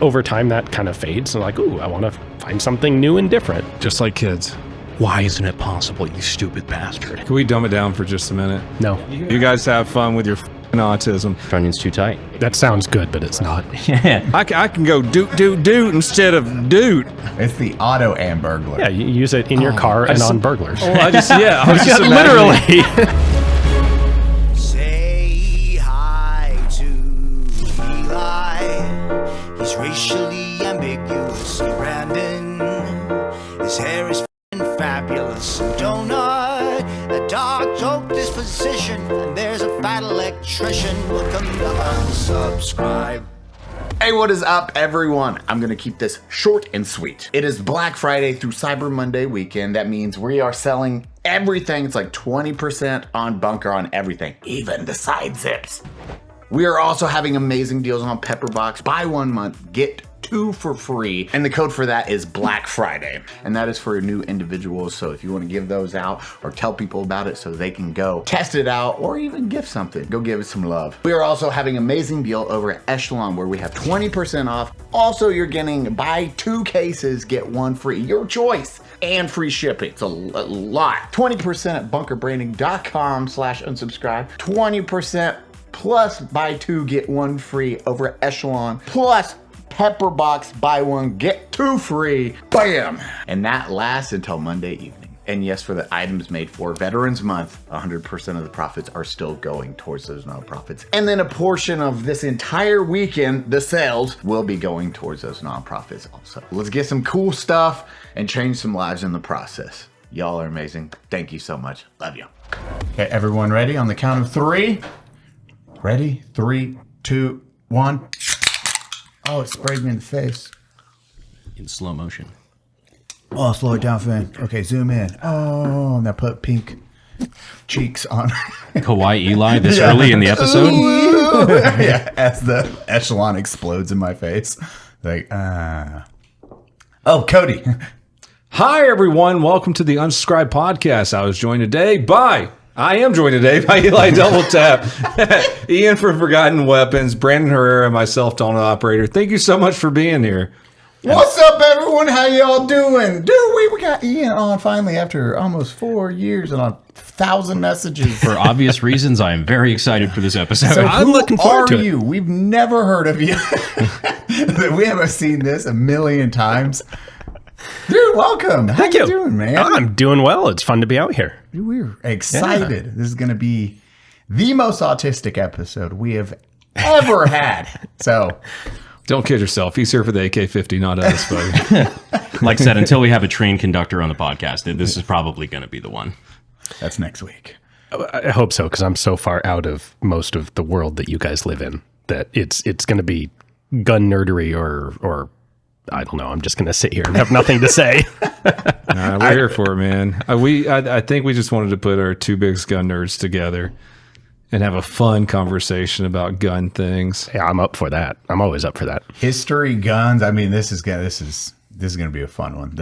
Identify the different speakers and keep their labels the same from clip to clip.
Speaker 1: Over time, that kind of fades. And like, ooh, I want to find something new and different.
Speaker 2: Just like kids.
Speaker 3: Why isn't it possible, you stupid bastard?
Speaker 2: Can we dumb it down for just a minute?
Speaker 1: No.
Speaker 2: You guys have fun with your autism.
Speaker 3: Onion's too tight.
Speaker 1: That sounds good, but it's not.
Speaker 3: Yeah.
Speaker 2: I can go doot, doot, doot instead of doot.
Speaker 4: It's the auto and burglar.
Speaker 1: Yeah, you use it in your car and on burglars.
Speaker 2: Well, I was just
Speaker 1: Literally.
Speaker 5: Say hi to Eli. He's racially ambiguous. Brandon, his hair is fabulous. Donut, a dark joke disposition, and there's a fat electrician. Welcome to Unsubscribe.
Speaker 4: Hey, what is up, everyone? I'm gonna keep this short and sweet. It is Black Friday through Cyber Monday weekend. That means we are selling everything. It's like 20% on bunker on everything, even the side zips. We are also having amazing deals on Pepperbox. Buy 1 month, get 2 for free. And the code for that is Black Friday. And that is for new individuals. So if you want to give those out or tell people about it so they can go test it out or even gift something, go give it some love. We are also having an amazing deal over at Echelon where we have 20% off. Also, you're getting buy 2 cases, get 1 free. Your choice. And free shipping. It's a lot. 20% at bunkerbranding.com/unsubscribe. 20% plus buy 2, get 1 free over at Echelon. Plus Pepperbox, buy 1, get 2 free. Bam! And that lasts until Monday evening. And yes, for the items made for Veterans Month, 100% of the profits are still going towards those nonprofits. And then a portion of this entire weekend, the sales, will be going towards those nonprofits also. Let's get some cool stuff and change some lives in the process. Y'all are amazing. Thank you so much. Love you. Okay, everyone ready? On the count of 3. Ready? 3, 2, 1. Oh, it sprayed me in the face.
Speaker 3: In slow motion.
Speaker 4: Oh, slow it down, Finn. Okay, zoom in. Oh, now put pink cheeks on.
Speaker 3: Kawaii Eli this early in the episode?
Speaker 4: Yeah, as the echelon explodes in my face. Like, Oh, Cody.
Speaker 2: Hi, everyone. Welcome to the Unsubscribed podcast. I am joined today by Eli Doubletap, Ian for Forgotten Weapons, Brandon Herrera, myself, Donald Operator. Thank you so much for being here.
Speaker 4: What's up, everyone? How y'all doing? Dude, we got Ian on finally after almost 4 years and 1,000 messages.
Speaker 3: For obvious reasons, I am very excited for this episode.
Speaker 4: So
Speaker 1: I'm looking forward to it.
Speaker 4: you? We've never heard of you. We haven't seen this a million times. Dude, welcome. How you doing, man?
Speaker 1: I'm doing well. It's fun to be out here.
Speaker 4: Dude, we're excited. Yeah. This is going to be the most autistic episode we have ever had. So
Speaker 2: don't kid yourself. He's here for the AK-50, not us, buddy.
Speaker 3: Like I said, until we have a trained conductor on the podcast, this is probably going to be the one.
Speaker 4: That's next week.
Speaker 1: I hope so, because I'm so far out of most of the world that you guys live in that it's going to be gun nerdery or I don't know. I'm just going to sit here and have nothing to say.
Speaker 2: Nah, we're here for it, man. I think we just wanted to put our 2 biggest gun nerds together and have a fun conversation about gun things.
Speaker 1: Yeah, I'm up for that. I'm always up for that.
Speaker 4: History, guns. I mean, this is going to be a fun one.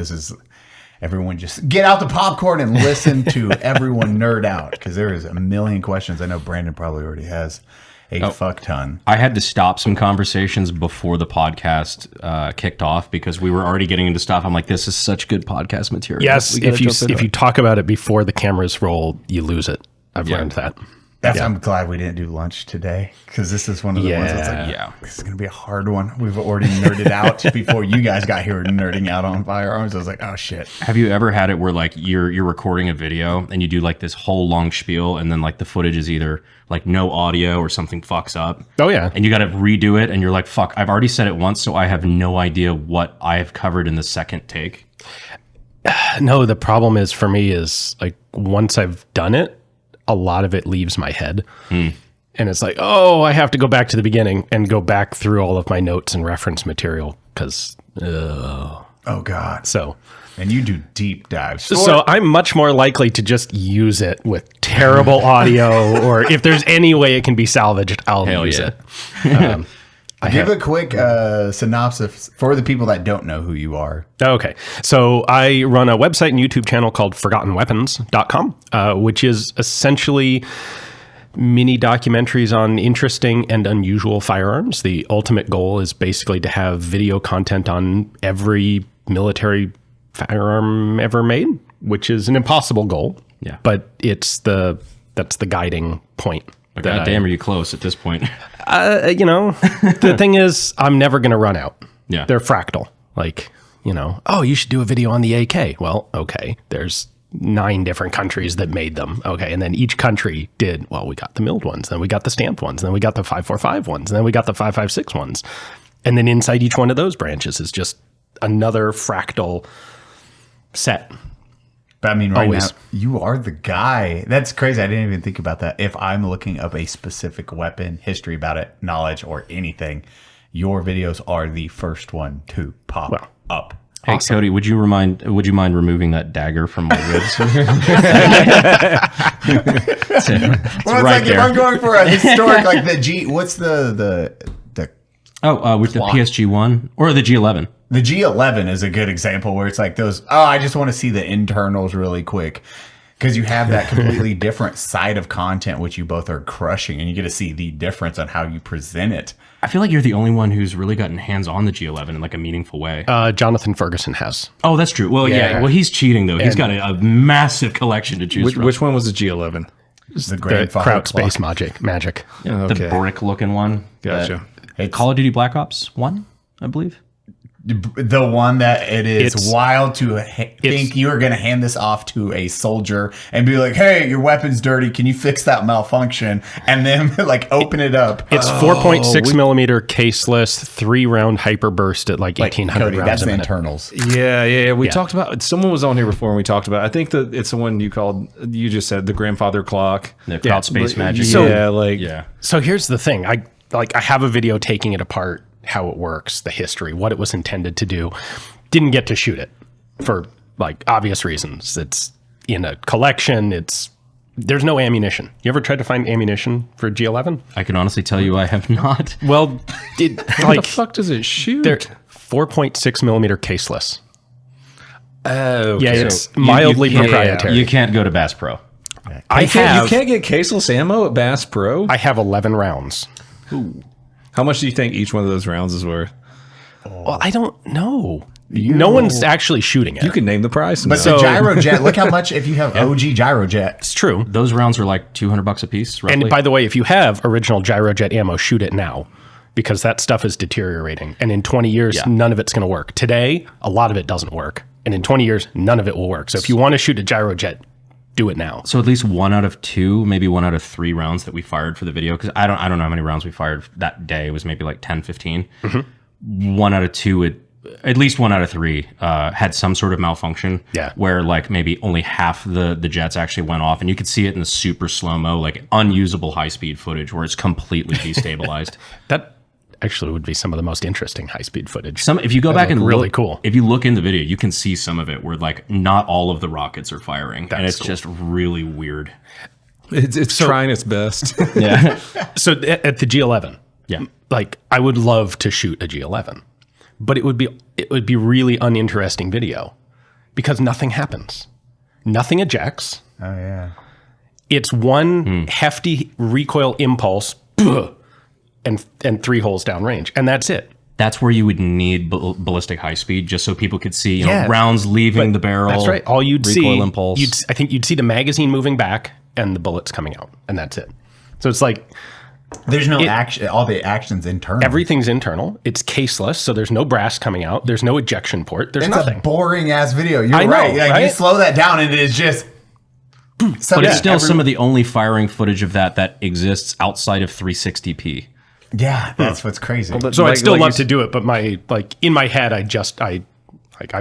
Speaker 4: Everyone just get out the popcorn and listen to everyone nerd out because there is a million questions. I know Brandon probably already has a fuck ton.
Speaker 3: I had to stop some conversations before the podcast kicked off because we were already getting into stuff. I'm like, this is such good podcast material.
Speaker 1: Yes, if you talk about it before the cameras roll, you lose it. I've learned that.
Speaker 4: I'm glad we didn't do lunch today because this is one of the ones that's like, this is going to be a hard one. We've already nerded out before you guys got here nerding out on firearms. I was like, oh shit.
Speaker 3: Have you ever had it where like you're recording a video and you do like this whole long spiel and then like the footage is either like no audio or something fucks up?
Speaker 1: Oh yeah.
Speaker 3: And you got to redo it and you're like, fuck, I've already said it once, so I have no idea what I have covered in the second take.
Speaker 1: No, the problem is for me is like once I've done it, a lot of it leaves my head. And it's like, oh, I have to go back to the beginning and go back through all of my notes and reference material because,
Speaker 4: oh God.
Speaker 1: So,
Speaker 4: and you do deep dives.
Speaker 1: So I'm much more likely to just use it with terrible audio or if there's any way it can be salvaged, I'll use it.
Speaker 4: Give a quick synopsis for the people that don't know who you are.
Speaker 1: Okay. So I run a website and YouTube channel called ForgottenWeapons.com, which is essentially mini documentaries on interesting and unusual firearms. The ultimate goal is basically to have video content on every military firearm ever made, which is an impossible goal.
Speaker 3: Yeah.
Speaker 1: But that's the guiding point.
Speaker 3: But God damn, are you close at this point?
Speaker 1: You know, the thing is, I'm never going to run out.
Speaker 3: Yeah.
Speaker 1: They're fractal. Like, you know, oh, you should do a video on the AK. Well, okay. There's 9 different countries that made them. Okay. And then each country did, well, we got the milled ones, then we got the stamped ones, then we got the 545 ones, and then we got the 556 ones. And then inside each one of those branches is just another fractal set.
Speaker 6: But I mean, right
Speaker 1: Always.
Speaker 6: now, you are the guy. That's crazy. I didn't even think about that. If I'm looking up a specific weapon, history about it, knowledge, or anything, your videos are the first one to pop up.
Speaker 3: Hey, Cody, would you mind removing that dagger from my ribs?
Speaker 6: Well, it's like if I'm going for a historic, like the G, what's the
Speaker 3: with the PSG-1 or the G11?
Speaker 6: The G11 is a good example where it's like those, I just want to see the internals really quick. Because you have that completely different side of content, which you both are crushing, and you get to see the difference on how you present it.
Speaker 3: I feel like you're the only one who's really gotten hands on the G11 in like a meaningful way.
Speaker 1: Jonathan Ferguson has.
Speaker 3: Oh, that's true. Well, yeah. Well, he's cheating though. He's got a massive collection to choose from.
Speaker 2: Which one was the G11?
Speaker 6: The
Speaker 1: The
Speaker 6: grandfather
Speaker 1: Kraut
Speaker 6: clock.
Speaker 1: Space Magic.
Speaker 3: The brick-looking one.
Speaker 2: Gotcha.
Speaker 3: Call of Duty Black Ops 1, I believe.
Speaker 6: The one that it is
Speaker 1: It's-
Speaker 6: wild to think you are going to hand this off to a soldier and be like, hey, your weapon's dirty. Can you fix that malfunction? And then like open it up.
Speaker 1: It's 4.6 millimeter caseless, 3-round hyperburst at like 1,800
Speaker 6: Cody,
Speaker 1: rounds
Speaker 6: that's
Speaker 1: a
Speaker 6: the
Speaker 1: minute.
Speaker 6: internals.
Speaker 2: Yeah. We talked about, someone was on here before and we talked about, I think that it's the one you just said, the grandfather clock.
Speaker 3: The Kraut Space Magic.
Speaker 2: Yeah,
Speaker 1: So here's the thing. I have a video taking it apart, how it works, the history, what it was intended to do. Didn't get to shoot it for like obvious reasons. It's in a collection. There's no ammunition. You ever tried to find ammunition for G11?
Speaker 3: I can honestly tell you I have not.
Speaker 1: Well,
Speaker 2: How the fuck does it shoot?
Speaker 1: they're 4.6 millimeter caseless.
Speaker 2: Oh,
Speaker 1: Yeah,
Speaker 2: okay.
Speaker 1: it's mildly proprietary.
Speaker 3: You can't go to Bass Pro.
Speaker 2: You can't get caseless ammo at Bass Pro?
Speaker 1: I have 11 rounds.
Speaker 2: How much do you think each one of those rounds is worth?
Speaker 1: Well, I don't know. No one's actually shooting it.
Speaker 2: You can name the price.
Speaker 6: But the gyrojet, look how much if you have OG gyrojet.
Speaker 1: It's true.
Speaker 3: Those rounds are like $200 a piece, roughly.
Speaker 1: And by the way, if you have original gyrojet ammo, shoot it now because that stuff is deteriorating. And in 20 years, none of it's going to work. Today, a lot of it doesn't work. And in 20 years, none of it will work. So if you want to shoot a gyrojet, do it now.
Speaker 3: So at least 1 out of 2, maybe 1 out of 3 rounds that we fired for the video, because I don't know how many rounds we fired that day. It was maybe like 10, 15. 1 out of 2, at least 1 out of 3 had some sort of malfunction.
Speaker 1: Yeah.
Speaker 3: Where like maybe only half the jets actually went off, and you could see it in the super slow-mo, like unusable high-speed footage where it's completely destabilized.
Speaker 1: That actually would be some of the most interesting high-speed footage.
Speaker 3: If you go back and
Speaker 1: really
Speaker 3: look,
Speaker 1: cool.
Speaker 3: If you look in the video, you can see some of it where like not all of the rockets are firing, and it's just really weird.
Speaker 2: It's trying its best.
Speaker 3: Yeah.
Speaker 1: So at the G11,
Speaker 3: Yeah.
Speaker 1: like I would love to shoot a G11, but it would be really uninteresting video because nothing happens. Nothing ejects.
Speaker 6: Oh, yeah.
Speaker 1: It's one hefty recoil impulse and 3 holes downrange, and that's it.
Speaker 3: That's where you would need ballistic high speed, just so people could see rounds leaving the barrel.
Speaker 1: That's right. All you'd see,
Speaker 3: recoil impulse.
Speaker 1: I think you'd see the magazine moving back and the bullets coming out, and that's it. So it's like
Speaker 6: There's no action. All the action's internal.
Speaker 1: everything's internal. It's caseless, so there's no brass coming out. There's no ejection port. There's
Speaker 6: It's
Speaker 1: nothing.
Speaker 6: a boring ass video. You're
Speaker 1: I know,
Speaker 6: right. Like,
Speaker 1: right?
Speaker 6: you slow that down and it is just.
Speaker 3: But it's still some of the only firing footage of that exists outside of 360p.
Speaker 6: Yeah, that's what's crazy.
Speaker 1: So I'd still
Speaker 2: like
Speaker 1: love
Speaker 2: you
Speaker 1: to do it, but in my head, I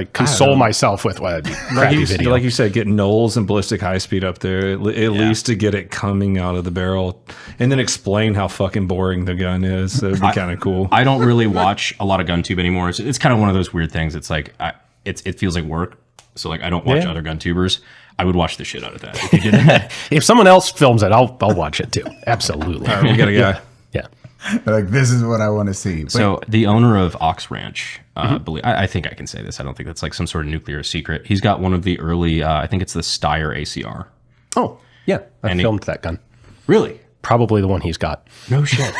Speaker 1: console myself with what crappy video.
Speaker 2: like you said, get Knowles and ballistic high speed up there at least to get it coming out of the barrel, and then explain how fucking boring the gun is. That'd be kind of cool.
Speaker 3: I don't really watch a lot of GunTube anymore. It's kind of one of those weird things. It's like it feels like work. So like I don't watch other GunTubers. I would watch the shit out of that if you did that.
Speaker 1: If someone else films it, I'll watch it too. Absolutely.
Speaker 2: We got a guy.
Speaker 1: Yeah.
Speaker 6: Like, this is what I want to see. But
Speaker 3: So the owner of Ox Ranch, I think I can say this. I don't think that's like some sort of nuclear secret. He's got one of the early, I think it's the Steyr ACR.
Speaker 1: Oh, yeah. I
Speaker 3: And
Speaker 1: filmed that gun.
Speaker 3: Really?
Speaker 1: Probably the one he's got.
Speaker 3: No shit.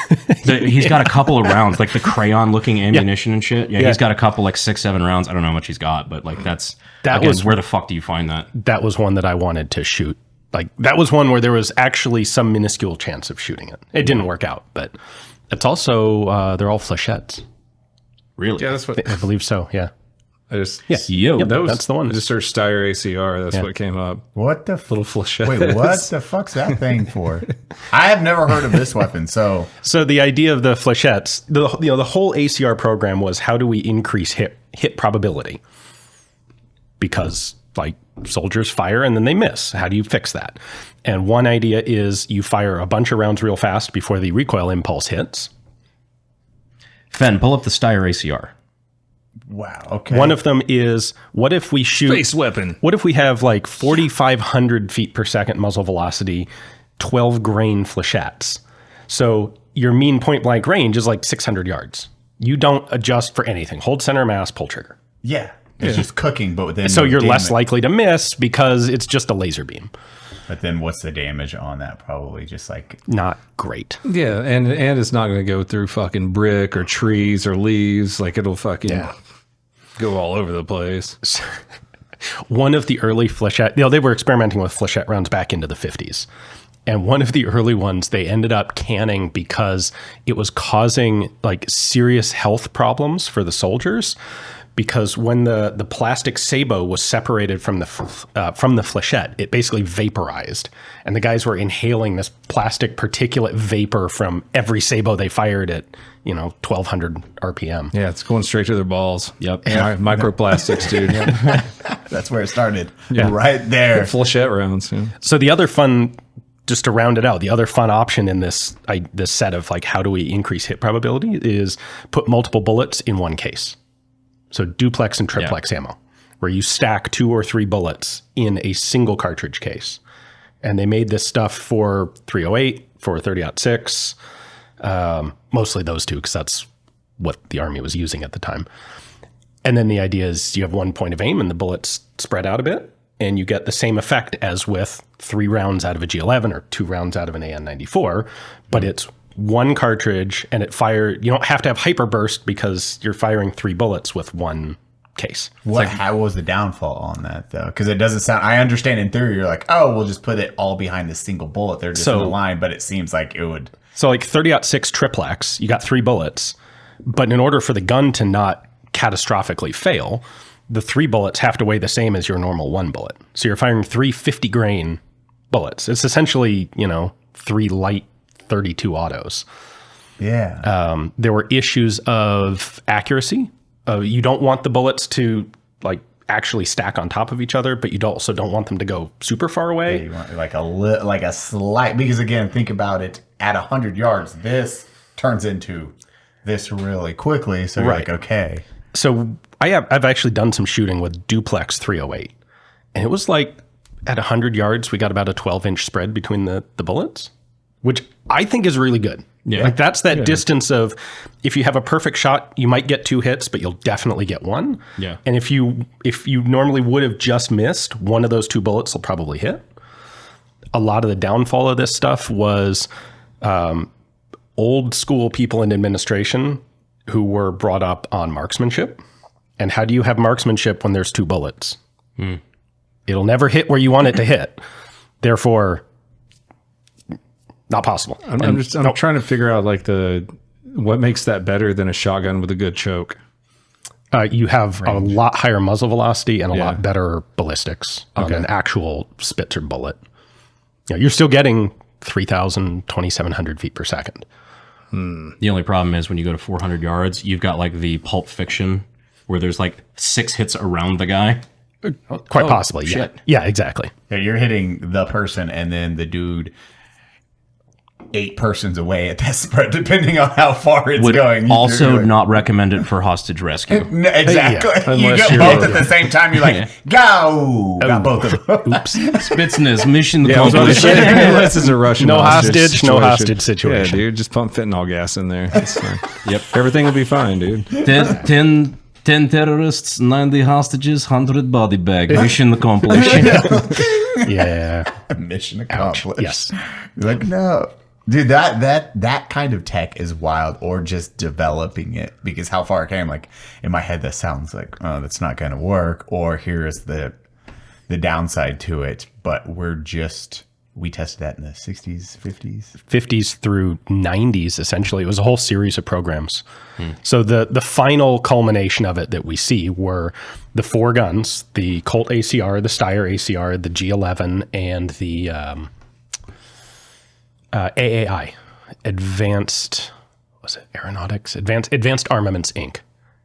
Speaker 3: He's got a couple of rounds, like the crayon-looking ammunition and shit. Yeah, he's got a couple, like 6-7 rounds. I don't know how much he's got, but like that was where the fuck do you find that?
Speaker 1: That was one that I wanted to shoot. Like that was one where there was actually some minuscule chance of shooting it. It didn't work out, but it's also they're all flechettes.
Speaker 3: Really?
Speaker 2: Yeah, that's what
Speaker 1: I believe so. Yeah.
Speaker 2: that's
Speaker 1: That's the one.
Speaker 2: I just searched Steyr ACR. That's what came up.
Speaker 6: What the
Speaker 2: Little flechette.
Speaker 6: Wait, what the fuck's that thing for? I have never heard of this weapon. So
Speaker 1: the idea of the flechettes, the whole ACR program was how do we increase hit probability? Because like soldiers fire and then they miss. How do you fix that? And one idea is you fire a bunch of rounds real fast before the recoil impulse hits.
Speaker 3: Fen, pull up the Steyr ACR.
Speaker 6: wow. Okay.
Speaker 1: One of them is, what if we shoot...
Speaker 2: Space weapon.
Speaker 1: What if we have like 4,500 feet per second muzzle velocity, 12 grain flechettes? So your mean point blank range is like 600 yards. You don't adjust for anything. Hold center of mass, pull trigger.
Speaker 6: Yeah. It's just cooking, but then
Speaker 1: So you're less
Speaker 6: damage.
Speaker 1: likely to miss because it's just a laser beam.
Speaker 6: But then what's the damage on that? Probably just like
Speaker 1: Not great.
Speaker 2: Yeah, and it's not going to go through fucking brick or trees or leaves. Like it'll fucking go all over the place.
Speaker 1: One of the early flechette, they were experimenting with flechette rounds back into the 50s. And one of the early ones they ended up canning because it was causing like serious health problems for the soldiers. Because when the plastic sabot was separated from the flechette, it basically vaporized, and the guys were inhaling this plastic particulate vapor from every sabot they fired at 1,200 RPM.
Speaker 2: Yeah, it's going straight to their balls.
Speaker 3: Yep.
Speaker 2: Microplastics, dude.
Speaker 6: that's where it started. Yeah. Right there.
Speaker 2: Flechette rounds. Yeah.
Speaker 1: So the other fun, just to round it out, the other fun option in this set of like how do we increase hit probability is put multiple bullets in one case. So duplex and triplex ammo, where you stack 2 or 3 bullets in a single cartridge case. And they made this stuff for 308, for 30-06, mostly those two, because that's what the Army was using at the time. And then the idea is you have one point of aim and the bullets spread out a bit, and you get the same effect as with 3 rounds out of a G11 or 2 rounds out of an AN-94, but it's one cartridge, and it fires. You don't have to have hyperburst because you're firing 3 bullets with one case.
Speaker 6: How was the downfall on that though? Because it doesn't sound. I understand in theory you're like, oh, we'll just put it all behind the single bullet. They're just in a line, but it seems like it would.
Speaker 1: So like 30-06 triplex, you got 3 bullets, but in order for the gun to not catastrophically fail, the 3 bullets have to weigh the same as your normal 1 bullet. So you're firing 3 50 grain bullets. It's essentially 3 light 32 autos.
Speaker 6: Yeah.
Speaker 1: There were issues of accuracy. You don't want the bullets to like actually stack on top of each other, but you also don't want them to go super far away.
Speaker 6: Yeah, you want like a slight, because again, think about it at 100 yards. This turns into this really quickly. So you're like, okay.
Speaker 1: So I've actually done some shooting with duplex 308, and it was like at 100 yards, we got about a 12-inch spread between the bullets, which I think is really good.
Speaker 3: Yeah.
Speaker 1: Like that's that distance of, if you have a perfect shot, you might get 2 hits, but you'll definitely get 1.
Speaker 3: Yeah.
Speaker 1: And if you normally would have just missed, one of those 2 bullets will probably hit. A lot of the downfall of this stuff was old school people in administration who were brought up on marksmanship. And how do you have marksmanship when there's 2 bullets? It'll never hit where you want it to hit. Therefore, not possible.
Speaker 2: I'm trying to figure out like what makes that better than a shotgun with a good choke.
Speaker 1: You have a lot higher muzzle velocity and a lot better ballistics on an actual Spitzer bullet. You're still getting 3,000, 2,700 feet per second.
Speaker 3: The only problem is when you go to 400 yards, you've got like the Pulp Fiction where there's like 6 hits around the guy.
Speaker 1: Quite possibly,
Speaker 3: shit.
Speaker 1: Yeah, exactly.
Speaker 6: Yeah, you're hitting the person and then the dude 8 persons away at that spread, depending on how far it's
Speaker 3: Would
Speaker 6: going.
Speaker 3: also not recommend it for hostage rescue.
Speaker 6: No, exactly. You
Speaker 2: Unless
Speaker 6: get
Speaker 2: you're-
Speaker 6: both at the same time. You're like, go! Got both of them.
Speaker 1: Oops.
Speaker 3: Spitzner's mission
Speaker 2: Unless
Speaker 3: accomplished.
Speaker 2: it's a Russian
Speaker 1: No
Speaker 2: hostage,
Speaker 1: situation.
Speaker 2: Yeah, dude, just pump fentanyl gas in there. It's,
Speaker 3: Yep.
Speaker 2: everything will be fine, dude.
Speaker 3: 10 terrorists, 90 hostages, 100 body bag. Mission accomplished.
Speaker 1: Yeah.
Speaker 6: Mission accomplished.
Speaker 1: Yes.
Speaker 6: You're like, no. Dude, that kind of tech is wild, or just developing it, because how far I came, like in my head, that sounds like, oh, that's not going to work, or here is the downside to it. But we tested that in the 60s,
Speaker 1: 50s through 90s. Essentially, it was a whole series of programs. So the final culmination of it that we see were the 4 guns: the Colt ACR, the Steyr ACR, the G11, and the AAI, Advanced Armaments Inc.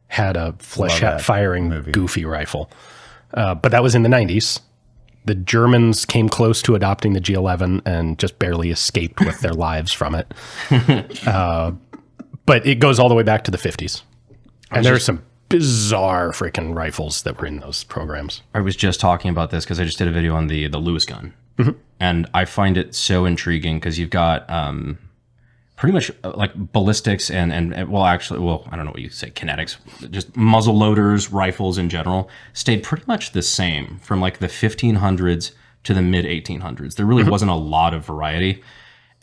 Speaker 1: had a flechette firing goofy rifle. But that was in the 90s. The Germans came close to adopting the G11 and just barely escaped with their lives from it. But it goes all the way back to the 50s. And there are some bizarre freaking rifles that were in those programs.
Speaker 3: I was just talking about this because I just did a video on the Lewis gun. And I find it so intriguing because you've got pretty much like ballistics and well, actually, well, I don't know what you say, kinetics, just muzzle loaders, rifles in general, stayed pretty much the same from like the 1500s to the mid 1800s. There really wasn't a lot of variety.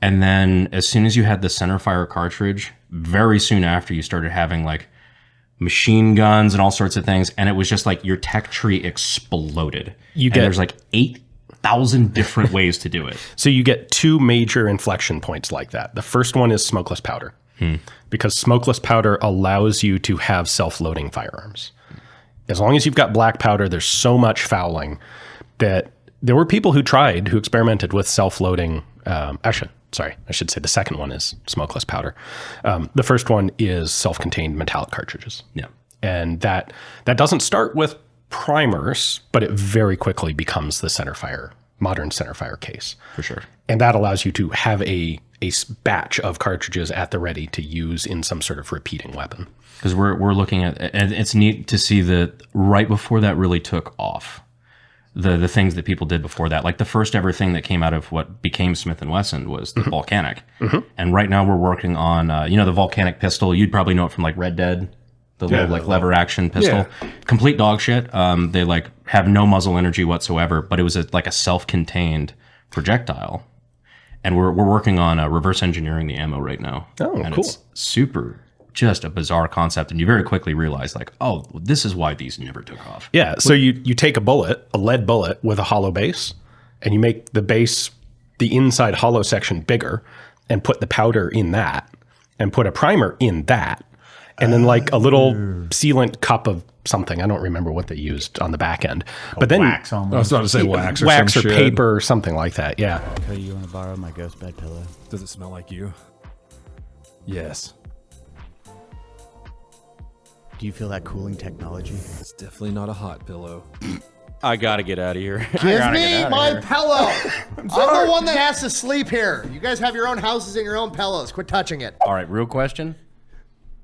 Speaker 3: And then as soon as you had the centerfire cartridge, very soon after you started having like machine guns and all sorts of things. And it was just like your tech tree exploded. There's like 8,000 different ways to do it.
Speaker 1: So you get 2 major inflection points like that. The first one is smokeless powder, because smokeless powder allows you to have self-loading firearms. As long as you've got black powder, there's so much fouling that there were people who experimented with self-loading. Sorry, I should say the second one is smokeless powder. The first one is self-contained metallic cartridges.
Speaker 3: Yeah.
Speaker 1: And that doesn't start with primers, but it very quickly becomes the modern centerfire case.
Speaker 3: For sure.
Speaker 1: And that allows you to have a batch of cartridges at the ready to use in some sort of repeating weapon.
Speaker 3: Because we're looking at, and it's neat to see that right before that really took off, the things that people did before that. Like the first ever thing that came out of what became Smith & Wesson was the Volcanic. And right now we're working on, the Volcanic pistol. You'd probably know it from like Red Dead. The little like lever action pistol, complete dog shit. They like have no muzzle energy whatsoever, but it was like a self-contained projectile. And we're working on reverse engineering the ammo right now.
Speaker 1: Oh,
Speaker 3: and
Speaker 1: cool.
Speaker 3: It's super, just a bizarre concept. And you very quickly realize like, oh, this is why these never took off.
Speaker 1: Yeah. So you take a lead bullet with a hollow base, and you make the inside hollow section bigger, and put the powder in that, and put a primer in that. And then like a little sealant cup of something. I don't remember what they used on the back end. But then
Speaker 6: wax almost.
Speaker 2: I was about to say wax
Speaker 1: or
Speaker 2: some shit.
Speaker 1: paper or something like that. Yeah.
Speaker 7: Cody, you want to borrow my ghost bed pillow?
Speaker 8: Does it smell like you? Yes.
Speaker 7: Do you feel that cooling technology?
Speaker 8: It's definitely not a hot pillow.
Speaker 9: I gotta get out of here.
Speaker 10: Give me my pillow. I'm the one that has to sleep here. You guys have your own houses and your own pillows. Quit touching it.
Speaker 9: All right, real question.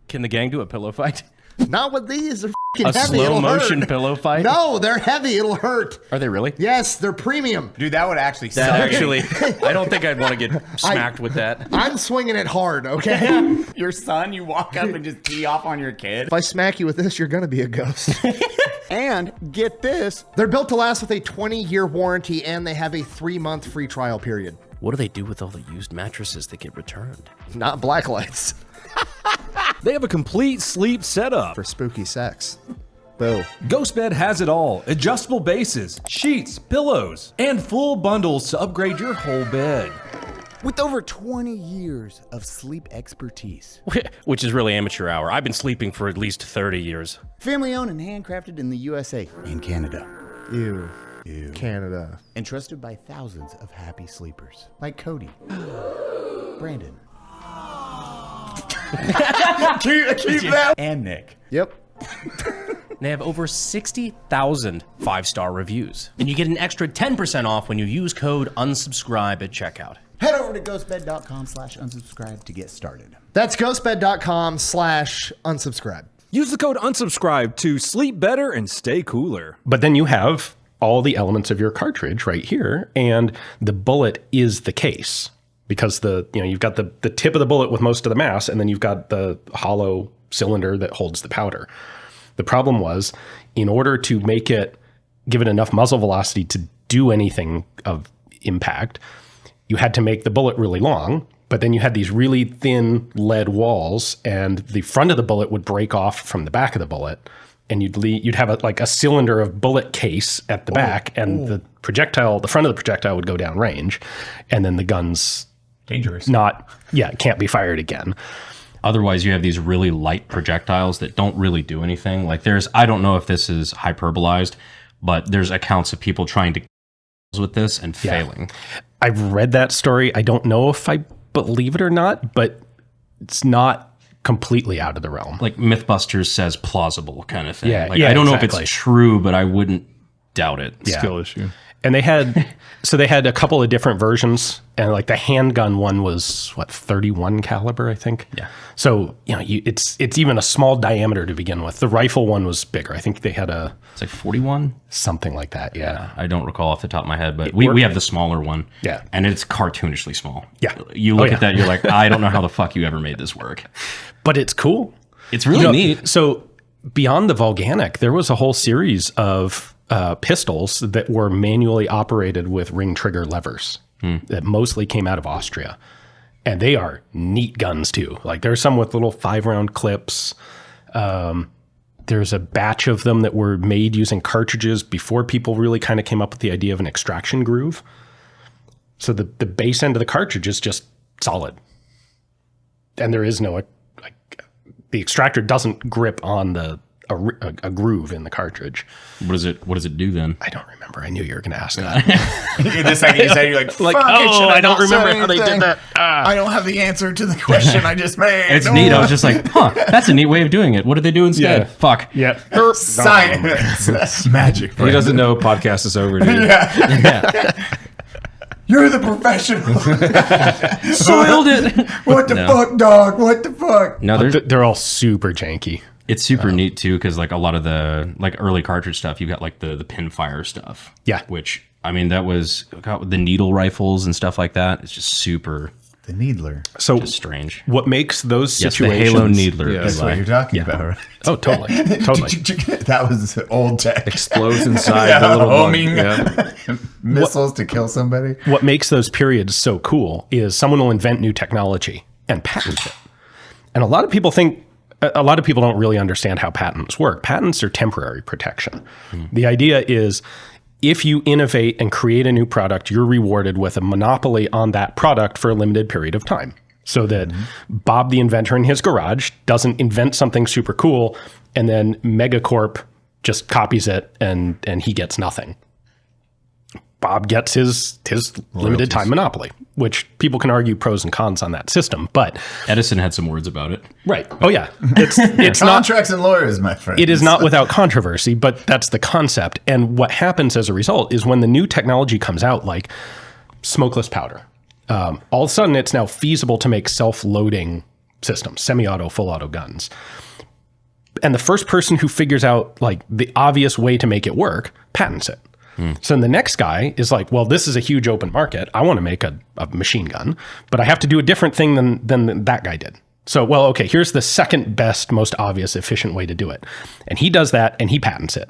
Speaker 9: Can the gang do a pillow fight?
Speaker 10: Not with these. They're
Speaker 9: A
Speaker 10: heavy.
Speaker 9: slow
Speaker 10: It'll
Speaker 9: motion
Speaker 10: hurt.
Speaker 9: pillow fight?
Speaker 10: No, they're heavy. It'll hurt.
Speaker 9: Are they really?
Speaker 10: Yes, they're premium.
Speaker 6: Dude, that would actually
Speaker 9: That
Speaker 6: suck.
Speaker 9: actually, I don't think I'd want to get smacked with that.
Speaker 10: I'm swinging it hard, okay?
Speaker 6: Your son, you walk up and just tee off on your kid.
Speaker 10: If I smack you with this, you're going to be a ghost.
Speaker 6: And get this.
Speaker 10: They're built to last with a 20-year warranty, and they have a 3-month free trial period.
Speaker 9: What do they do with all the used mattresses that get returned?
Speaker 10: Not black lights.
Speaker 8: They have a complete sleep setup.
Speaker 10: For spooky sex. Boo.
Speaker 8: GHOSTBED has it all. Adjustable bases, sheets, pillows, and full bundles to upgrade your whole bed.
Speaker 6: With over 20 years of sleep expertise.
Speaker 9: Which is really amateur hour. I've been sleeping for at least 30 years.
Speaker 6: Family owned and handcrafted in the USA and Canada.
Speaker 10: Ew. Canada.
Speaker 6: And trusted by thousands of happy sleepers. Like Cody. Brandon. keep that. And Nick.
Speaker 10: Yep.
Speaker 9: They have over 60,000 5-star reviews. And you get an extra 10% off when you use code UNSUBSCRIBE at checkout.
Speaker 6: Head over to ghostbed.com/unsubscribe to get started.
Speaker 10: That's ghostbed.com/unsubscribe.
Speaker 8: Use the code unsubscribe to sleep better and stay cooler.
Speaker 1: But then you have all the elements of your cartridge right here, and the bullet is the case, because you've got the tip of the bullet with most of the mass, and then you've got the hollow cylinder that holds the powder. The problem was, in order to give it enough muzzle velocity to do anything of impact, you had to make the bullet really long, but then you had these really thin lead walls, and the front of the bullet would break off from the back of the bullet, and you'd have a cylinder of bullet case at the back, and the front of the projectile would go down range, and then the gun's
Speaker 6: dangerous.
Speaker 1: Can't be fired again.
Speaker 3: Otherwise, you have these really light projectiles that don't really do anything. Like I don't know if this is hyperbolized, but there's accounts of people trying to with this and failing.
Speaker 1: I've read that story. I don't know if I believe it or not, but it's not completely out of the realm.
Speaker 3: Like Mythbusters says plausible kind of thing.
Speaker 1: Yeah,
Speaker 3: I don't know if it's true, but I wouldn't doubt it.
Speaker 2: Skill issue.
Speaker 1: And they had a couple of different versions, and like the handgun one was 31 caliber, I think.
Speaker 3: Yeah.
Speaker 1: So it's even a small diameter to begin with. The rifle one was bigger. I think they had
Speaker 3: it's like 41,
Speaker 1: something like that. Yeah.
Speaker 3: I don't recall off the top of my head, but we have the smaller one.
Speaker 1: Yeah.
Speaker 3: And it's cartoonishly small.
Speaker 1: Yeah.
Speaker 3: You look at that, you're like, I don't know how the fuck you ever made this work.
Speaker 1: But it's cool.
Speaker 3: It's really neat.
Speaker 1: So beyond the Volganic, there was a whole series of pistols that were manually operated with ring trigger levers that mostly came out of Austria. And they are neat guns too. Like there's some with little 5-round clips. There's a batch of them that were made using cartridges before people really kind of came up with the idea of an extraction groove. So the base end of the cartridge is just solid. And there is no, the extractor doesn't grip on a groove in the cartridge.
Speaker 3: What does it do then?
Speaker 1: I don't remember. I knew you were going to ask that.
Speaker 6: The second you said, you're like,
Speaker 1: I don't remember how they did that.
Speaker 6: I don't have the answer to the question I just made.
Speaker 3: It's neat. I was just like, that's a neat way of doing it. What did they do instead?
Speaker 1: Yeah.
Speaker 3: Fuck.
Speaker 1: Yeah.
Speaker 6: Science. Magic.
Speaker 2: He doesn't know podcast is over, dude.
Speaker 6: You're the professional.
Speaker 3: Soiled it.
Speaker 6: What the fuck, dog? What the fuck?
Speaker 3: No,
Speaker 1: they're all super janky.
Speaker 3: It's super neat too, because like a lot of the early cartridge stuff, you got like the pin fire stuff.
Speaker 1: Yeah.
Speaker 3: Which that was the needle rifles and stuff like that. It's just super.
Speaker 6: The Needler.
Speaker 1: So
Speaker 3: just strange.
Speaker 1: What makes those
Speaker 3: the
Speaker 1: situations?
Speaker 3: Halo Needler.
Speaker 2: Yeah,
Speaker 6: that's what you're talking about, right?
Speaker 1: Oh, totally.
Speaker 6: That was old tech.
Speaker 2: Explodes inside the little
Speaker 6: homing
Speaker 2: bug.
Speaker 6: missiles to kill somebody.
Speaker 1: What makes those periods so cool is someone will invent new technology and patent it. And a lot of people don't really understand how patents work. Patents are temporary protection. The idea is if you innovate and create a new product, you're rewarded with a monopoly on that product for a limited period of time. So that Bob, the inventor in his garage, doesn't invent something super cool and then Megacorp just copies it and he gets nothing. Bob gets his limited time monopoly, which people can argue pros and cons on that system, but
Speaker 3: Edison had some words about it.
Speaker 1: Right. Oh yeah. It's
Speaker 6: Contracts and lawyers, my friend.
Speaker 1: It is not without controversy, but that's the concept. And what happens as a result is when the new technology comes out, like smokeless powder, all of a sudden it's now feasible to make self-loading systems, semi-auto, full auto guns. And the first person who figures out like the obvious way to make it work patents it. So the next guy is like, well, this is a huge open market. I want to make a machine gun, but I have to do a different thing than that guy did. So, well, okay, here's the second best, most obvious, efficient way to do it. And he does that and he patents it.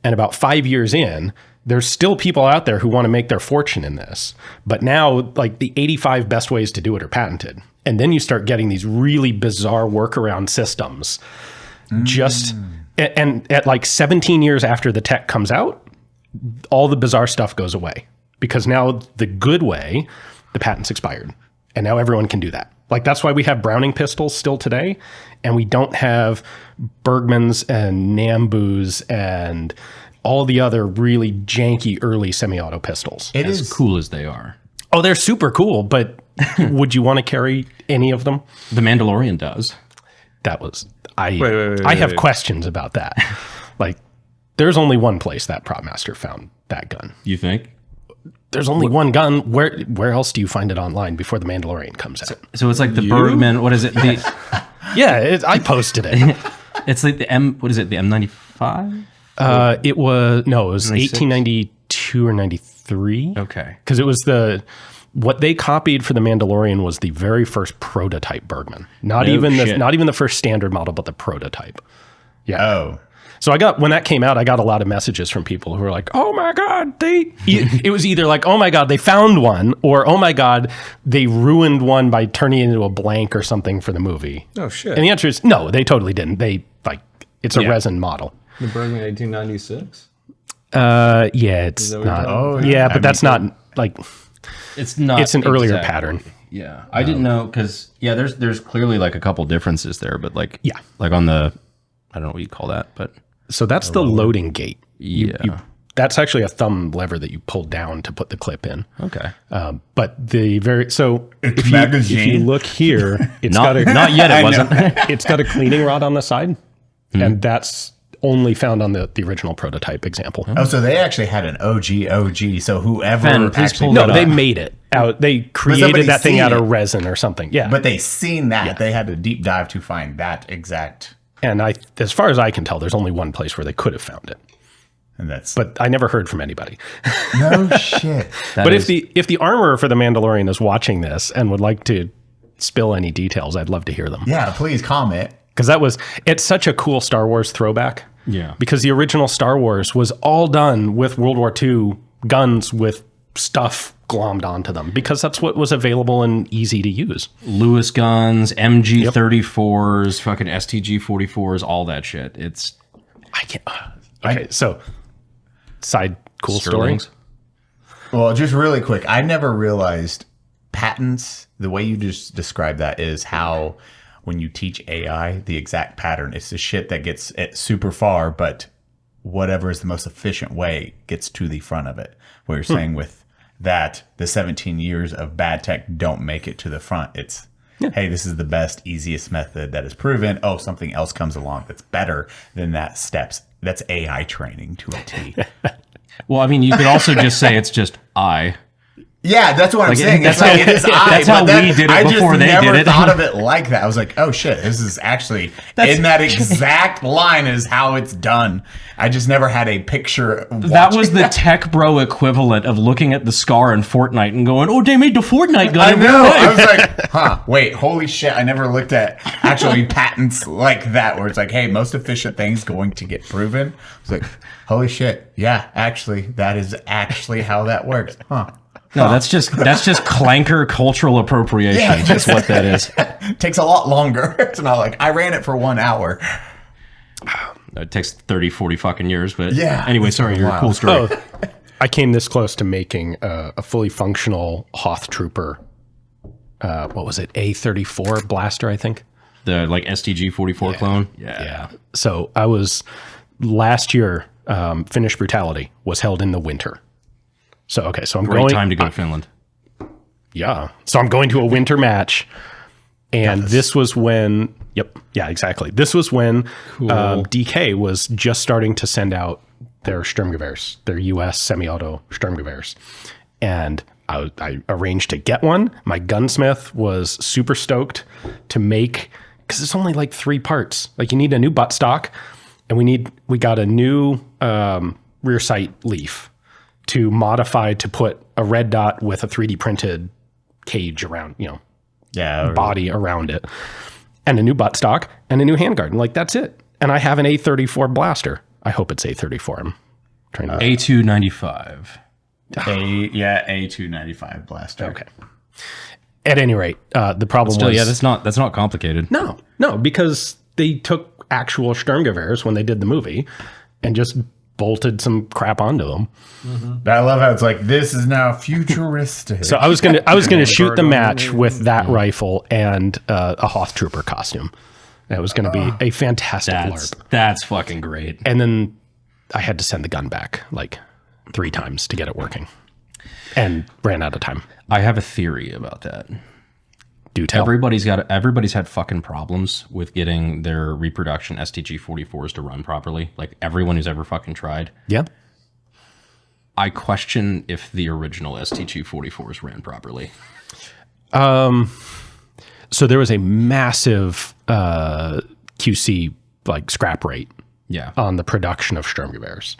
Speaker 1: And about 5 years in, there's still people out there who want to make their fortune in this. But now like the 85 best ways to do it are patented. And then you start getting these really bizarre workaround systems. And at like 17 years after the tech comes out, all the bizarre stuff goes away because now the good way, the patent's expired. And now everyone can do that. Like that's why we have Browning pistols still today. And we don't have Bergmans and Nambus and all the other really janky early semi-auto pistols.
Speaker 3: It is cool as they are.
Speaker 1: Oh, they're super cool, but would you want to carry any of them?
Speaker 3: The Mandalorian does.
Speaker 1: That was, I have
Speaker 2: wait.
Speaker 1: questions about that. Like, there's only one place that PropMaster found that gun.
Speaker 3: You think?
Speaker 1: There's only one gun. Where else do you find it online before the Mandalorian comes out?
Speaker 3: So it's like the Bergman. What is it?
Speaker 1: I posted it.
Speaker 3: It's like the M. What is it? The M95.
Speaker 1: It was 1892 or 93.
Speaker 3: Okay.
Speaker 1: Because it was what they copied for the Mandalorian was the very first prototype Bergman. Not even the first standard model, but the prototype. Yeah.
Speaker 6: Oh.
Speaker 1: So when that came out, I got a lot of messages from people who were like, "Oh my god, it was either like, oh my god, they found one, or oh my god, they ruined one by turning it into a blank or something for the movie."
Speaker 2: Oh shit!
Speaker 1: And the answer is no, they totally didn't. It's a resin model.
Speaker 2: The Bergman 1896.
Speaker 1: Yeah, it's not. Oh, yeah, but that's not like.
Speaker 3: It's not.
Speaker 1: It's an earlier pattern.
Speaker 3: Yeah, I didn't know because there's clearly like a couple differences there, but like like on the, I don't know what you call that, but
Speaker 1: so that's the loading gate.
Speaker 3: Yeah,
Speaker 1: that's actually a thumb lever that you pull down to put the clip in.
Speaker 3: Okay,
Speaker 1: but if you look here, it's got a
Speaker 3: not yet. It wasn't.
Speaker 1: It's got a cleaning rod on the side, and that's only found on the original prototype example.
Speaker 6: Oh, so they actually had an OG. So whoever
Speaker 3: Ben, please
Speaker 6: actually
Speaker 3: pull
Speaker 1: no,
Speaker 3: that
Speaker 1: they
Speaker 3: up.
Speaker 1: made it out. They created that thing out of resin or something. Yeah,
Speaker 6: but they seen that. They had to deep dive to find that exact.
Speaker 1: And as far as I can tell, there's only one place where they could have found it.
Speaker 6: And that's.
Speaker 1: But I never heard from anybody.
Speaker 6: No shit.
Speaker 1: But if the armorer for the Mandalorian is watching this and would like to spill any details, I'd love to hear them.
Speaker 6: Yeah, please comment.
Speaker 1: Because it's such a cool Star Wars throwback.
Speaker 3: Yeah.
Speaker 1: Because the original Star Wars was all done with World War II guns with stuff glommed onto them because that's what was available and easy to use.
Speaker 3: Lewis guns, MG 34s, fucking STG 44s, all that shit.
Speaker 1: I can't. Okay, so side cool
Speaker 3: Sterlings.
Speaker 1: story.
Speaker 6: Well, just really quick, I never realized patterns. The way you just described that is how. When you teach AI the exact pattern, it's the shit that gets it super far, but whatever is the most efficient way gets to the front of it. What you're saying with that, the 17 years of bad tech don't make it to the front. It's, hey, this is the best, easiest method that is proven. Oh, something else comes along that's better than that steps. That's AI training to a T.
Speaker 3: Well, I mean, you could also just say it's just I.
Speaker 6: Yeah, that's what I'm saying.
Speaker 3: That's
Speaker 6: it's
Speaker 3: how,
Speaker 6: like, it is
Speaker 3: that's how we did it before they did it.
Speaker 6: I just never thought of it like that. I was like, oh shit, this is actually in that exact line is how it's done. I just never had a picture.
Speaker 3: That was the tech bro equivalent of looking at the scar in Fortnite and going, oh, they made the Fortnite gun.
Speaker 6: I know. I was like, wait, holy shit. I never looked at actually patents like that where it's like, hey, most efficient thing's going to get proven. It's like, holy shit. Yeah, actually, that is actually how that works. Huh.
Speaker 3: No, that's just clanker cultural appropriation.
Speaker 6: Yeah,
Speaker 3: That's what that is.
Speaker 6: Takes a lot longer. It's not like I ran it for 1 hour.
Speaker 3: It takes 30, 40 fucking years. But
Speaker 6: yeah.
Speaker 3: Anyway, sorry, your cool story.
Speaker 1: Oh, I came this close to making a fully functional Hoth Trooper. What was it? A34 blaster, I think.
Speaker 3: The like STG 44 clone.
Speaker 1: Yeah. So I was last year. Finnish Brutality was held in the winter. So I'm
Speaker 3: Great
Speaker 1: going.
Speaker 3: time to go to Finland.
Speaker 1: Yeah. So I'm going to a winter match, and this was when. Yep. Yeah. Exactly. This was when DK was just starting to send out their Sturmgewehrs, their U.S. semi-auto Sturmgewehrs, and I arranged to get one. My gunsmith was super stoked to make because it's only like 3 parts. Like you need a new buttstock, and we got a new rear sight leaf to modify to put a red dot with a 3D printed cage around, body around it, and a new buttstock and a new handguard. And like, that's it. And I have an A34 blaster. I hope it's A34. I'm trying to
Speaker 3: A295.
Speaker 6: A295 blaster.
Speaker 1: Okay. At any rate, the problem was
Speaker 3: that's not complicated.
Speaker 1: No, because they took actual Sturmgewehrs when they did the movie and just bolted some crap onto them.
Speaker 6: Mm-hmm. I love how it's like this is now futuristic.
Speaker 1: So I was gonna shoot the match with that rifle and a Hoth Trooper costume. That was gonna be a fantastic LARP.
Speaker 3: That's fucking great.
Speaker 1: And then I had to send the gun back like 3 times to get it working, and ran out of time.
Speaker 3: I have a theory about that.
Speaker 1: Do tell.
Speaker 3: Everybody's had fucking problems with getting their reproduction STG 44s to run properly. Like everyone who's ever fucking tried.
Speaker 1: Yeah.
Speaker 3: I question if the original STG 44s ran properly.
Speaker 1: So there was a massive QC like scrap rate.
Speaker 3: Yeah.
Speaker 1: On the production of Sturmgewehrs,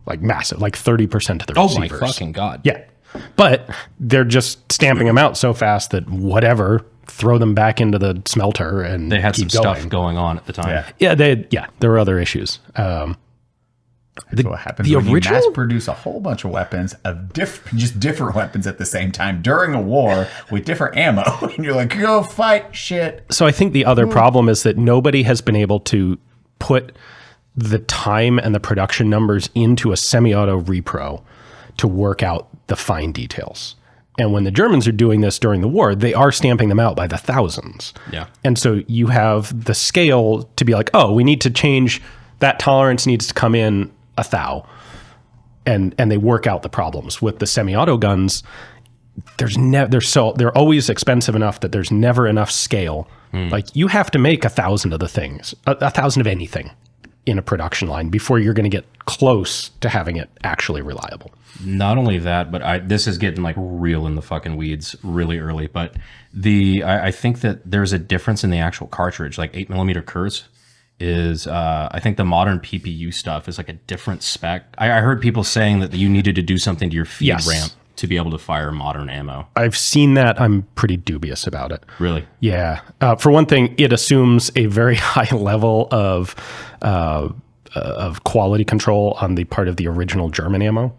Speaker 1: like massive, like 30% of the receivers.
Speaker 3: Oh my fucking god.
Speaker 1: Yeah. But they're just stamping them out so fast that whatever, throw them back into the smelter and
Speaker 3: they had
Speaker 1: keep
Speaker 3: some
Speaker 1: going.
Speaker 3: stuff going on at the time.
Speaker 1: Yeah, there were other issues.
Speaker 6: That's what happens when you mass produce a whole bunch of weapons of different weapons at the same time during a war with different ammo, and you're like, go fight shit.
Speaker 1: So I think the other problem is that nobody has been able to put the time and the production numbers into a semi-auto repro to work out the fine details. And when the Germans are doing this during the war, they are stamping them out by the thousands.
Speaker 3: Yeah.
Speaker 1: And so you have the scale to be like, oh, we need to change, that tolerance needs to come in 1,000. And they work out the problems. With the semi-auto guns, they're always expensive enough that there's never enough scale. Like, you have to make 1,000 of the things, 1,000 of anything in a production line before you're going to get close to having it actually reliable.
Speaker 3: Not only that, but this is getting like real in the fucking weeds really early. But I think that there's a difference in the actual cartridge. Like 8mm Kurz is, I think the modern PPU stuff is like a different spec. I heard people saying that you needed to do something to your feed ramp to be able to fire modern ammo.
Speaker 1: I've seen that. I'm pretty dubious about it.
Speaker 3: Really?
Speaker 1: Yeah. For one thing, it assumes a very high level of quality control on the part of the original German ammo.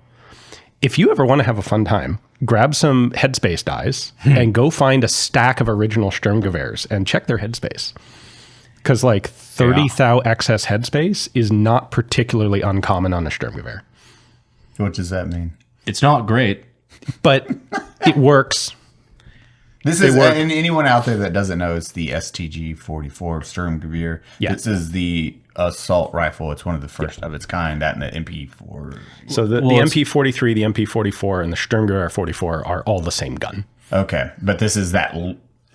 Speaker 1: If you ever want to have a fun time, grab some headspace dies and go find a stack of original Sturmgewehrs and check their headspace. Because like 30 thou excess headspace is not particularly uncommon on a Sturmgewehr.
Speaker 6: What does that mean?
Speaker 3: It's not great,
Speaker 1: but it works.
Speaker 6: This is, and anyone out there that doesn't know, it's the STG-44 Sturmgewehr.
Speaker 1: Yeah.
Speaker 6: This is the assault rifle. It's one of the first of its kind. That and the MP4.
Speaker 1: So the MP43, the MP44, and the Sturmgewehr 44 are all the same gun.
Speaker 6: Okay, but this is that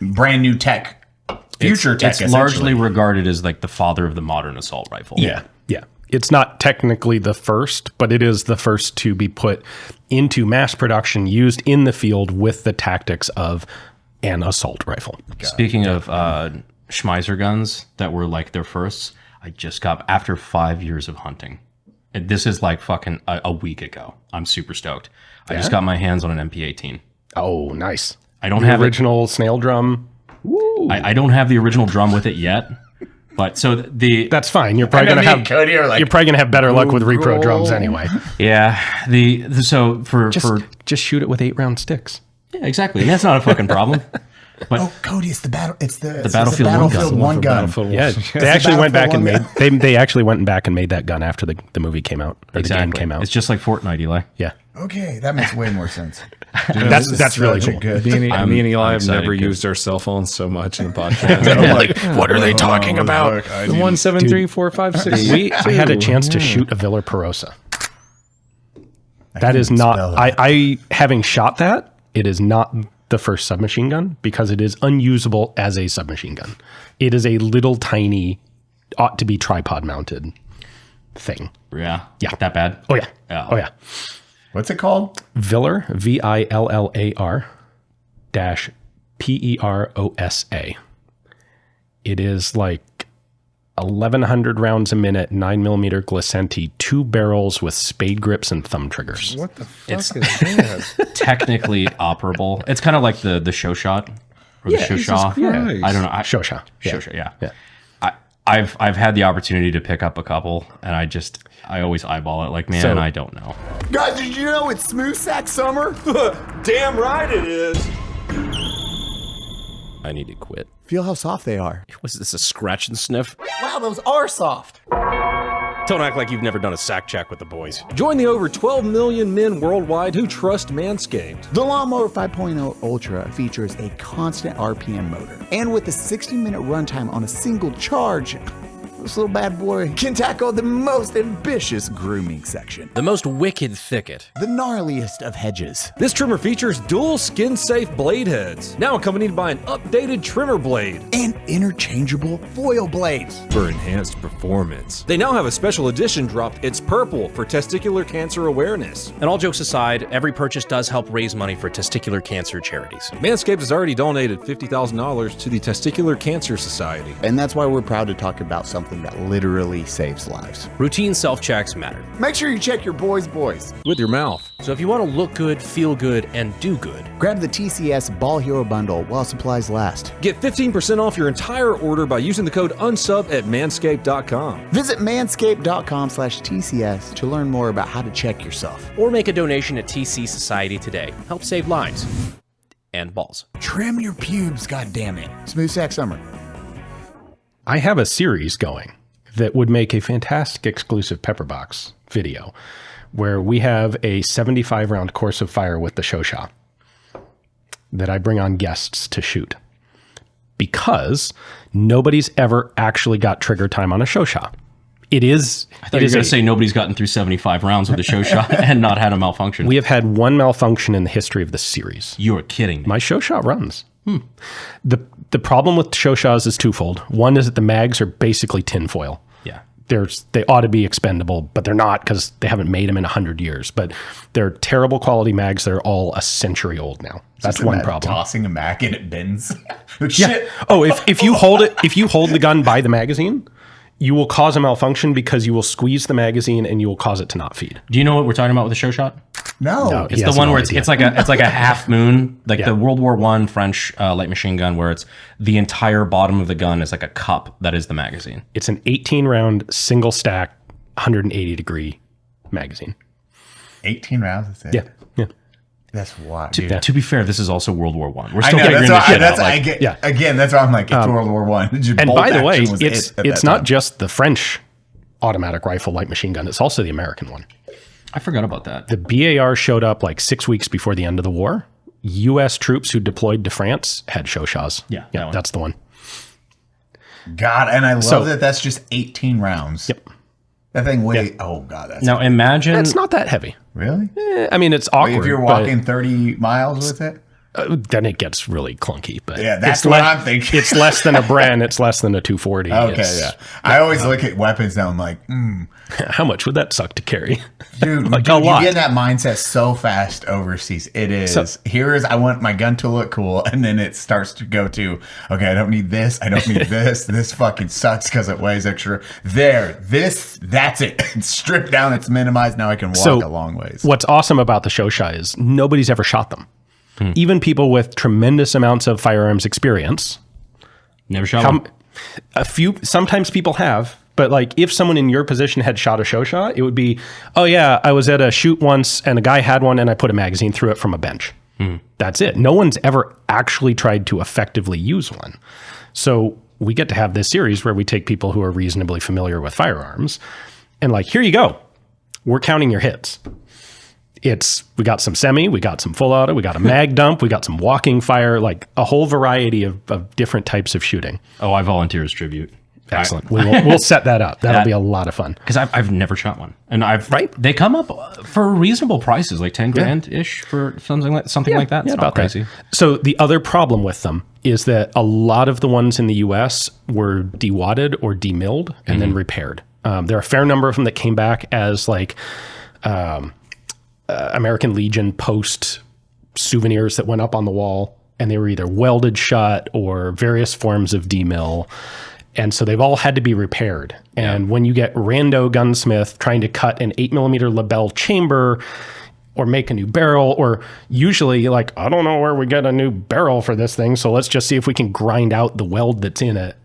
Speaker 6: brand new tech, future tech.
Speaker 3: It's largely regarded as like the father of the modern assault rifle.
Speaker 1: Yeah. It's not technically the first, but it is the first to be put into mass production, used in the field with the tactics of an assault rifle.
Speaker 3: Speaking of Schmeiser guns that were like their firsts, I just got, after 5 years of hunting, and this is like fucking a week ago. I'm super stoked. I just got my hands on an MP18.
Speaker 1: Oh, nice.
Speaker 3: I don't have
Speaker 1: original snail drum.
Speaker 3: I don't have the original drum with it yet. But so
Speaker 1: that's fine. You're probably gonna have Cody or like, you're probably gonna have better luck with repro drums anyway.
Speaker 3: Yeah. So
Speaker 1: just shoot it with 8-round sticks.
Speaker 3: Yeah, exactly. And that's not a fucking problem. But
Speaker 6: Cody, it's the
Speaker 3: Battlefield
Speaker 6: One gun.
Speaker 1: Yeah, they actually went back and made they actually went back and made that gun after the movie came out or the game came out.
Speaker 3: It's just like Fortnite, Eli.
Speaker 1: Yeah.
Speaker 6: Okay, that makes way more sense.
Speaker 2: Dude,
Speaker 1: that's really cool.
Speaker 2: Good. Me and Eli have never used our cell phones so much in the podcast.
Speaker 1: I'm like, what are they talking about?
Speaker 2: The 1734566.
Speaker 1: I had a chance to shoot a Viller Perosa. That is not. I having shot that, it is not the first submachine gun because it is unusable as a submachine gun. It is a little tiny, ought to be tripod mounted thing.
Speaker 3: Yeah.
Speaker 1: Yeah.
Speaker 3: That bad?
Speaker 1: Oh yeah. Oh yeah.
Speaker 6: What's it called?
Speaker 1: Viller, VILLAR -PEROSA. It is like 1,100 rounds a minute, 9mm Glicenti, 2 barrels with spade grips and thumb triggers.
Speaker 2: What the fuck is that?
Speaker 3: Technically operable. It's kind of like the show shot or the show shot.
Speaker 1: Yeah.
Speaker 3: I don't know.
Speaker 1: Show shot.
Speaker 3: Show shot. Yeah. I've had the opportunity to pick up a couple, and I always eyeball it. Like, man, I don't know.
Speaker 4: Guys, did you know it's Smooth Sack Summer?
Speaker 8: Damn right it is. I need to quit.
Speaker 10: Feel how soft they are.
Speaker 9: Was this a scratch and sniff?
Speaker 4: Wow, those are soft.
Speaker 9: Don't act like you've never done a sack check with the boys.
Speaker 8: Join the over 12 million men worldwide who trust Manscaped.
Speaker 7: The Lawnmower 5.0 Ultra features a constant RPM motor. And with a 60-minute runtime on a single charge, this little bad boy can tackle the most ambitious grooming section.
Speaker 9: The most wicked thicket.
Speaker 7: The gnarliest of hedges.
Speaker 8: This trimmer features dual skin-safe blade heads, now accompanied by an updated trimmer blade.
Speaker 7: And interchangeable foil blades.
Speaker 8: For enhanced performance. They now have a special edition dropped. It's purple for testicular cancer awareness.
Speaker 9: And all jokes aside, every purchase does help raise money for testicular cancer charities.
Speaker 8: Manscaped has already donated $50,000 to the Testicular Cancer Society.
Speaker 7: And that's why we're proud to talk about something something that literally saves lives.
Speaker 9: Routine self-checks matter.
Speaker 7: Make sure you check your boys'
Speaker 8: With your mouth.
Speaker 9: So if you want to look good, feel good, and do good,
Speaker 7: Grab the TCS Ball Hero Bundle while supplies last.
Speaker 8: Get 15% off your entire order by using the code UNSUB at manscaped.com.
Speaker 7: Visit manscaped.com/TCS to learn more about how to check yourself.
Speaker 9: or make a donation at TC Society today. Help save lives. And balls.
Speaker 7: Trim your pubes, goddammit. Smooth Sack Summer.
Speaker 1: I have a series going that would make a fantastic exclusive Pepperbox video where we have a 75 round course of fire with the Shosha that I bring on guests to shoot, because nobody's ever actually got trigger time on a Shosha. It is.
Speaker 3: I thought you were going to say nobody's gotten through 75 rounds with a show shot and not had a malfunction.
Speaker 1: We have had one malfunction in the history of the series.
Speaker 3: You are kidding me.
Speaker 1: My show shot runs. The problem with show shots is twofold. One is that the mags are basically tinfoil.
Speaker 3: Yeah.
Speaker 1: They ought to be expendable, but they're not because they haven't made them in 100 years. But they're terrible quality mags that are all a century old now. That's
Speaker 6: Just
Speaker 1: one
Speaker 6: imagine
Speaker 1: problem.
Speaker 6: Tossing a mag and it bends.
Speaker 1: Yeah.
Speaker 6: Shit.
Speaker 1: Oh, if you hold the gun by the magazine, you will cause a malfunction because you will squeeze the magazine and you will cause it to not feed.
Speaker 3: Do you know what we're talking about with the show shot?
Speaker 6: No.
Speaker 3: It's the one where it's like a half moon, like
Speaker 1: Yeah.
Speaker 3: the World War I French light machine gun, where it's the entire bottom of the gun is like a cup that is the magazine.
Speaker 1: It's an 18 round single stack 180 degree magazine.
Speaker 6: 18 rounds. That's it.
Speaker 1: Yeah. Yeah.
Speaker 6: That's wild.
Speaker 3: To be fair, this is also World War I. We're
Speaker 6: I
Speaker 3: still
Speaker 6: know.
Speaker 3: figuring
Speaker 6: That's
Speaker 3: this
Speaker 6: why,
Speaker 3: shit out.
Speaker 6: I get. Yeah. Again, that's why I'm like, it's World War One.
Speaker 1: And by the way, it's not just the French automatic rifle light machine gun. It's also the American one.
Speaker 3: I forgot about that.
Speaker 1: The BAR showed up like 6 weeks before the end of the war. U.S. troops who deployed to France had Shoshas.
Speaker 3: Yeah, that one.
Speaker 1: That's the one.
Speaker 6: God, and I love
Speaker 1: So-
Speaker 6: that that's just 18 rounds.
Speaker 1: Yep.
Speaker 6: That thing weighs, oh God, that's
Speaker 3: Now imagine
Speaker 1: It's not that heavy.
Speaker 6: really?
Speaker 1: I mean, it's awkward.
Speaker 6: If you're
Speaker 1: but,
Speaker 6: walking 30 miles with it?
Speaker 1: then it gets really clunky. But
Speaker 6: Yeah, that's
Speaker 1: it's
Speaker 6: what I'm thinking.
Speaker 1: It's less than a Bren. It's less than a 240.
Speaker 6: Okay,
Speaker 1: It's-
Speaker 6: yeah. I always look at weapons now, I'm like,
Speaker 1: How much would that suck to carry?
Speaker 6: dude,
Speaker 1: Like
Speaker 6: dude,
Speaker 1: a
Speaker 6: you
Speaker 1: lot.
Speaker 6: get in that mindset so fast overseas. It is. Here is, I want my gun to look cool. And then it starts to go to, okay, I don't need this. I don't need this. This fucking sucks because it weighs extra. That's it. It's stripped down. It's minimized. Now I can walk a long ways.
Speaker 1: What's awesome about the Shosha is nobody's ever shot them. Even people with tremendous amounts of firearms experience.
Speaker 3: never shot one.
Speaker 1: Sometimes people have, but like if someone in your position had shot a Shosha, it would be, oh yeah, I was at a shoot once and a guy had one and I put a magazine through it from a bench. That's it. No one's ever actually tried to effectively use one. So we get to have this series where we take people who are reasonably familiar with firearms and like, here you go. We're counting your hits. We got some semi, we got some full auto, we got a mag dump, we got some walking fire, like a whole variety of different types of shooting.
Speaker 3: Oh, I volunteer as tribute.
Speaker 1: Excellent. We'll set that up. That'll be a lot of fun.
Speaker 3: Because I've never shot one, and
Speaker 1: Right.
Speaker 3: They come up for reasonable prices, like 10 grand ish for something like that. It's not crazy.
Speaker 1: That. So the other problem with them is that a lot of the ones in the U.S. were dewadded or demilled and then repaired. There are a fair number of them that came back as like American Legion post souvenirs that went up on the wall, and they were either welded shut or various forms of demill. And so they've all had to be repaired. And when you get rando gunsmith trying to cut an 8mm Lebel chamber or make a new barrel, or usually like, I don't know where we get a new barrel for this thing, so let's just see if we can grind out the weld that's in it.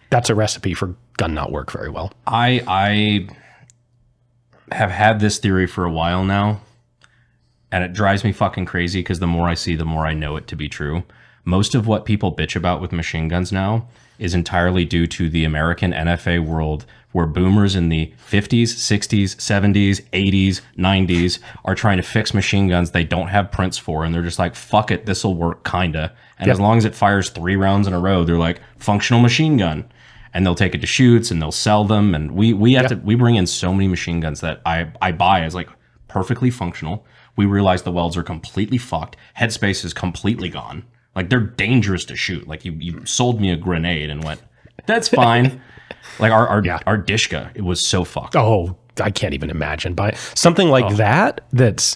Speaker 1: That's a recipe for gun not work very well.
Speaker 3: I have had this theory for a while now, and it drives me fucking crazy because the more I see, the more I know it to be true. Most of what people bitch about with machine guns now is entirely due to the American NFA world, where boomers in the 50s, 60s, 70s, 80s, 90s are trying to fix machine guns they don't have prints for, and they're just like, fuck it, this'll work, kinda. And as long as it fires 3 rounds in a row, they're like, functional machine gun. And they'll take it to shoots and they'll sell them. And we bring in so many machine guns that I buy as like perfectly functional. We realize the welds are completely fucked. Headspace is completely gone. Like they're dangerous to shoot. Like you sold me a grenade and went, that's fine. Like our Dishka, it was so fucked.
Speaker 1: Oh, I can't even imagine. But something like that's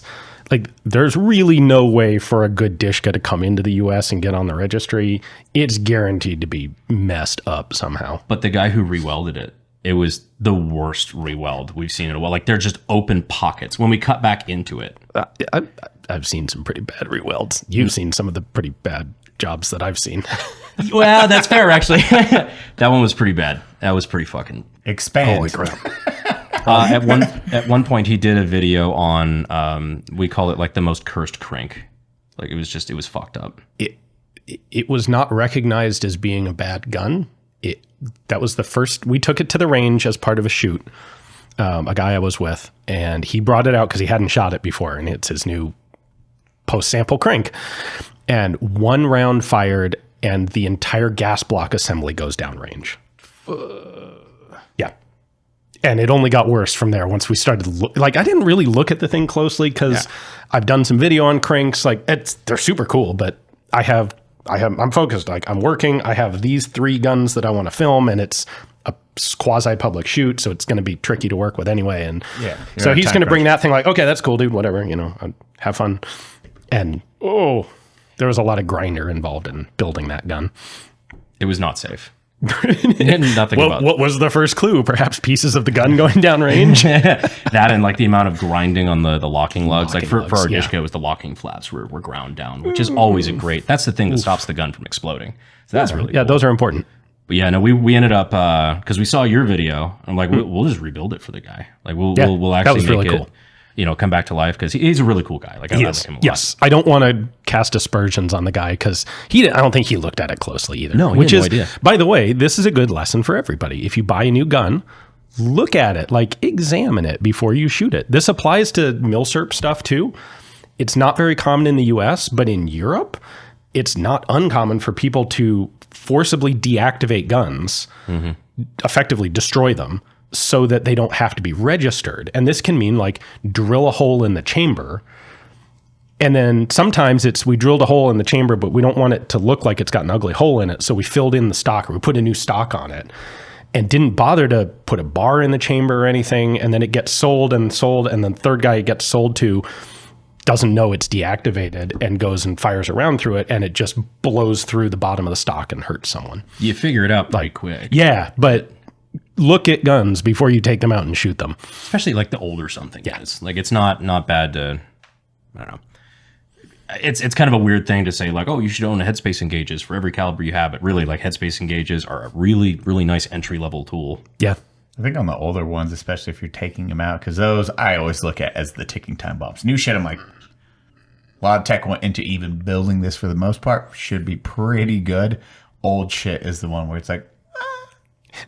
Speaker 1: like there's really no way for a good Dishka to come into the US and get on the registry. It's guaranteed to be messed up somehow.
Speaker 3: But the guy who rewelded it, it was the worst reweld we've seen in a while. Like they're just open pockets when we cut back into it.
Speaker 1: I've seen some pretty bad rewelds. You've seen some of the pretty bad jobs that I've seen.
Speaker 3: Well, that's fair, actually. That one was pretty bad. That was pretty fucking...
Speaker 6: Expand.
Speaker 1: Holy crap.
Speaker 3: At one point, he did a video on, we call it like the most cursed crank. Like it was fucked up.
Speaker 1: It was not recognized as being a bad gun. That was the first, we took it to the range as part of a shoot. A guy I was with, and he brought it out because he hadn't shot it before, and it's his new post-sample crank. And one round fired, and the entire gas block assembly goes downrange. Yeah. And it only got worse from there once we started to look. Like, I didn't really look at the thing closely because I've done some video on cranks. Like, they're super cool, but I'm focused. Like, I'm working. I have these 3 guns that I want to film, and it's a quasi-public shoot, so it's going to be tricky to work with anyway. And so he's going to bring that thing like, okay, that's cool, dude, whatever, have fun. And, there was a lot of grinder involved in building that gun.
Speaker 3: It was not safe. Nothing about
Speaker 1: what was the first clue? Perhaps pieces of the gun going downrange?
Speaker 3: That and like the amount of grinding on the locking lugs. Like for our Dishka, it was the locking flaps were ground down, which is always that's the thing that stops the gun from exploding. So that's really cool.
Speaker 1: Those are important.
Speaker 3: But yeah, no, we ended up because we saw your video. I'm like, we'll just rebuild it for the guy. Like we'll actually make really it. Cool. Come back to life because he's a really cool guy. Like I like him a lot. Yes,
Speaker 1: I don't want to cast aspersions on the guy because I don't think he looked at it closely either.
Speaker 3: No, he had no idea.
Speaker 1: By the way, this is a good lesson for everybody. If you buy a new gun, look at it, like examine it before you shoot it. This applies to milsurp stuff too. It's not very common in the US, but in Europe, it's not uncommon for people to forcibly deactivate guns, effectively destroy them, so that they don't have to be registered. And this can mean like drill a hole in the chamber. And then sometimes we drilled a hole in the chamber, but we don't want it to look like it's got an ugly hole in it. So we filled in the stock, or we put a new stock on it and didn't bother to put a bar in the chamber or anything. And then it gets sold, and then the third guy it gets sold to doesn't know it's deactivated and goes and fires around through it, and it just blows through the bottom of the stock and hurts someone.
Speaker 3: You figure it out pretty quick.
Speaker 1: Yeah, but look at guns before you take them out and shoot them.
Speaker 3: Especially like the older something is. Like it's not bad to, I don't know. It's kind of a weird thing to say like, oh, you should own a headspace engages for every caliber you have. But really, like headspace engages are a really, really nice entry level tool.
Speaker 1: Yeah.
Speaker 6: I think on the older ones, especially if you're taking them out, because those I always look at as the ticking time bombs. New shit, I'm like, a lot of tech went into even building this for the most part. Should be pretty good. Old shit is the one where it's like,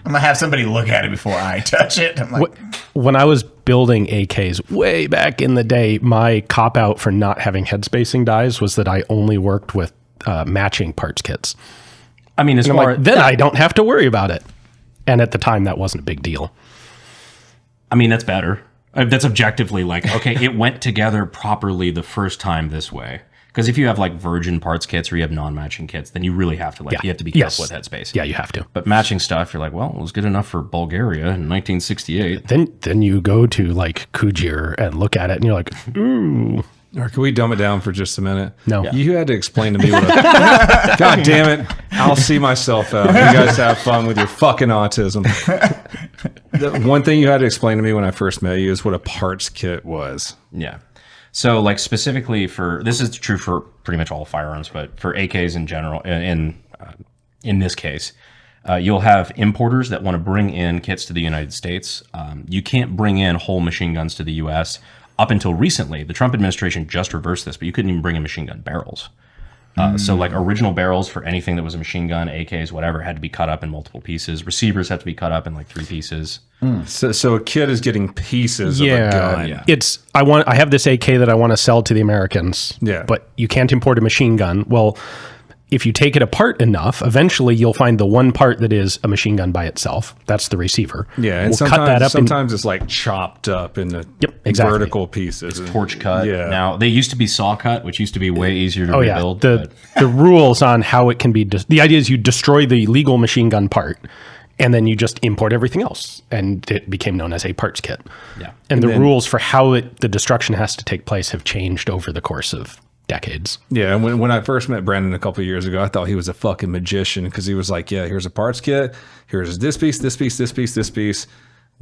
Speaker 6: I'm going to have somebody look at it before I touch it. I'm like,
Speaker 1: when I was building AKs way back in the day, my cop-out for not having head spacing dies was that I only worked with matching parts kits.
Speaker 3: I mean,
Speaker 1: then I don't have to worry about it. And at the time, that wasn't a big deal.
Speaker 3: I mean, that's better. That's objectively like, okay, it went together properly the first time this way. Because if you have like virgin parts kits or you have non-matching kits, then you really have to you have to be careful with headspace.
Speaker 1: Yeah, you have to.
Speaker 3: But matching stuff, you're like, well, it was good enough for Bulgaria in 1968.
Speaker 1: Then you go to like Kujir and look at it and you're like, ooh.
Speaker 2: Or can we dumb it down for just a minute?
Speaker 1: No.
Speaker 2: Yeah. You had to explain to me what God damn it. I'll see myself out. You guys have fun with your fucking autism. The one thing you had to explain to me when I first met you is what a parts kit was.
Speaker 3: Yeah. So like specifically this is true for pretty much all firearms, but for AKs in general, in this case, you'll have importers that want to bring in kits to the United States. You can't bring in whole machine guns to the US. Up until recently, the Trump administration just reversed this, but you couldn't even bring in machine gun barrels. So like original barrels for anything that was a machine gun, AKs, whatever, had to be cut up in multiple pieces. Receivers have to be cut up in like 3 pieces.
Speaker 2: So a kid is getting pieces of a gun.
Speaker 1: Yeah. I have this AK that I want to sell to the Americans.
Speaker 2: Yeah.
Speaker 1: But you can't import a machine gun. Well, if you take it apart enough, eventually you'll find the one part that is a machine gun by itself. That's the receiver.
Speaker 2: Yeah, and sometimes it's like chopped up into vertical pieces.
Speaker 3: It's torch cut. Yeah. Now, they used to be saw cut, which used to be way easier to rebuild.
Speaker 1: The rules on how it can be... the idea is you destroy the legal machine gun part, And then you just import everything else, and it became known as a parts kit.
Speaker 3: Yeah.
Speaker 1: And the rules for how the destruction has to take place have changed over the course of decades.
Speaker 2: Yeah, and when I first met Brandon a couple of years ago, I thought he was a fucking magician because he was like, yeah, here's a parts kit. Here's this piece, this piece, this piece, this piece.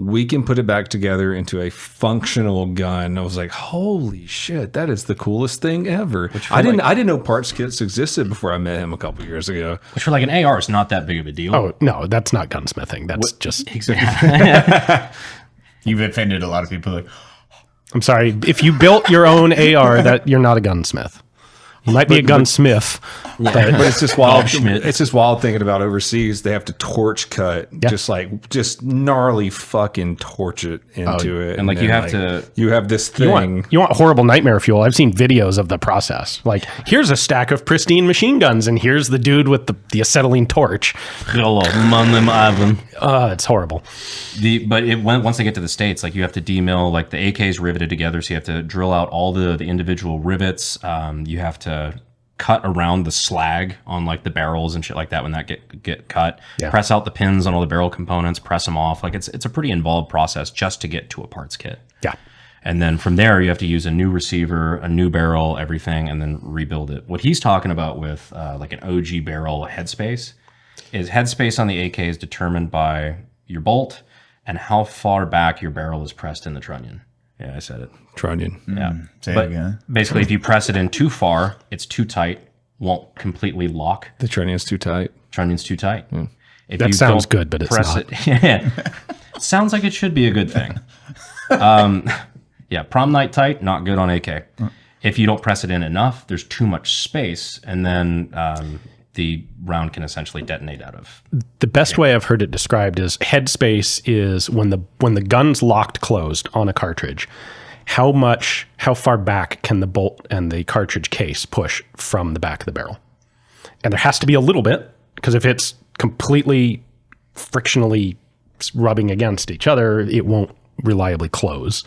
Speaker 2: We can put it back together into a functional gun. I was like, holy shit, that is the coolest thing ever. I didn't know parts kits existed before I met him a couple of years ago.
Speaker 3: Which for like an AR is not that big of a deal.
Speaker 1: Oh, no, that's not gunsmithing. That's just...
Speaker 6: You've offended a lot of people. Like,
Speaker 1: I'm sorry. If you built your own AR, that you're not a gunsmith. You might be a gunsmith,
Speaker 2: but it's just wild. It's just wild thinking about overseas. They have to torch cut, just gnarly fucking torch it into it,
Speaker 3: and like you have
Speaker 2: you have this thing.
Speaker 1: You want horrible nightmare fuel? I've seen videos of the process. Like, here's a stack of pristine machine guns, and here's the dude with the acetylene torch. It's horrible.
Speaker 3: Once they get to the States, like you have to demill, like the AK is riveted together, so you have to drill out all the individual rivets. You have to cut around the slag on like the barrels and shit like that when that get cut. Yeah. Press out the pins on all the barrel components, press them off. Like it's a pretty involved process just to get to a parts kit.
Speaker 1: Yeah.
Speaker 3: And then from there, you have to use a new receiver, a new barrel, everything, and then rebuild it. What he's talking about with like an OG barrel headspace is headspace on the AK is determined by your bolt and how far back your barrel is pressed in the trunnion. Yeah, I said it.
Speaker 2: Trunnion.
Speaker 3: Yeah.
Speaker 6: Say it again.
Speaker 3: Basically, if you press it in too far, it's too tight, won't completely lock.
Speaker 2: The trunnion's too tight.
Speaker 3: Trunnion's too tight. Mm.
Speaker 1: If that sounds good, but it's not.
Speaker 3: Yeah. Sounds like it should be a good thing. Yeah, prom night tight, not good on AK. If you don't press it in enough, there's too much space, and then the round can essentially detonate out of.
Speaker 1: The best way I've heard it described is headspace is when the gun's locked closed on a cartridge, how far back can the bolt and the cartridge case push from the back of the barrel? And there has to be a little bit, because if it's completely frictionally rubbing against each other, it won't reliably close.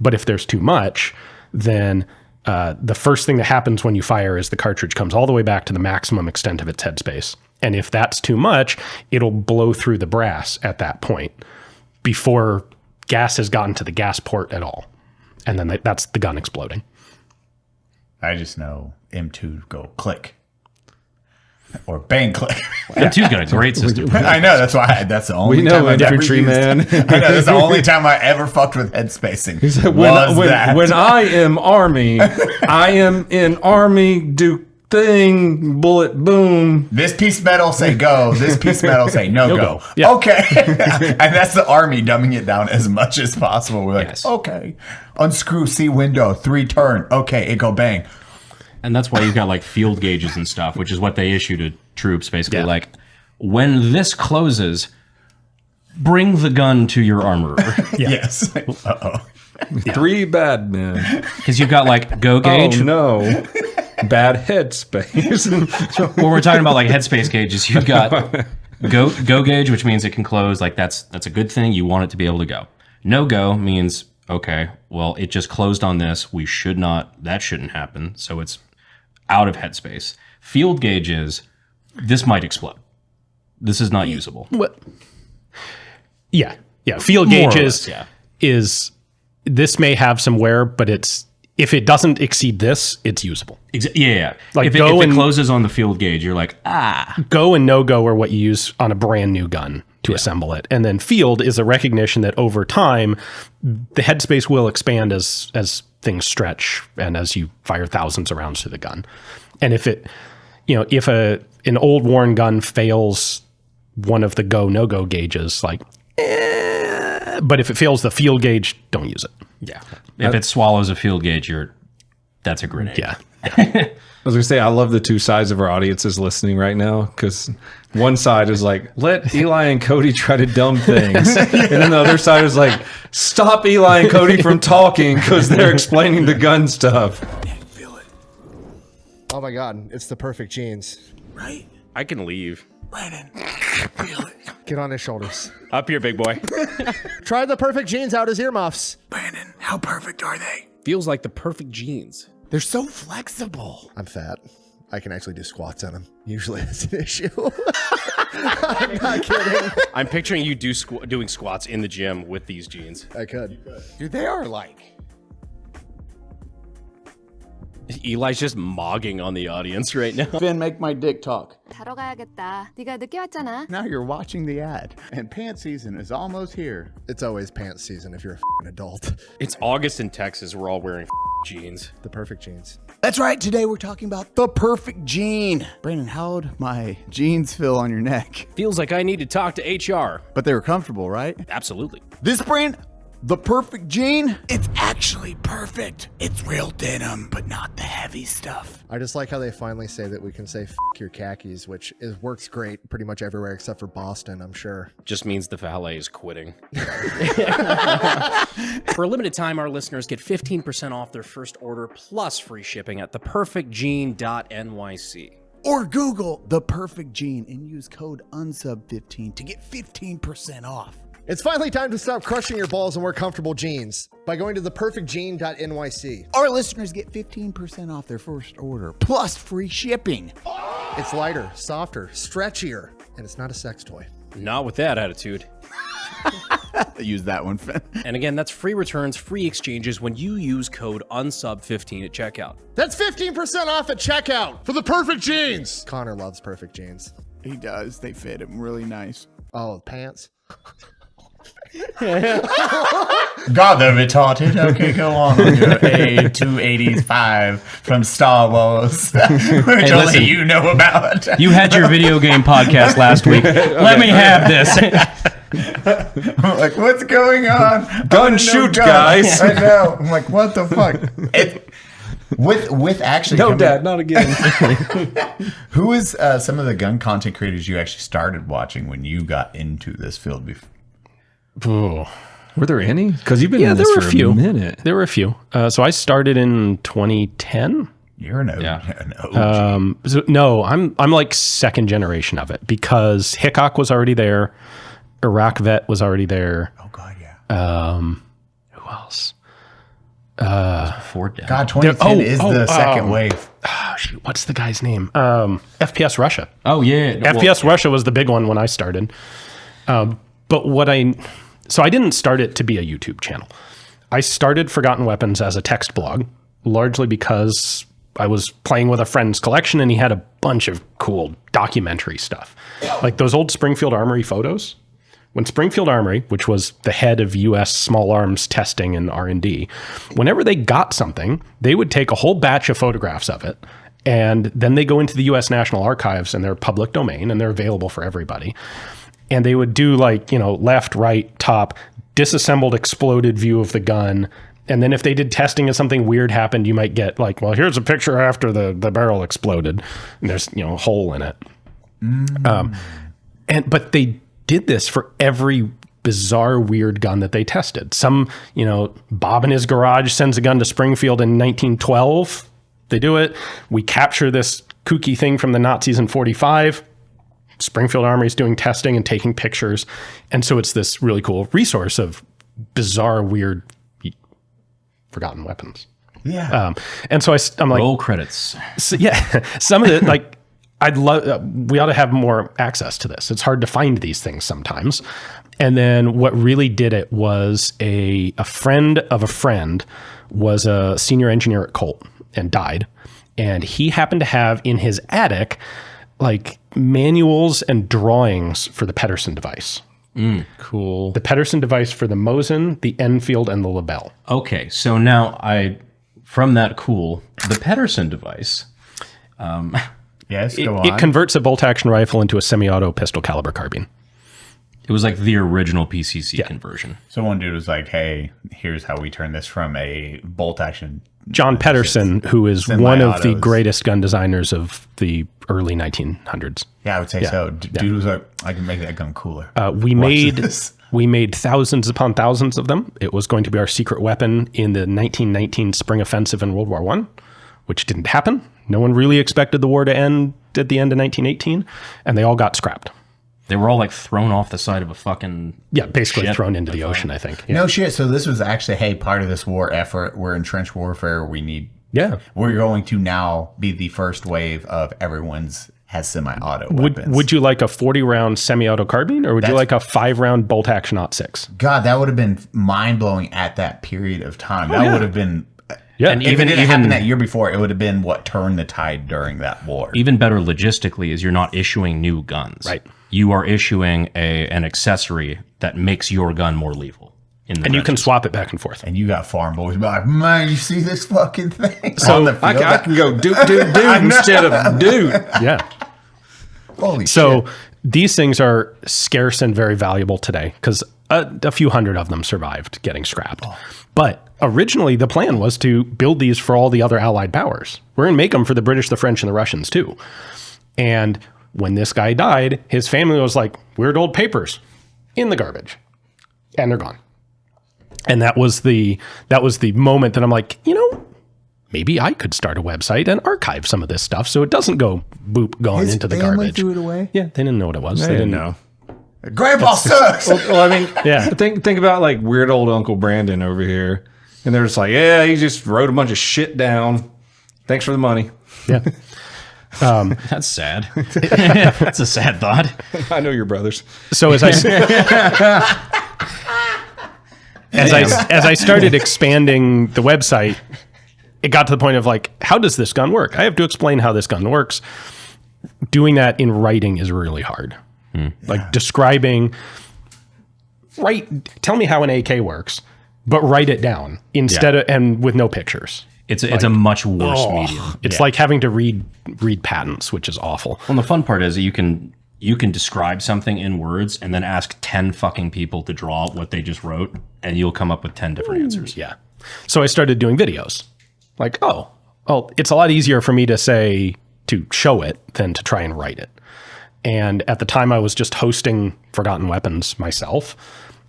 Speaker 1: But if there's too much, then the first thing that happens when you fire is the cartridge comes all the way back to the maximum extent of its headspace. And if that's too much, it'll blow through the brass at that point before gas has gotten to the gas port at all. And then that's the gun exploding.
Speaker 6: I just know M2 go click. Or bang click.
Speaker 3: M2's got a great system.
Speaker 6: I know, that's the only
Speaker 2: time
Speaker 6: I've ever
Speaker 2: infantry
Speaker 6: used.
Speaker 2: man.
Speaker 6: I know, that's the only time I ever fucked with head spacing.
Speaker 2: When I am army, I am in army do thing, bullet boom.
Speaker 6: This piece metal say go, this piece metal say no go.
Speaker 1: Yeah.
Speaker 6: Okay. And that's the army dumbing it down as much as possible. We're like, okay, unscrew C window, 3 turn. Okay, it go bang.
Speaker 3: And that's why you've got like field gauges and stuff, which is what they issue to troops. Basically, like when this closes, bring the gun to your armorer.
Speaker 6: Yes. Uh-oh.
Speaker 2: 3 bad men.
Speaker 3: Because you've got like go gauge.
Speaker 2: Oh no, bad headspace.
Speaker 3: When we're talking about like headspace gauges, you've got go gauge, which means it can close. Like that's a good thing. You want it to be able to go. No go means okay. Well, it just closed on this. That shouldn't happen. So it's out of headspace. Field gauge is, this might explode. This is not usable.
Speaker 1: What? Yeah. Field gauge is this may have some wear, but if it doesn't exceed this, it's usable.
Speaker 3: Yeah.
Speaker 1: Like
Speaker 3: if it closes on the field gauge, you're like,
Speaker 1: Go and no go are what you use on a brand new gun to assemble it. And then field is a recognition that over time, the headspace will expand as things stretch and as you fire thousands of rounds to the gun. And if an old worn gun fails one of the go no go gauges, but if it fails the field gauge, don't use it.
Speaker 3: Yeah. If it swallows a field gauge, that's a grenade.
Speaker 1: Yeah.
Speaker 2: I was gonna say, I love the 2 sides of our audiences listening right now, because one side is like, let Eli and Cody try to dumb things, and then the other side is like, stop Eli and Cody from talking because they're explaining the gun stuff.
Speaker 10: Feel it. Oh my god, it's the perfect jeans.
Speaker 9: Right? I can leave.
Speaker 10: Brandon, feel it. Get on his shoulders.
Speaker 9: Up here, big boy.
Speaker 10: Try the perfect jeans out as earmuffs.
Speaker 7: Brandon, how perfect are they?
Speaker 9: Feels like the perfect jeans.
Speaker 7: They're so flexible.
Speaker 10: I'm fat. I can actually do squats on them. Usually that's an issue. I'm not kidding.
Speaker 9: I'm picturing you doing squats in the gym with these jeans.
Speaker 10: I could.
Speaker 7: Dude, they are like.
Speaker 9: Eli's just mogging on the audience right now.
Speaker 7: Finn, make my dick talk.
Speaker 11: 자러 가야겠다. 네가 늦게 왔잖아.
Speaker 7: Now you're watching the ad. And pants season is almost here.
Speaker 10: It's always pants season if you're an adult.
Speaker 9: It's August in Texas. We're all wearing jeans.
Speaker 10: The perfect jeans.
Speaker 7: That's right. Today we're talking about the perfect jean. Brandon, how'd my jeans feel on your neck?
Speaker 9: Feels like I need to talk to HR.
Speaker 7: But they were comfortable, right?
Speaker 9: Absolutely.
Speaker 7: This brand, the perfect jean, it's actually perfect. It's real denim, but not the heavy stuff.
Speaker 10: I just like how they finally say that we can say F your khakis, which works great pretty much everywhere except for Boston, I'm sure.
Speaker 9: Just means the valet is quitting. For a limited time, our listeners get 15% off their first order plus free shipping at theperfectjean.nyc.
Speaker 7: Or Google the perfect jean and use code UNSUB15 to get 15% off.
Speaker 10: It's finally time to stop crushing your balls and wear comfortable jeans by going to theperfectjean.nyc.
Speaker 7: Our listeners get 15% off their first order plus free shipping.
Speaker 10: It's lighter, softer, stretchier, and it's not a sex toy.
Speaker 9: Not with that attitude.
Speaker 7: Use that one, Finn.
Speaker 9: And again, that's free returns, free exchanges when you use code UNSUB15 at checkout.
Speaker 10: That's 15% off at checkout for the perfect jeans. Connor loves perfect jeans.
Speaker 7: He does. They fit him really nice.
Speaker 10: Oh, pants.
Speaker 6: God, they're retarded. Okay, go on your A285 from Star Wars, which only you know about.
Speaker 3: You had your video game podcast last week. Let me have this.
Speaker 6: I'm like, what's going on?
Speaker 2: Gun shoot, guys.
Speaker 6: I know. I'm like, what the fuck? With actually,
Speaker 2: no, Dad, not again.
Speaker 6: Who is some of the gun content creators you actually started watching when you got into this field before?
Speaker 2: Oh. Were there any? Because you've been in
Speaker 1: there
Speaker 2: this
Speaker 1: were
Speaker 2: for
Speaker 1: a few.
Speaker 2: a minute.
Speaker 1: There were a few. So I started in 2010.
Speaker 6: You're an OG.
Speaker 1: Yeah. No, I'm like second generation of it because Hickok was already there, Iraq Vet was already there.
Speaker 6: Oh God, yeah.
Speaker 1: Who else?
Speaker 3: Ford.
Speaker 6: God, 2010 is the second wave.
Speaker 1: Oh, shoot, what's the guy's name? FPS Russia.
Speaker 3: Oh yeah,
Speaker 1: FPS Russia was the big one when I started. But so I didn't start it to be a YouTube channel. I started Forgotten Weapons as a text blog, largely because I was playing with a friend's collection and he had a bunch of cool documentary stuff. Like those old Springfield Armory photos. When Springfield Armory, which was the head of U.S. small arms testing and R&D, whenever they got something, they would take a whole batch of photographs of it, and then they go into the U.S. National Archives and they're public domain and they're available for everybody. And they would do like, left, right, top, disassembled, exploded view of the gun. And then if they did testing and something weird happened, you might get like, well, here's a picture after the barrel exploded. And there's, a hole in it. But they did this for every bizarre, weird gun that they tested. Some, Bob in his garage sends a gun to Springfield in 1912. They do it. We capture this kooky thing from the Nazis in 45. Springfield Armory is doing testing and taking pictures. And so it's this really cool resource of bizarre, weird, forgotten weapons.
Speaker 6: Yeah.
Speaker 1: And so I'm like,
Speaker 3: roll credits.
Speaker 1: So, yeah. Some of it, like, I'd love, we ought to have more access to this. It's hard to find these things sometimes. And then what really did it was a friend of a friend was a senior engineer at Colt and died. And he happened to have in his attic, like, manuals and drawings for the Pedersen device.
Speaker 3: Cool.
Speaker 1: The Pedersen device for the Mosin, the Enfield, and the Lebel.
Speaker 3: Okay, so now from that the Pedersen device.
Speaker 6: Yes, go on.
Speaker 1: It converts a bolt-action rifle into a semi-auto pistol caliber carbine.
Speaker 3: It was like the original PCC conversion.
Speaker 6: So one dude was like, hey, here's how we turn this from a bolt-action...
Speaker 1: John Pedersen, who is one of the greatest gun designers of the early 1900s.
Speaker 6: Yeah, I would say so. Dude was like, I can make that gun cooler.
Speaker 1: We made thousands upon thousands of them. It was going to be our secret weapon in the 1919 spring offensive in World War I, which didn't happen. No one really expected the war to end at the end of 1918, and they all got scrapped.
Speaker 3: They were all like thrown off the side of a fucking
Speaker 1: basically thrown into the ocean, I think. Yeah.
Speaker 6: No shit. So this was actually, hey, part of this war effort. We're in trench warfare. We need.
Speaker 1: Yeah.
Speaker 6: We're going to now be the first wave of everyone's has semi-auto
Speaker 1: Would
Speaker 6: weapons.
Speaker 1: you like a 40-round semi-auto carbine, or would you like a 5-round bolt-action .6?
Speaker 6: God, that would have been mind-blowing at that period of time. That would have been...
Speaker 1: Yeah,
Speaker 3: and
Speaker 6: if
Speaker 3: even
Speaker 6: it happened that year before, it would have been what turned the tide during that war.
Speaker 3: Even better logistically is you're not issuing new guns.
Speaker 1: Right.
Speaker 3: You are issuing an accessory that makes your gun more lethal.
Speaker 1: And you can swap it back and forth.
Speaker 6: And you got farm boys be like, man, you see this fucking thing?
Speaker 2: So
Speaker 6: on the field?
Speaker 2: I can go dude instead of dude.
Speaker 1: Yeah.
Speaker 6: Holy
Speaker 1: So
Speaker 6: shit.
Speaker 1: these things are scarce and very valuable today because a few hundred of them survived getting scrapped. But originally the plan was to build these for all the other allied powers. We're going to make them for the British, the French, and the Russians too. And when this guy died, his family was like, weird old papers in the garbage. And they're gone. And that was the moment that I'm like, maybe I could start a website and archive some of this stuff so it doesn't go gone into the garbage.
Speaker 6: Threw it away?
Speaker 1: Yeah, they didn't know what it was. They didn't know.
Speaker 6: Grandpa sucks.
Speaker 2: Well, I mean,
Speaker 1: Yeah.
Speaker 2: Think about like weird old Uncle Brandon over here, and they're just like, yeah, he just wrote a bunch of shit down. Thanks for the money.
Speaker 1: Yeah.
Speaker 3: That's sad. That's a sad thought.
Speaker 2: I know your brothers.
Speaker 1: So as I started expanding the website, it got to the point of like, how does this gun work? I have to explain how this gun works. Doing that in writing is really hard. Like describing, tell me how an AK works, but write it down instead of, and with no pictures.
Speaker 3: It's a much worse medium.
Speaker 1: It's like having to read patents, which is awful.
Speaker 3: Well, the fun part is that you can describe something in words and then ask 10 fucking people to draw what they just wrote, and you'll come up with 10 different answers.
Speaker 1: Yeah. So I started doing videos. Like, it's a lot easier for me to show it than to try and write it. And at the time I was just hosting Forgotten Weapons myself,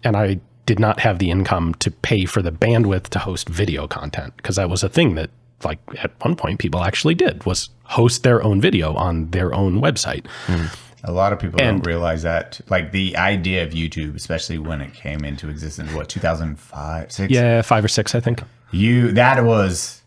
Speaker 1: and I did not have the income to pay for the bandwidth to host video content, because that was a thing that, like, at one point people actually did, was host their own video on their own website.
Speaker 6: A lot of people don't realize that. Like the idea of YouTube, especially when it came into existence, 2005, 6?
Speaker 1: Yeah, 5 or 6, I think.
Speaker 6: That was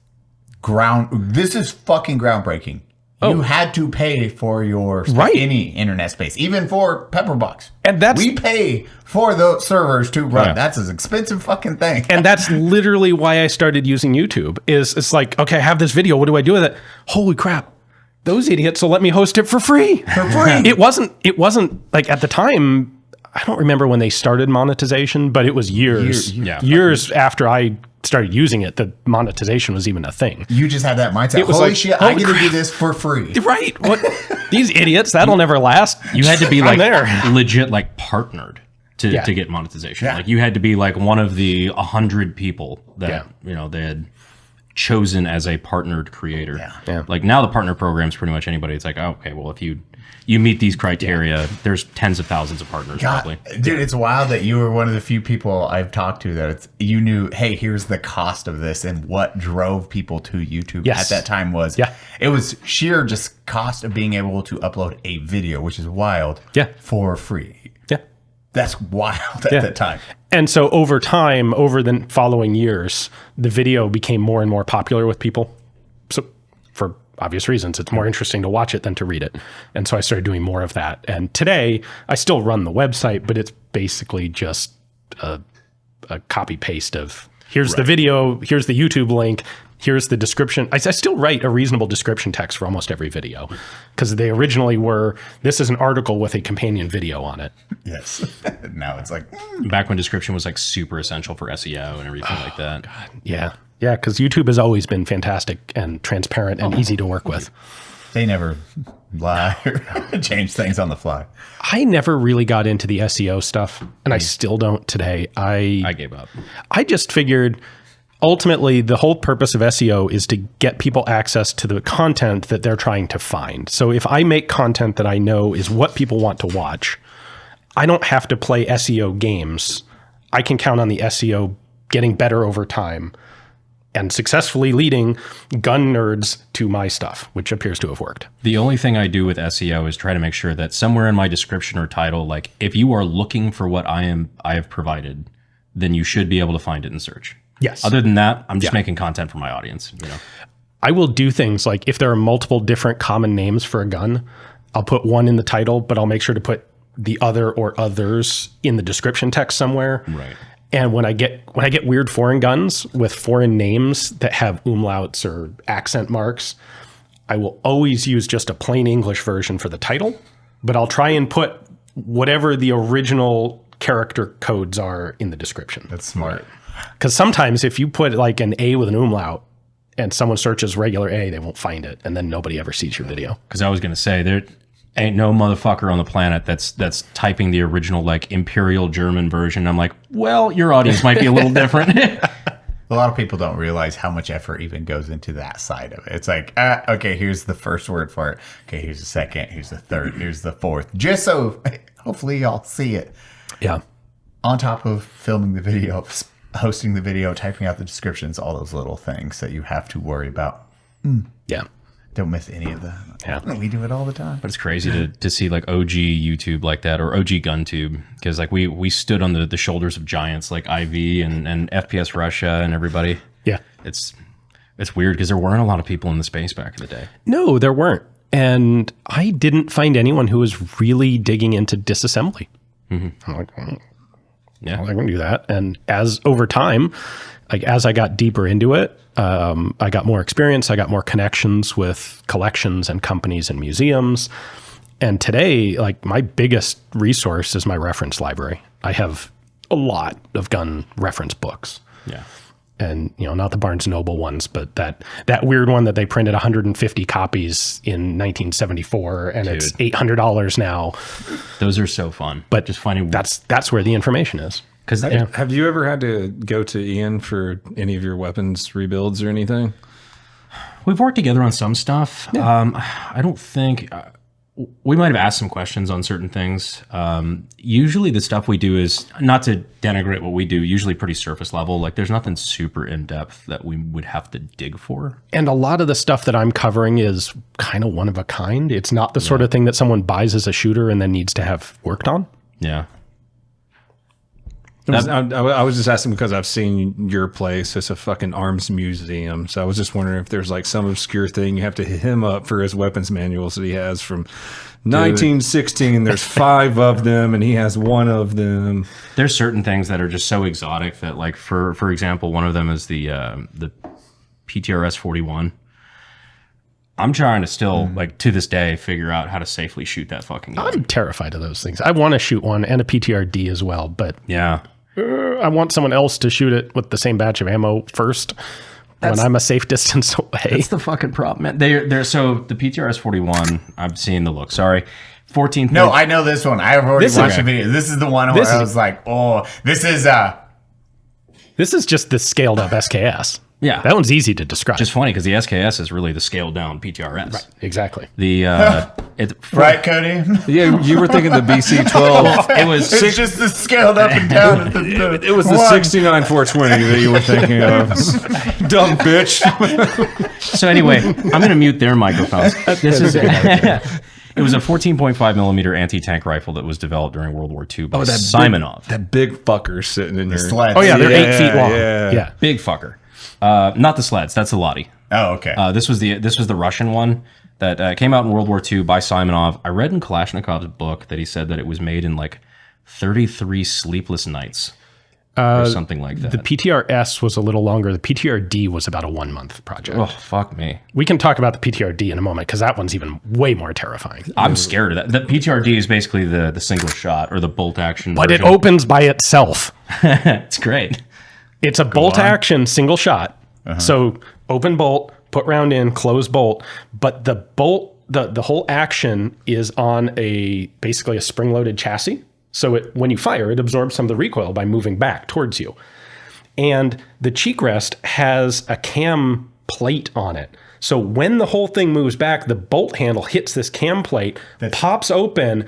Speaker 6: this is fucking groundbreaking. You had to pay for your any internet space, even for Pepperbox.
Speaker 1: And
Speaker 6: we pay for the servers to run. That's an expensive fucking thing.
Speaker 1: And that's literally why I started using YouTube. It's like, okay, I have this video. What do I do with it? Holy crap. Those idiots will let me host it for free. It wasn't like at the time, I don't remember when they started monetization, but it was years after I started using it that monetization was even a thing.
Speaker 6: You just had that mindset. Holy shit, I get to do this for free.
Speaker 1: Right. What? These idiots, that'll never last.
Speaker 3: You had to be like
Speaker 1: there.
Speaker 3: legit like partnered to get monetization.
Speaker 6: Yeah.
Speaker 3: Like you had to be like one of the 100 people that they had chosen as a partnered creator.
Speaker 1: Yeah.
Speaker 3: Like now the partner program's pretty much anybody. It's like, oh, okay, well if you meet these criteria, there's tens of thousands of partners probably.
Speaker 6: Dude, it's wild that you were one of the few people I've talked to that you knew, hey, here's the cost of this, and what drove people to YouTube at that time was it was sheer just cost of being able to upload a video, which is wild, for free.
Speaker 1: Yeah.
Speaker 6: That's wild at that time.
Speaker 1: And so over time, over the following years, the video became more and more popular with people. So for obvious reasons, it's more interesting to watch it than to read it. And so I started doing more of that. And today I still run the website, but it's basically just a copy paste of here's the video, here's the YouTube link, here's the description. I still write a reasonable description text for almost every video because they originally were, this is an article with a companion video on it.
Speaker 6: Yes. Now it's like
Speaker 3: back when description was like super essential for SEO and everything like that.
Speaker 1: God, yeah. Yeah, because YouTube has always been fantastic and transparent and easy to work with.
Speaker 6: They never lie or change things on the fly.
Speaker 1: I never really got into the SEO stuff, and I still don't today.
Speaker 3: I gave up.
Speaker 1: I just figured ultimately the whole purpose of SEO is to get people access to the content that they're trying to find. So if I make content that I know is what people want to watch, I don't have to play SEO games. I can count on the SEO getting better over time and successfully leading gun nerds to my stuff, which appears to have worked.
Speaker 3: The only thing I do with SEO is try to make sure that somewhere in my description or title, like if you are looking for what I have provided, then you should be able to find it in search.
Speaker 1: Yes.
Speaker 3: Other than that, I'm just making content for my audience.
Speaker 1: I will do things like if there are multiple different common names for a gun, I'll put one in the title, but I'll make sure to put the other or others in the description text somewhere.
Speaker 3: Right.
Speaker 1: And when I get weird foreign guns with foreign names that have umlauts or accent marks, I will always use just a plain English version for the title, but I'll try and put whatever the original character codes are in the description.
Speaker 6: That's smart.
Speaker 1: Because sometimes if you put like an A with an umlaut and someone searches regular A, they won't find it, and then nobody ever sees your video.
Speaker 3: Because I was going to say, there ain't no motherfucker on the planet that's typing the original like Imperial German version. I'm like, well, your audience might be a little different.
Speaker 6: A lot of people don't realize how much effort even goes into that side of it. It's like, okay, here's the first word for it. Okay, here's the second, here's the third, here's the fourth. Just so hopefully y'all see it.
Speaker 1: Yeah.
Speaker 6: On top of filming the video, hosting the video, typing out the descriptions, all those little things that you have to worry about.
Speaker 1: Yeah.
Speaker 6: Don't miss any of that.
Speaker 1: Yeah.
Speaker 6: We do it all the time.
Speaker 3: But it's crazy to see like OG YouTube like that, or OG GunTube, because like we stood on the shoulders of giants like IV and FPS Russia and everybody.
Speaker 1: Yeah.
Speaker 3: It's weird because there weren't a lot of people in the space back in the day.
Speaker 1: No, there weren't. And I didn't find anyone who was really digging into disassembly. I'm like, yeah, I can do that. And as over time, like as I got deeper into it, I got more experience. I got more connections with collections and companies and museums. And today, like my biggest resource is my reference library. I have a lot of gun reference books.
Speaker 3: Yeah.
Speaker 1: And, you know, not the Barnes Noble ones, but that weird one that they printed 150 copies in 1974, and it's $800 now.
Speaker 3: Those are so fun.
Speaker 1: But
Speaker 3: just finding
Speaker 1: that's where the information is.
Speaker 2: Because have you ever had to go to Ian for any of your weapons rebuilds or anything?
Speaker 3: We've worked together on some stuff. Yeah. I don't think we might have asked some questions on certain things. Usually the stuff we do is, not to denigrate what we do, usually pretty surface level. Like there's nothing super in depth that we would have to dig for.
Speaker 1: And a lot of the stuff that I'm covering is kind of one of a kind. It's not the sort of thing that someone buys as a shooter and then needs to have worked on.
Speaker 3: Yeah.
Speaker 2: I was just asking because I've seen your place. It's a fucking arms museum. So I was just wondering if there's like some obscure thing you have to hit him up for his weapons manuals that he has from 1916. There's 5 of them and he has 1 of them.
Speaker 3: There's certain things that are just so exotic that, like, for example, one of them is the PTRS 41. I'm trying to still, like, to this day, figure out how to safely shoot that fucking gun.
Speaker 1: I'm terrified of those things. I want to shoot one and a PTRD as well, but
Speaker 3: yeah,
Speaker 1: I want someone else to shoot it with the same batch of ammo first when I'm a safe distance away.
Speaker 3: That's the fucking problem, man. They're so the PTRS 41. I'm seeing the look. Sorry, 14.
Speaker 6: No, I know this one. I've already watched the video. This is the one where I was like, oh, this is
Speaker 1: just the scaled up SKS.
Speaker 3: Yeah,
Speaker 1: that one's easy to describe.
Speaker 3: Just funny because the SKS is really the scaled down PTRS.
Speaker 1: Right, exactly.
Speaker 3: The
Speaker 6: right, Cody.
Speaker 2: Yeah, you were thinking the BC-12.
Speaker 6: It's just the scaled up and down.
Speaker 2: It was the 69 420 that you were thinking of. Dumb bitch.
Speaker 3: So anyway, I'm going to mute their microphones. This is it was a 14.5 millimeter anti-tank rifle that was developed during World War II by Simonov.
Speaker 2: That big fucker sitting in your
Speaker 6: sled.
Speaker 1: Oh yeah, they're 8 feet long. Yeah,
Speaker 3: big fucker. Not the sleds. That's the Lottie.
Speaker 6: Oh, okay.
Speaker 3: This was the Russian one that came out in World War II by Simonov. I read in Kalashnikov's book that he said that it was made in like 33 sleepless nights or something like that.
Speaker 1: The PTRS was a little longer. The PTRD was about a 1-month project.
Speaker 3: Oh, fuck me.
Speaker 1: We can talk about the PTRD in a moment because that one's even way more terrifying.
Speaker 3: I'm scared of that. The PTRD is basically the single shot or the bolt action
Speaker 1: But
Speaker 3: version.
Speaker 1: it opens by itself.
Speaker 3: It's great.
Speaker 1: It's a bolt action single shot. So open bolt, put round in, close bolt. But the bolt, the whole action is on basically a spring-loaded chassis. So when you fire, it absorbs some of the recoil by moving back towards you. And the cheek rest has a cam plate on it. So when the whole thing moves back, the bolt handle hits this cam plate, pops open,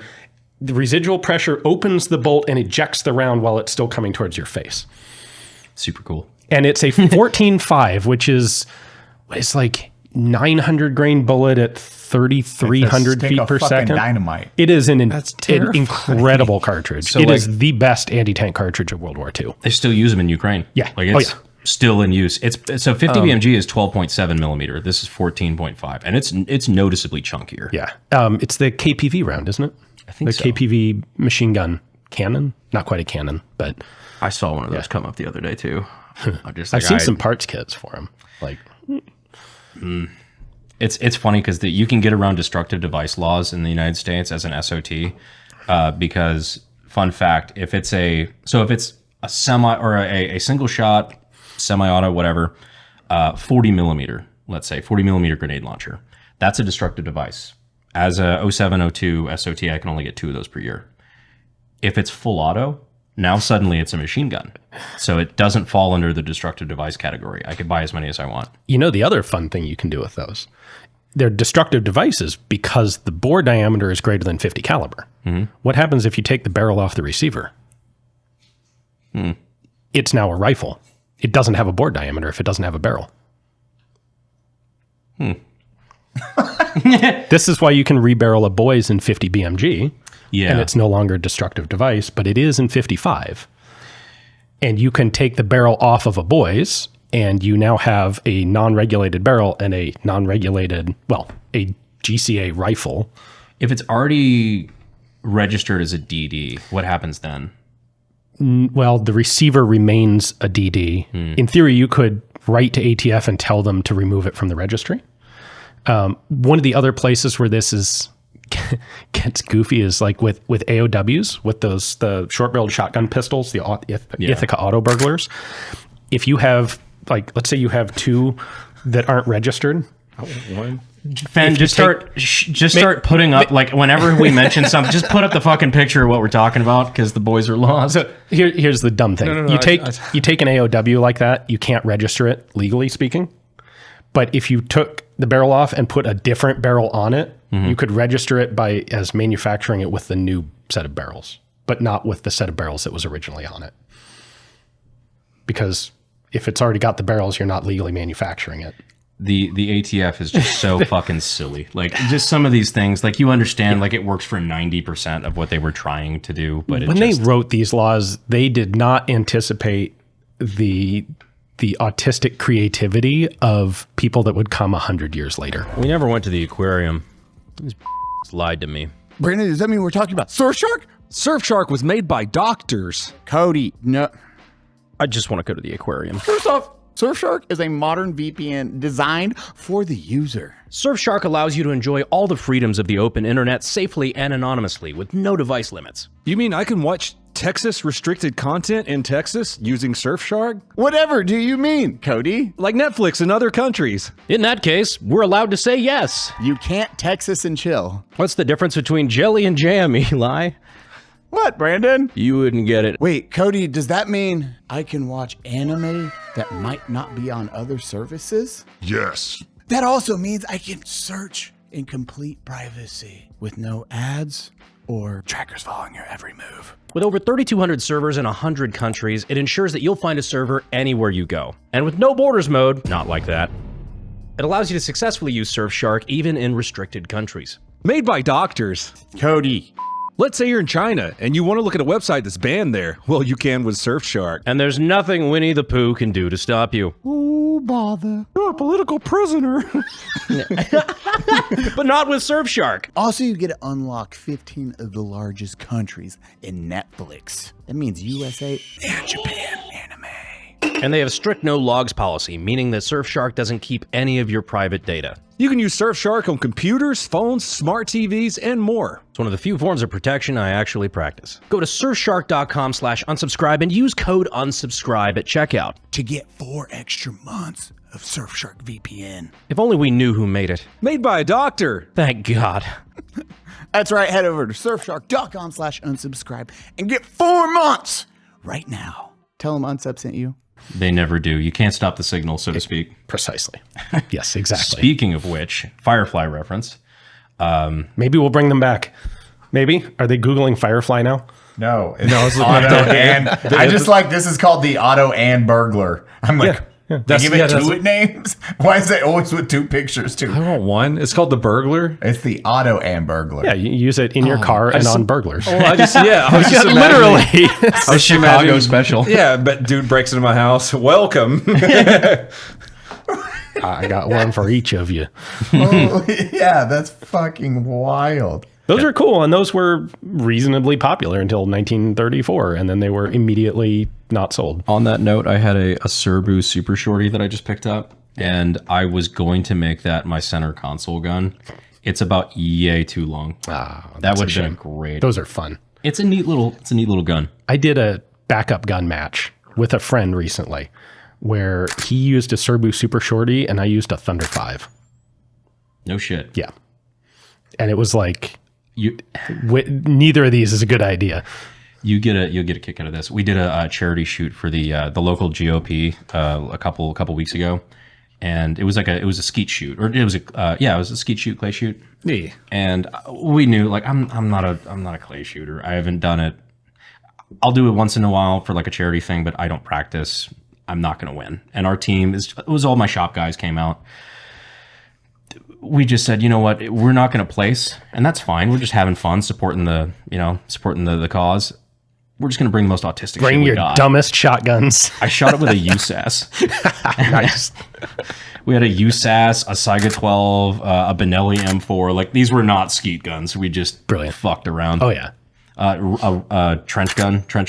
Speaker 1: the residual pressure opens the bolt and ejects the round while it's still coming towards your face.
Speaker 3: Super cool.
Speaker 1: And it's a 14.5, which is it's like 900 grain bullet at 3,300 feet per second.
Speaker 6: Dynamite.
Speaker 1: It is an incredible cartridge. So it is the best anti-tank cartridge of World War II.
Speaker 3: They still use them in Ukraine.
Speaker 1: Yeah.
Speaker 3: Like still in use. So 50 BMG is 12.7 millimeter. This is 14.5, and it's noticeably chunkier.
Speaker 1: Yeah. It's the KPV round, isn't it?
Speaker 3: I think so.
Speaker 1: The KPV machine gun cannon. Not quite a cannon, but
Speaker 3: I saw one of those come up the other day too.
Speaker 1: I've seen some parts kits for them. Like,
Speaker 3: it's funny because you can get around destructive device laws in the United States as an SOT because, fun fact, if it's a semi or a single shot semi-auto whatever 40 millimeter, let's say 40 millimeter grenade launcher, that's a destructive device. As a 0702 SOT, I can only get 2 of those per year. If it's full auto, now suddenly it's a machine gun. So it doesn't fall under the destructive device category. I could buy as many as I want.
Speaker 1: You know, the other fun thing you can do with those, they're destructive devices because the bore diameter is greater than 50 caliber. What happens if you take the barrel off the receiver? It's now a rifle. It doesn't have a bore diameter if it doesn't have a barrel. This is why you can rebarrel a boys in 50 BMG.
Speaker 3: Yeah.
Speaker 1: And it's no longer a destructive device, but it is in 55. And you can take the barrel off of a boys, and you now have a non-regulated barrel and a non-regulated, well, a GCA rifle.
Speaker 3: If it's already registered as a DD, what happens then?
Speaker 1: Well, the receiver remains a DD. In theory, you could write to ATF and tell them to remove it from the registry. One of the other places where this gets goofy is like with AOWs, with the short-barreled shotgun pistols, the Ithaca auto burglars. If you have, like, let's say you have 2 that aren't registered.
Speaker 3: Fen, just start putting up, like, whenever we mention something, just put up the fucking picture of what we're talking about because the boys are lost.
Speaker 1: So here's the dumb thing. You take an AOW like that, you can't register it, legally speaking. But if you took the barrel off and put a different barrel on it, you could register it as manufacturing it with the new set of barrels, but not with the set of barrels that was originally on it. Because if it's already got the barrels, you're not legally manufacturing it.
Speaker 3: The ATF is just so fucking silly. Like, just some of these things, like, you understand, like, it works for 90% of what they were trying to do, but
Speaker 1: when they wrote these laws, they did not anticipate the autistic creativity of people that would come 100 years later.
Speaker 9: We never went to the aquarium. These lied to me.
Speaker 7: Brandon, does that mean we're talking about SURFSHARK?
Speaker 8: SURFSHARK was made by doctors.
Speaker 7: Cody, no.
Speaker 9: I just want to go to the aquarium.
Speaker 7: First off, SURFSHARK is a modern VPN designed for the user.
Speaker 9: SURFSHARK allows you to enjoy all the freedoms of the open internet safely and anonymously with no device limits.
Speaker 8: You mean I can watch Texas restricted content in Texas using SURFSHARK?
Speaker 7: Whatever do you mean, Cody?
Speaker 8: Like Netflix in other countries.
Speaker 9: In that case, we're allowed to say yes.
Speaker 7: You can't Texas and chill.
Speaker 9: What's the difference between jelly and jam, Eli?
Speaker 7: What, Brandon?
Speaker 9: You wouldn't get it.
Speaker 7: Wait, Cody, does that mean I can watch anime that might not be on other services?
Speaker 12: Yes.
Speaker 7: That also means I can search in complete privacy with no ads or trackers following your every move.
Speaker 9: With over 3,200 servers in 100 countries, it ensures that you'll find a server anywhere you go. And with no borders mode, not like that, it allows you to successfully use SURFSHARK even in restricted countries.
Speaker 8: Made by doctors.
Speaker 7: Cody.
Speaker 8: Let's say you're in China and you want to look at a website that's banned there. Well, you can with SURFSHARK.
Speaker 9: And there's nothing Winnie the Pooh can do to stop you.
Speaker 7: Oh, bother.
Speaker 8: You're a political prisoner.
Speaker 9: But not with SURFSHARK.
Speaker 7: Also, you get to unlock 15 of the largest countries in Netflix. That means USA and Japan anime.
Speaker 9: And they have a strict no logs policy, meaning that SURFSHARK doesn't keep any of your private data.
Speaker 8: You can use SURFSHARK on computers, phones, smart TVs, and more.
Speaker 9: It's one of the few forms of protection I actually practice. Go to surfshark.com/unsubscribe and use code unsubscribe at checkout
Speaker 7: to get 4 extra months of SURFSHARK VPN.
Speaker 9: If only we knew who made it.
Speaker 8: Made by a doctor.
Speaker 9: Thank God.
Speaker 7: That's right. Head over to surfshark.com/unsubscribe and get 4 months right now. Tell them Unsub sent you.
Speaker 3: They never do. You can't stop the signal, so to speak.
Speaker 1: Precisely. Yes, exactly.
Speaker 3: Speaking of which, Firefly reference.
Speaker 1: Maybe we'll bring them back. Maybe. Are they Googling Firefly now?
Speaker 6: No, it's auto and I just like this is called the auto and burglar. I'm like, They give it two names? Why is it always with two pictures, too?
Speaker 2: I want one. It's called the Burglar.
Speaker 6: It's the Auto and Burglar.
Speaker 1: Yeah, you use it in your car and on burglars.
Speaker 2: Oh, I was just
Speaker 1: literally.
Speaker 3: It's a Chicago special.
Speaker 2: Yeah, but dude breaks into my house. Welcome.
Speaker 1: I got one for each of you.
Speaker 6: Oh, yeah, that's fucking wild.
Speaker 1: Those are cool, and those were reasonably popular until 1934, and then they were immediately not sold.
Speaker 3: On that note, I had a Serbu Super Shorty that I just picked up, and I was going to make that my center console gun. It's about yay too long. That would have been great.
Speaker 1: Those are fun.
Speaker 3: It's a neat little gun.
Speaker 1: I did a backup gun match with a friend recently, where he used a Serbu Super Shorty, and I used a Thunder 5.
Speaker 3: No shit.
Speaker 1: Yeah, and it was like. Neither of these is a good idea.
Speaker 3: You'll get a kick out of this. We did a charity shoot for the local GOP a couple weeks ago, and it was a skeet shoot, or it was a skeet shoot, clay shoot.
Speaker 2: Yeah.
Speaker 3: And we knew, like, I'm not a clay shooter. I haven't done it. I'll do it once in a while for like a charity thing, but I don't practice. I'm not going to win. And our team it was all my shop guys came out. We just said, you know what, we're not going to place, and that's fine. We're just having fun, supporting the cause. We're just going to bring the most autistic shit
Speaker 1: Bring
Speaker 3: we
Speaker 1: your
Speaker 3: got.
Speaker 1: dumbest shotguns.
Speaker 3: I shot it with a USAS.
Speaker 1: Nice.
Speaker 3: We had a USAS, a Saiga 12, a Benelli M4. Like, these were not skeet guns. We just fucked around.
Speaker 1: Oh, yeah.
Speaker 3: A trench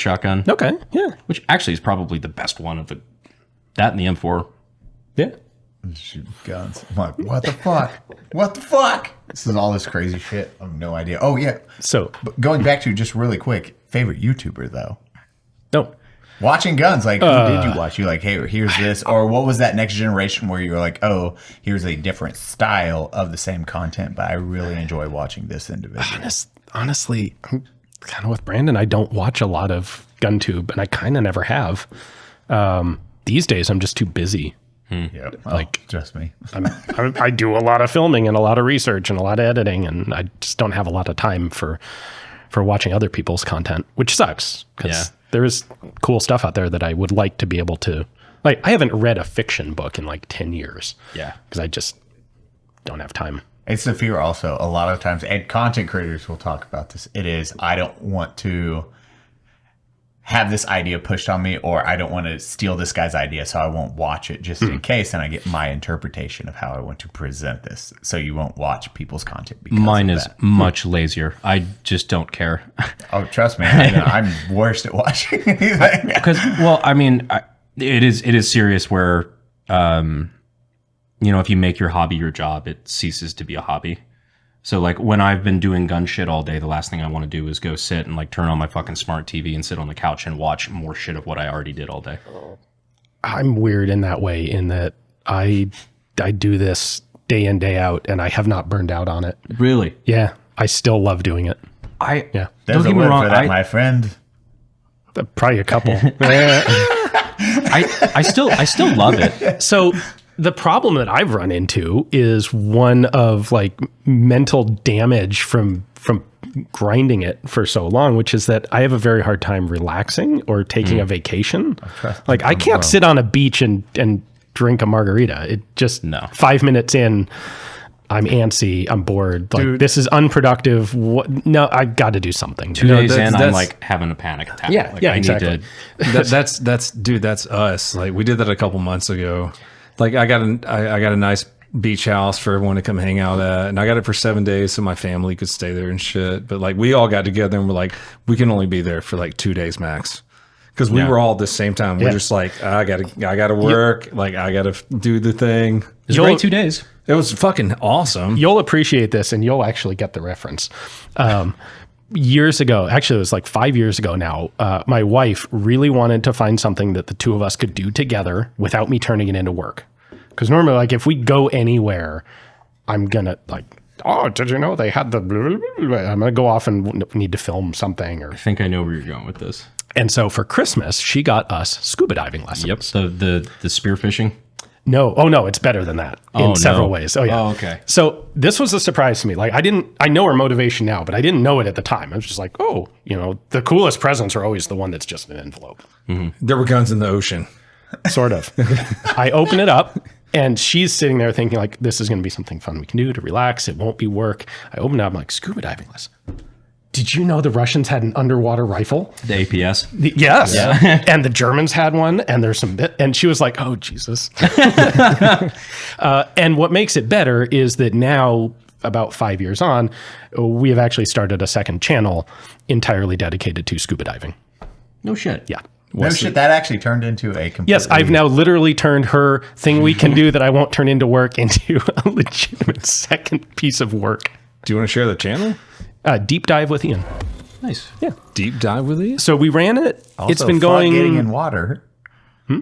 Speaker 3: shotgun.
Speaker 1: Okay, yeah.
Speaker 3: Which actually is probably the best one of that and the M4.
Speaker 1: Yeah.
Speaker 6: Shoot guns. I'm like, what the fuck? What the fuck? This is all this crazy shit. I have no idea. Oh, yeah.
Speaker 1: So,
Speaker 6: but going back to just really quick, favorite YouTuber, though?
Speaker 1: No.
Speaker 6: Watching guns, like, who did you watch? You like, hey, here's this. Or what was that next generation where you were like, oh, here's a different style of the same content, but I really enjoy watching this individual.
Speaker 1: Honestly, I'm kind of with Brandon. I don't watch a lot of GunTube, and I kind of never have. These days, I'm just too busy.
Speaker 6: Yeah, trust me.
Speaker 1: I do a lot of filming and a lot of research and a lot of editing, and I just don't have a lot of time for watching other people's content, which sucks because there is cool stuff out there that I would like to be able to. Like, I haven't read a fiction book in like 10 years.
Speaker 3: Yeah,
Speaker 1: because I just don't have time.
Speaker 6: It's the fear also. A lot of times, and content creators will talk about this. It is, I don't want to have this idea pushed on me, or I don't want to steal this guy's idea, so I won't watch it just in case, and I get my interpretation of how I want to present this. So you won't watch people's content because
Speaker 3: mine
Speaker 6: of
Speaker 3: is
Speaker 6: that.
Speaker 3: much lazier. I just don't care.
Speaker 6: Oh, trust me, I'm worst at watching anything.
Speaker 3: Because, well, I mean, it is serious where, if you make your hobby your job, it ceases to be a hobby. So, like, when I've been doing gun shit all day, the last thing I want to do is go sit and, like, turn on my fucking smart TV and sit on the couch and watch more shit of what I already did all day.
Speaker 1: I'm weird in that way, in that I do this day in, day out, and I have not burned out on it.
Speaker 3: Really?
Speaker 1: Yeah. I still love doing it.
Speaker 6: There's
Speaker 3: don't
Speaker 6: a
Speaker 3: get me
Speaker 6: word
Speaker 3: wrong,
Speaker 6: for that, my friend.
Speaker 1: Probably a couple.
Speaker 3: I still love it.
Speaker 1: So the problem that I've run into is one of like mental damage from grinding it for so long, which is that I have a very hard time relaxing or taking a vacation. Like, I can't sit on a beach and drink a margarita. It just 5 minutes in, I'm antsy, I'm bored. Like, this is unproductive. No, I got to do something.
Speaker 3: 2 days in, I'm like having a panic attack.
Speaker 1: Yeah,
Speaker 3: like,
Speaker 1: yeah,
Speaker 3: I
Speaker 1: exactly.
Speaker 3: Need
Speaker 2: that's that's us. Like, we did that a couple months ago. Like, I got a nice beach house for everyone to come hang out at, and I got it for 7 days so my family could stay there and shit. But like, we all got together and we're like, we can only be there for like 2 days max, because we were all at the same time. We're just like, I gotta work. Like, I gotta do the thing.
Speaker 3: It was great 2 days.
Speaker 2: It was fucking awesome.
Speaker 1: You'll appreciate this, and you'll actually get the reference. Years ago, actually it was like 5 years ago now, my wife really wanted to find something that the two of us could do together without me turning it into work. Because normally, like, if we go anywhere, I'm gonna like, oh, did you know they had the blah, blah, blah, blah. I'm gonna go off and need to film something. Or
Speaker 3: I think I know where you're going with this.
Speaker 1: And so for Christmas, she got us scuba diving lessons.
Speaker 3: Yep. The spearfishing.
Speaker 1: No. Oh, no, it's better than that in several ways. Oh, yeah.
Speaker 3: Oh, okay.
Speaker 1: So this was a surprise to me. Like, I know her motivation now, but I didn't know it at the time. I was just like, oh, the coolest presents are always the one that's just an envelope.
Speaker 2: There were guns in the ocean.
Speaker 1: sort of. I open it up and she's sitting there thinking like, this is going to be something fun we can do to relax. It won't be work. I open it up, I'm like, scuba diving lesson. Did you know the Russians had an underwater rifle?
Speaker 3: The APS?
Speaker 1: Yes. Yeah. And the Germans had one, and there's some bit. And she was like, oh, Jesus. And what makes it better is that now, about 5 years on, we have actually started a second channel entirely dedicated to scuba diving.
Speaker 3: No shit.
Speaker 1: Yeah.
Speaker 6: No shit, that actually turned into a completely...
Speaker 1: Yes, I've now literally turned her thing we can do that I won't turn into work into a legitimate second piece of work.
Speaker 2: Do you want to share the channel?
Speaker 1: Deep Dive with Ian.
Speaker 3: Nice.
Speaker 1: Yeah.
Speaker 2: Deep Dive with Ian?
Speaker 1: So we ran it.
Speaker 6: Also,
Speaker 1: it's been
Speaker 6: fuck
Speaker 1: going...
Speaker 6: getting in water.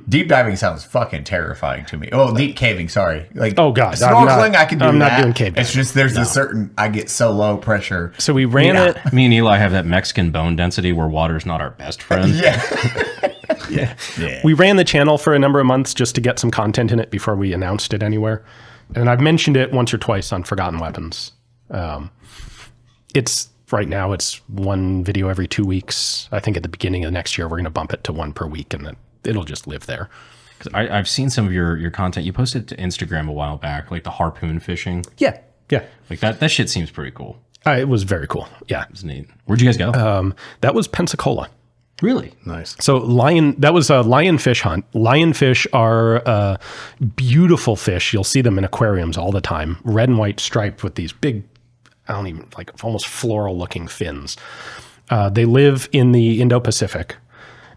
Speaker 6: Deep diving sounds fucking terrifying to me. Oh, deep caving, sorry. Like,
Speaker 1: oh, God.
Speaker 6: Snorkeling, I can do that.
Speaker 1: I'm not doing caving.
Speaker 6: It's just there's a certain... I get so low pressure.
Speaker 1: So we ran it.
Speaker 3: Me and Eli have that Mexican bone density where water's not our best friend.
Speaker 6: Yeah.
Speaker 1: We ran the channel for a number of months just to get some content in it before we announced it anywhere. And I've mentioned it once or twice on Forgotten Weapons. Right now, it's one video every 2 weeks. I think at the beginning of next year, we're going to bump it to one per week, and then it'll just live there.
Speaker 3: I've seen some of your content. You posted to Instagram a while back, like the harpoon fishing.
Speaker 1: Yeah.
Speaker 3: Like that shit seems pretty cool.
Speaker 1: It was very cool. Yeah.
Speaker 3: It's neat. Where'd you guys go?
Speaker 1: That was Pensacola.
Speaker 3: Really?
Speaker 2: Nice.
Speaker 1: So that was a lionfish hunt. Lionfish are beautiful fish. You'll see them in aquariums all the time. Red and white striped with these big, almost floral looking fins. They live in the Indo-Pacific,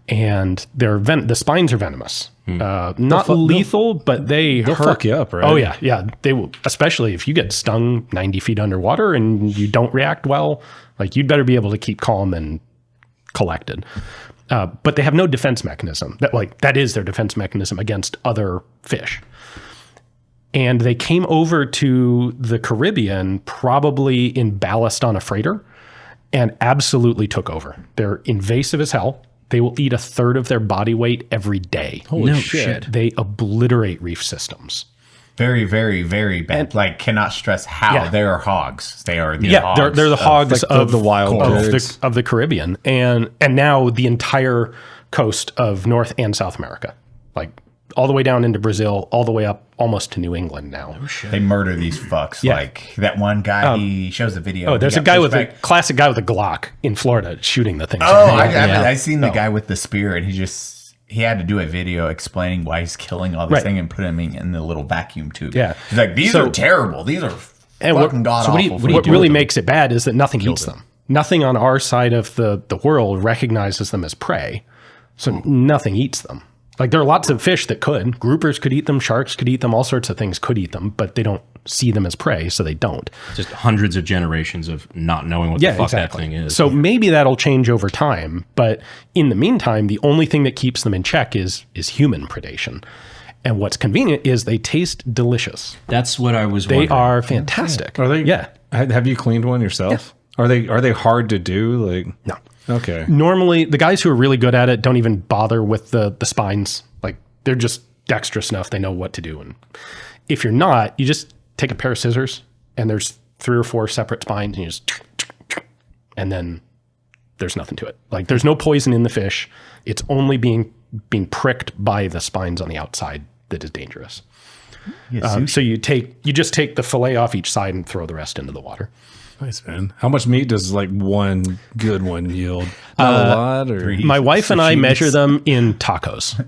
Speaker 1: and the spines are venomous. Not lethal, but they'll hurt.
Speaker 2: Fuck you up, right?
Speaker 1: Oh yeah. Yeah. They will, especially if you get stung 90 feet underwater and you don't react well, like you'd better be able to keep calm and collected. But they have no defense mechanism. That is their defense mechanism against other fish. And they came over to the Caribbean probably in ballast on a freighter and absolutely took over. They're invasive as hell. They will eat a third of their body weight every day.
Speaker 3: Holy shit.
Speaker 1: They obliterate reef systems.
Speaker 6: Very, very, very bad. And, cannot stress how they are hogs. They are the hogs.
Speaker 1: They're the hogs
Speaker 2: of the wild
Speaker 1: of the Caribbean, and now the entire coast of North and South America, like all the way down into Brazil, all the way up almost to New England now.
Speaker 6: Oh, shit. They murder these fucks. Yeah. Like that one guy, he shows the video.
Speaker 1: Oh, there's a guy with a classic guy with a Glock in Florida shooting the thing.
Speaker 6: Oh, I seen the guy with the spear, and he had to do a video explaining why he's killing all these things and put him in the little vacuum tube.
Speaker 1: Yeah.
Speaker 6: He's like, these are terrible. These are fucking god-awful.
Speaker 1: What really makes it bad is that nothing eats them. Nothing on our side of the world recognizes them as prey. So nothing eats them. Like there are lots of fish that could. Groupers could eat them. Sharks could eat them. All sorts of things could eat them, but they don't see them as prey, so they don't.
Speaker 3: Just hundreds of generations of not knowing what the fuck that thing is.
Speaker 1: So maybe that'll change over time, but in the meantime, the only thing that keeps them in check is human predation. And what's convenient is they taste delicious.
Speaker 3: That's what I was wondering.
Speaker 1: They are fantastic.
Speaker 2: Are they?
Speaker 1: Yeah.
Speaker 2: Have you cleaned one yourself? Yeah. Are they hard to do? Like
Speaker 1: no.
Speaker 2: Okay.
Speaker 1: Normally, the guys who are really good at it don't even bother with the spines. Like they're just dexterous enough; they know what to do. And if you're not, you just take a pair of scissors, and there's 3 or 4 separate spines, and you just, and then there's nothing to it. Like there's no poison in the fish; it's only being pricked by the spines on the outside that is dangerous. So you just take the fillet off each side and throw the rest into the water.
Speaker 2: Nice, man. How much meat does like one good one yield? Not a lot, or
Speaker 1: my wife and I measure them in tacos.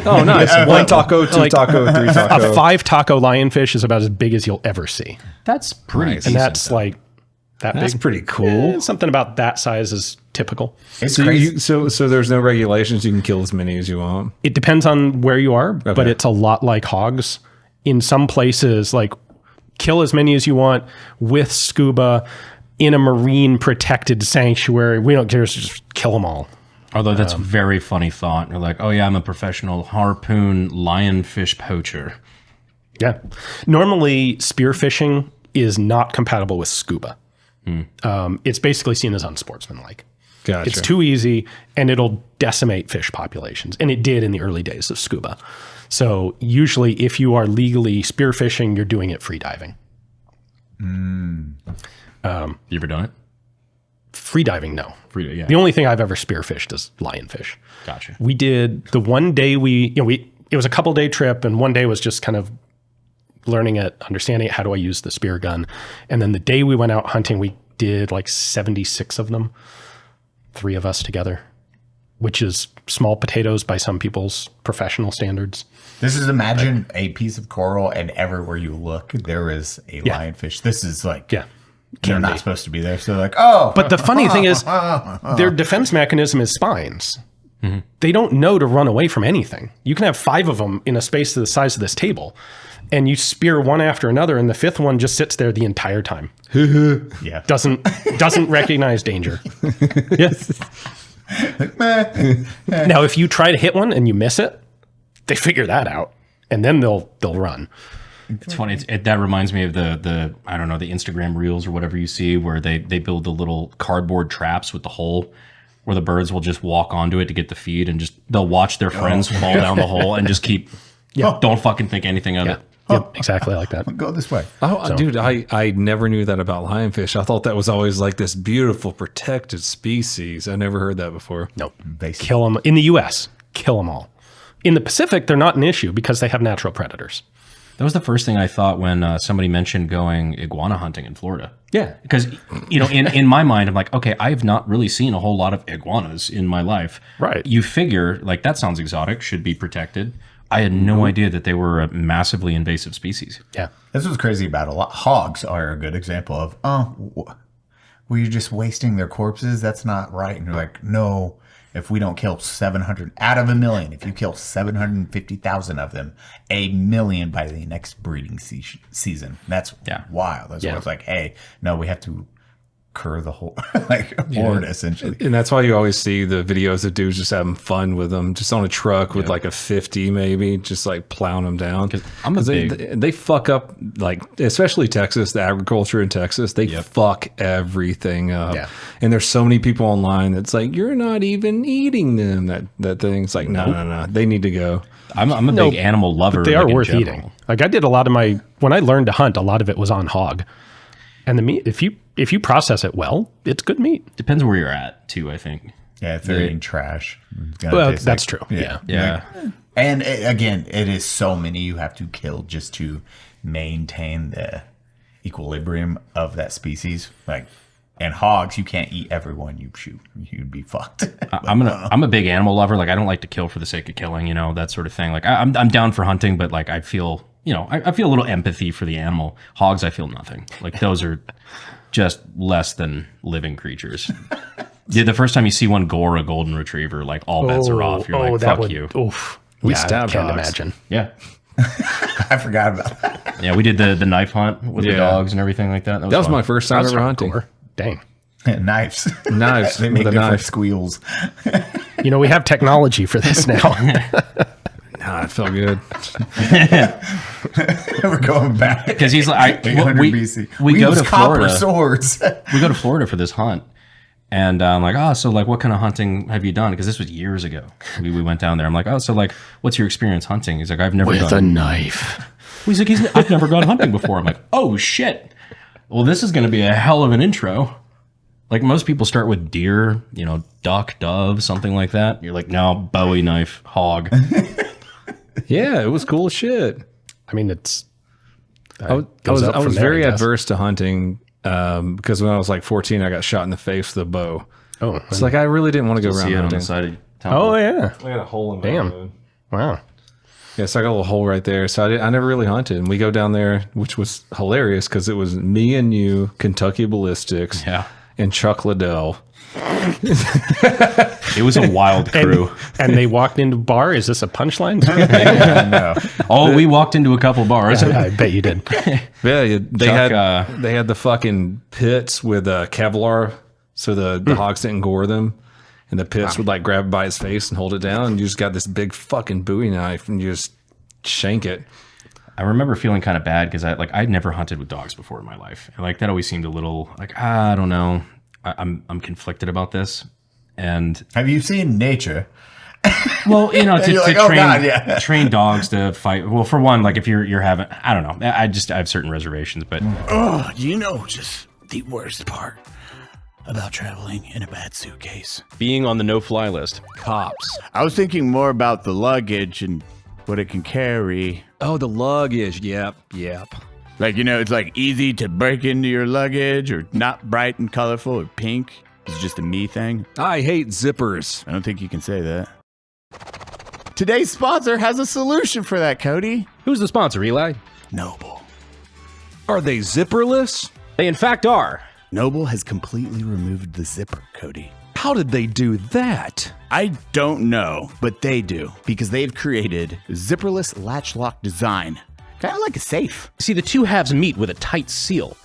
Speaker 2: Oh, nice. 1 taco, 2 taco, 3 taco.
Speaker 1: A 5 taco lionfish is about as big as you'll ever see.
Speaker 3: That's pretty
Speaker 1: nice. And that's like that
Speaker 2: That's
Speaker 1: big.
Speaker 2: pretty cool.
Speaker 1: Something about that size is typical.
Speaker 6: It's
Speaker 2: crazy. So there's no regulations. You can kill as many as you want.
Speaker 1: It depends on where you are, but it's a lot like hogs. In some places, like kill as many as you want with scuba in a marine protected sanctuary. We don't care, just kill them all.
Speaker 3: Although that's a very funny thought. You're like, oh yeah, I'm a professional harpoon lionfish poacher.
Speaker 1: Yeah. Normally, spearfishing is not compatible with scuba. It's basically seen as unsportsmanlike.
Speaker 2: Gotcha.
Speaker 1: It's too easy, and it'll decimate fish populations. And it did in the early days of scuba. So usually, if you are legally spearfishing, you're doing it free diving.
Speaker 3: You ever done it?
Speaker 1: Free diving, no.
Speaker 3: Yeah.
Speaker 1: The only thing I've ever spearfished is lionfish.
Speaker 3: Gotcha.
Speaker 1: We did the one day we it was a couple day trip, and one day was just kind of learning it, understanding it. How do I use the spear gun? And then the day we went out hunting, we did like 76 of them, 3 of us together, which is small potatoes by some people's professional standards.
Speaker 6: This is, imagine a piece of coral, and everywhere you look, there is a lionfish. This is like, they're not supposed to be there. So like, oh.
Speaker 1: But the funny thing is, their defense mechanism is spines. Mm-hmm. They don't know to run away from anything. You can have 5 of them in a space the size of this table, and you spear one after another, and the 5th one just sits there the entire time.
Speaker 6: Yeah.
Speaker 1: Doesn't recognize danger. Yes. Now, if you try to hit one and you miss it, they figure that out, and then they'll run.
Speaker 3: It's funny. That reminds me of the I don't know, the Instagram reels or whatever you see, where they build the little cardboard traps with the hole, where the birds will just walk onto it to get the feed, and just they'll watch their friends fall down the hole and just keep. Don't fucking think anything of it.
Speaker 1: Yep, exactly like that.
Speaker 6: Go this way.
Speaker 2: Oh, dude, I never knew that about lionfish. I thought that was always like this beautiful protected species. I never heard that before.
Speaker 1: Nope. Kill them. In the U.S., kill them all. In the Pacific, they're not an issue because they have natural predators.
Speaker 3: That was the first thing I thought when somebody mentioned going iguana hunting in Florida.
Speaker 1: Yeah.
Speaker 3: Because, in my mind, I'm like, okay, I've not really seen a whole lot of iguanas in my life.
Speaker 1: Right.
Speaker 3: You figure, like, that sounds exotic, should be protected. I had no idea that they were a massively invasive species.
Speaker 1: Yeah.
Speaker 6: This was crazy about a lot. Hogs are a good example of, were you just wasting their corpses? That's not right. And you're like, no, if we don't kill 700 out of 1 million, if you kill 750,000 of them, 1 million by the next breeding season. That's wild. That's why it's like, hey, no, we have to cur the whole horde essentially.
Speaker 2: And that's why you always see the videos of dudes just having fun with them, just on a truck with like a 50 maybe, just like plowing them down. They fuck up, like, especially Texas, the agriculture in Texas, they fuck everything up. Yeah. And there's so many people online that's like, you're not even eating them. That thing's like, no, they need to go.
Speaker 3: I'm a big animal lover.
Speaker 1: But they are worth eating. Like, I did a lot of when I learned to hunt, a lot of it was on hog. And the meat, if you process it well, it's good meat.
Speaker 3: Depends where you're at, too, I think.
Speaker 6: Yeah, if they're eating trash.
Speaker 1: Well, that's true.
Speaker 6: Yeah. And again, it is so many you have to kill just to maintain the equilibrium of that species. Like, and hogs, you can't eat everyone you shoot. You'd be fucked.
Speaker 3: I'm a big animal lover. Like, I don't like to kill for the sake of killing, that sort of thing. Like, I'm down for hunting, but like, I feel a little empathy for the animal. Hogs, I feel nothing. Like, those are just less than living creatures. The first time you see one gore a golden retriever, like, all bets are off. You're like, fuck you.
Speaker 1: Oof.
Speaker 2: We stabbed
Speaker 1: can't
Speaker 2: hogs.
Speaker 1: imagine.
Speaker 3: Yeah.
Speaker 6: I forgot about that.
Speaker 3: Yeah, we did the knife hunt with the dogs and everything like that.
Speaker 2: That was my first time ever hunting.
Speaker 1: Dang.
Speaker 6: Knives.
Speaker 2: They
Speaker 6: make different
Speaker 2: knife
Speaker 6: squeals.
Speaker 1: We have technology for this now.
Speaker 2: Nah, it felt good.
Speaker 6: We're going back.
Speaker 3: Because he's like, we go to Florida. Swords. We go to Florida for this hunt. And I'm like, so like, what kind of hunting have you done? Because this was years ago. We went down there. I'm like, so like, what's your experience hunting? He's like, I've never
Speaker 1: with a knife.
Speaker 3: He's like, I've never gone hunting before. I'm like, oh shit. Well, this is going to be a hell of an intro. Like, most people start with deer, duck, dove, something like that. You're like, no, Bowie knife, hog.
Speaker 2: Yeah, it was cool as shit.
Speaker 1: I mean, it's.
Speaker 2: I was very adverse to hunting because when I was like 14, I got shot in the face with a bow.
Speaker 1: Oh,
Speaker 2: it's like I really didn't want to go around hunting.
Speaker 1: Oh yeah,
Speaker 2: I got a hole in my
Speaker 1: head. Wow.
Speaker 2: Yeah, so I got a little hole right there. So I never really hunted. And we go down there, which was hilarious because it was me and you, Kentucky Ballistics, and Chuck Liddell.
Speaker 3: It was a wild crew.
Speaker 1: And they walked into a bar? Is this a punchline?
Speaker 3: No. Oh, we walked into a couple bars.
Speaker 1: I bet you did.
Speaker 2: Yeah, they had the fucking pits with Kevlar, so the hogs didn't gore them. And the pits would like grab it by its face and hold it down. And you just got this big fucking Bowie knife and you just shank it.
Speaker 3: I remember feeling kind of bad because I'd never hunted with dogs before in my life. And like, that always seemed a little like, I don't know. I'm conflicted about this. And
Speaker 6: have you seen Nature?
Speaker 3: Well, train dogs to fight. Well, for one, like if you're having, I don't know. I have certain reservations, but
Speaker 12: just the worst part about traveling in a bad suitcase?
Speaker 9: Being on the no-fly list. Cops.
Speaker 12: I was thinking more about the luggage and
Speaker 6: what it can carry.
Speaker 8: Oh, the luggage. Yep.
Speaker 6: Like, it's like easy to break into your luggage or not bright and colorful or pink. It's just a me thing.
Speaker 8: I hate zippers.
Speaker 6: I don't think you can say that. Today's sponsor has a solution for that, Cody.
Speaker 9: Who's the sponsor, Eli?
Speaker 6: NOBL.
Speaker 8: Are they zipperless?
Speaker 9: They in fact are.
Speaker 6: NOBL has completely removed the zipper, Cody.
Speaker 8: How did they do that?
Speaker 6: I don't know, but they do, because they've created zipperless latch lock design. Kind of like a safe.
Speaker 9: See, the two halves meet with a tight seal.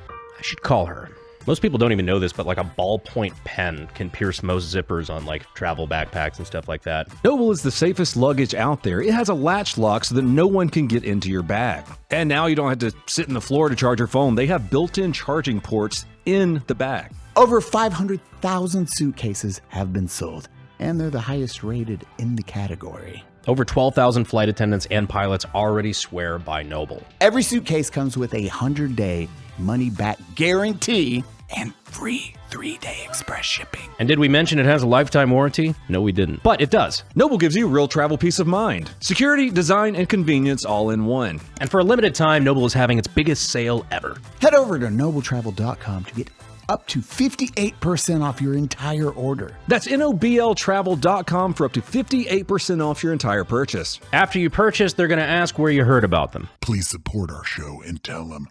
Speaker 9: I should call her. Most people don't even know this, but like a ballpoint pen can pierce most zippers on like travel backpacks and stuff like that.
Speaker 8: NOBL is the safest luggage out there. It has a latch lock so that no one can get into your bag. And now you don't have to sit in the floor to charge your phone. They have built-in charging ports in the bag.
Speaker 7: Over 500,000 suitcases have been sold, and they're the highest rated in the category.
Speaker 9: Over 12,000 flight attendants and pilots already swear by NOBL.
Speaker 7: Every suitcase comes with a 100-day money-back guarantee and free 3-day express shipping.
Speaker 9: And did we mention it has a lifetime warranty? No, we didn't. But it does.
Speaker 8: NOBL gives you real travel peace of mind. Security, design, and convenience all in one.
Speaker 9: And for a limited time, NOBL is having its biggest sale ever.
Speaker 7: Head over to nobletravel.com to get up to 58% off your entire order.
Speaker 8: That's NOBLtravel.com for up to 58% off your entire purchase.
Speaker 9: After you purchase, they're going to ask where you heard about them.
Speaker 12: Please support our show and tell them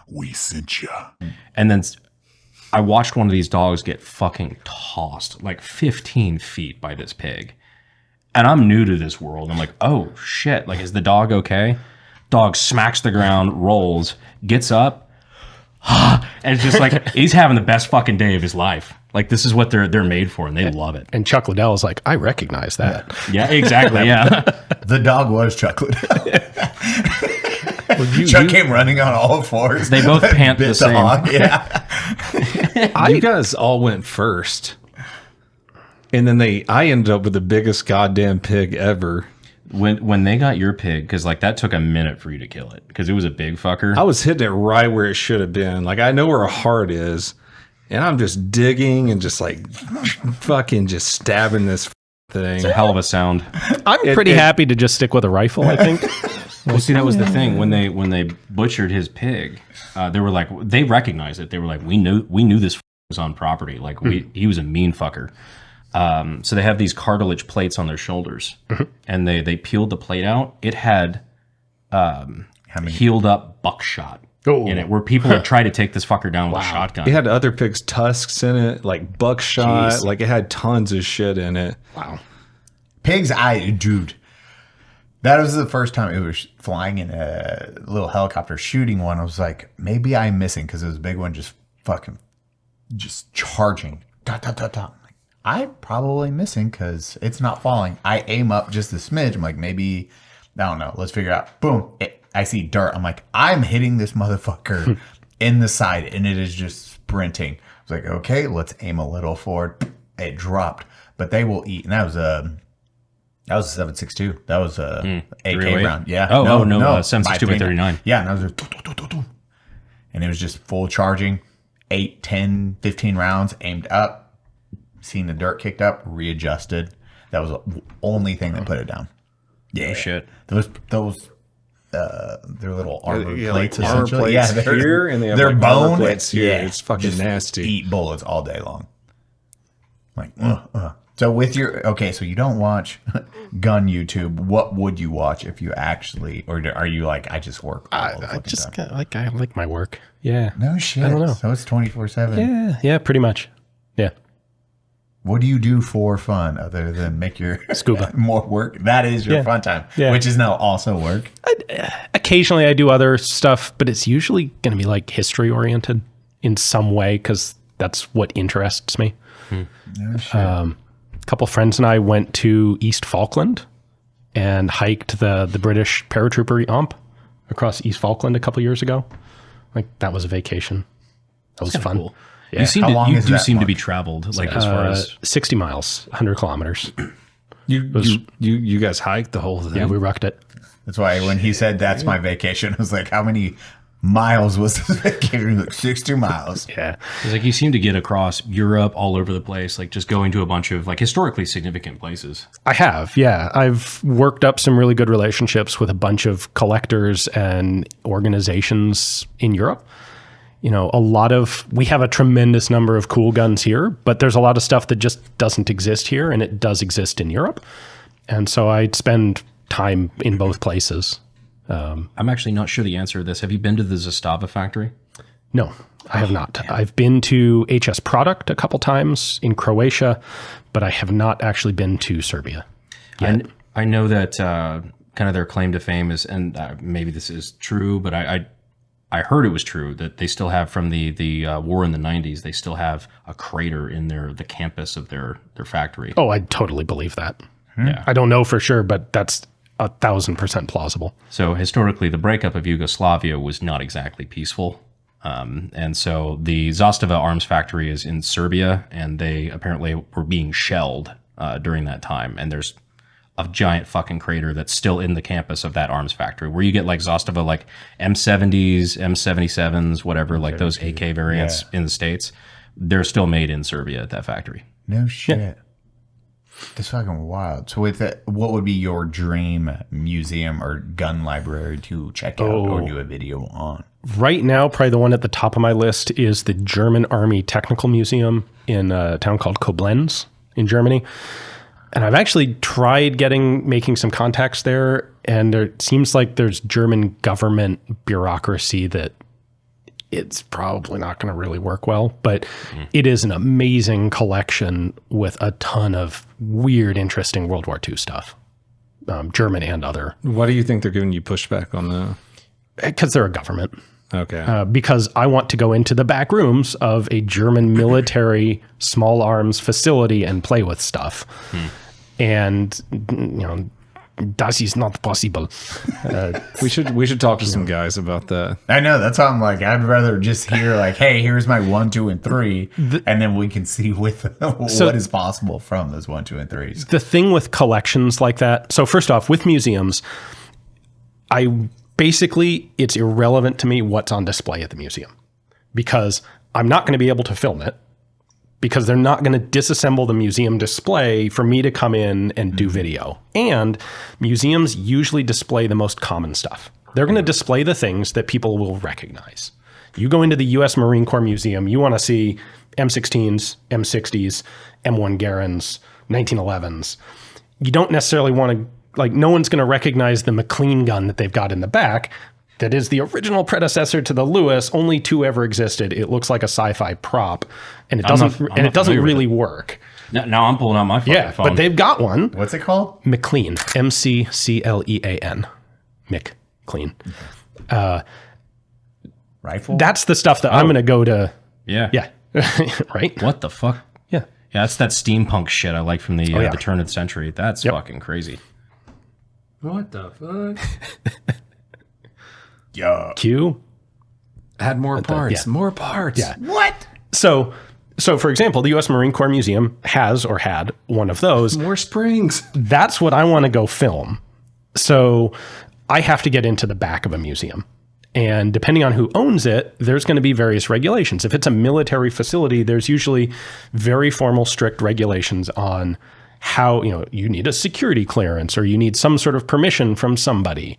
Speaker 12: we sent you.
Speaker 3: And then I watched one of these dogs get fucking tossed like 15 feet by this pig. And I'm new to this world. I'm like, oh shit, like, is the dog okay? Dog smacks the ground, rolls, gets up, and it's just like, he's having the best fucking day of his life. Like, this is what they're made for, and they love it.
Speaker 1: And Chuck Liddell is like, I recognize that.
Speaker 3: Yeah, exactly, yeah.
Speaker 6: The dog was Chuck Liddell. Chuck came running on all fours.
Speaker 3: They both pant the same.
Speaker 2: You guys all went first. And then I ended up with the biggest goddamn pig ever.
Speaker 3: When they got your pig, because like that took a minute for you to kill it, because it was a big fucker.
Speaker 2: I was hitting it right where it should have been. Like, I know where a heart is, and I'm just digging and just like fucking just stabbing this thing.
Speaker 3: It's a hell of a sound.
Speaker 1: I'm pretty happy to just stick with a rifle, I think.
Speaker 3: Well, see, that was the thing when they butchered his pig. They were like, they recognized it. They were like, we knew this was on property. Like, he was a mean fucker. So they have these cartilage plates on their shoulders, and they peeled the plate out. It had healed up buckshot in it, where people would try to take this fucker down with a shotgun.
Speaker 2: It had other pigs' tusks in it, like buckshot.
Speaker 1: Jeez.
Speaker 2: Like, it had tons of shit in it.
Speaker 1: Wow.
Speaker 6: Pigs, dude. That was the first time it was flying in a little helicopter shooting one. I was like, maybe I'm missing, because it was a big one just charging. Dot, dot, dot, dot. I'm probably missing because it's not falling. I aim up just a smidge. I'm like, maybe, I don't know. Let's figure it out. Boom. I see dirt. I'm like, I'm hitting this motherfucker in the side, and it is just sprinting. I was like, okay, let's aim a little forward. It dropped, but they will eat. And that was a 7.62. That was a AK round. Yeah.
Speaker 3: No, 7.62 by 39.
Speaker 6: Yeah. And I was like, and it was just full charging, 8, 10, 15 rounds aimed up. Seen the dirt kicked up, readjusted. That was the only thing that put it down. Yeah,
Speaker 3: shit.
Speaker 6: Those their little armor plates,
Speaker 2: like armor plates here, and they have
Speaker 6: their
Speaker 2: like
Speaker 6: bone
Speaker 2: armor plates here.
Speaker 6: Yeah,
Speaker 2: it's fucking
Speaker 6: just
Speaker 2: nasty.
Speaker 6: Eat bullets all day long. Like, So with your so you don't watch gun YouTube. What would you watch if you actually, or are you like, I just work?
Speaker 1: I like my work. Yeah.
Speaker 6: No shit.
Speaker 1: I don't know.
Speaker 6: So it's 24/7.
Speaker 1: Yeah, pretty much. Yeah.
Speaker 6: What do you do for fun other than make your
Speaker 1: scuba
Speaker 6: more work? That is your fun time, which is now also work.
Speaker 1: Occasionally I do other stuff, but it's usually going to be like history oriented in some way, because that's what interests me.
Speaker 6: No shit.
Speaker 1: A couple friends and I went to East Falkland and hiked the British paratrooper Yomp across East Falkland a couple years ago. Like, that was a vacation. That was fun.
Speaker 3: Cool. Yeah. You do seem to be traveled, like, as far as
Speaker 1: 60 miles, 100 kilometers.
Speaker 2: You guys hiked the whole thing?
Speaker 1: Yeah, we rucked it.
Speaker 6: That's why when he said that's my vacation, I was like, how many miles was giving like 60 miles.
Speaker 1: Yeah.
Speaker 3: It's like you seem to get across Europe all over the place, like just going to a bunch of like historically significant places.
Speaker 1: I have, yeah. I've worked up some really good relationships with a bunch of collectors and organizations in Europe. You know, we have a tremendous number of cool guns here, but there's a lot of stuff that just doesn't exist here, and it does exist in Europe. And so I spend time in both places.
Speaker 3: I'm actually not sure the answer to this. Have you been to the Zastava factory?
Speaker 1: No, I have not. Damn. I've been to HS Product a couple times in Croatia, but I have not actually been to Serbia yet.
Speaker 3: I know that kind of their claim to fame is, and maybe this is true, but I heard it was true, that they still have from the war in the 90s, they still have a crater in the campus of their factory.
Speaker 1: Oh, I totally believe that.
Speaker 3: Yeah.
Speaker 1: I don't know for sure, but that's 1,000% plausible.
Speaker 3: So historically, the breakup of Yugoslavia was not exactly peaceful. And so the Zastava arms factory is in Serbia, and they apparently were being shelled during that time. And there's a giant fucking crater that's still in the campus of that arms factory, where you get like Zastava, like M70s, M77s, whatever, like those AK variants in the States. They're still made in Serbia at that factory.
Speaker 6: No shit. Yeah. That's fucking wild. So with that, what would be your dream museum or gun library to check out or do a video on?
Speaker 1: Right now, probably the one at the top of my list is the German Army Technical Museum in a town called Koblenz in Germany. And I've actually tried making some contacts there, and there seems like there's German government bureaucracy that it's probably not going to really work well, but it is an amazing collection with a ton of weird, interesting World War II stuff, German and other.
Speaker 2: Why do you think they're giving you pushback on that?
Speaker 1: Because they're a government.
Speaker 2: Okay.
Speaker 1: Because I want to go into the back rooms of a German military small arms facility and play with stuff. And, you know, das is not possible.
Speaker 2: We should talk to some guys about that.
Speaker 6: I know, that's how I'm like, I'd rather just hear like, hey, here's my 1, 2, and 3, and then we can see what is possible from those 1, 2, and 3s.
Speaker 1: The thing with collections like that, so first off, with museums, it's irrelevant to me what's on display at the museum, because I'm not going to be able to film it, because they're not going to disassemble the museum display for me to come in and do video. And museums usually display the most common stuff. They're going to display the things that people will recognize. You go into the U.S. Marine Corps Museum, you want to see M16s, M60s, M1 Garands, 1911s. You don't necessarily want to, like, no one's going to recognize the McLean gun that they've got in the back. That is the original predecessor to the Lewis. Only 2 ever existed. It looks like a sci-fi prop, and it doesn't really work.
Speaker 3: Now I'm pulling out my fucking phone.
Speaker 1: But they've got one.
Speaker 6: What's it called?
Speaker 1: McLean. McClean. McLean.
Speaker 6: Rifle?
Speaker 1: That's the stuff that I'm going to go to.
Speaker 3: Yeah.
Speaker 1: Yeah. Right?
Speaker 3: What the fuck?
Speaker 1: Yeah.
Speaker 3: Yeah, that's that steampunk shit I like from the turn of the century. That's fucking crazy. What the fuck?
Speaker 6: Yeah.
Speaker 1: Q.
Speaker 2: Add more parts. More parts.
Speaker 1: Yeah.
Speaker 6: What?
Speaker 1: So for example, the U.S. Marine Corps Museum has or had one of those.
Speaker 2: More springs.
Speaker 1: That's what I want to go film. So I have to get into the back of a museum. And depending on who owns it, there's going to be various regulations. If it's a military facility, there's usually very formal, strict regulations on how, you need a security clearance or you need some sort of permission from somebody.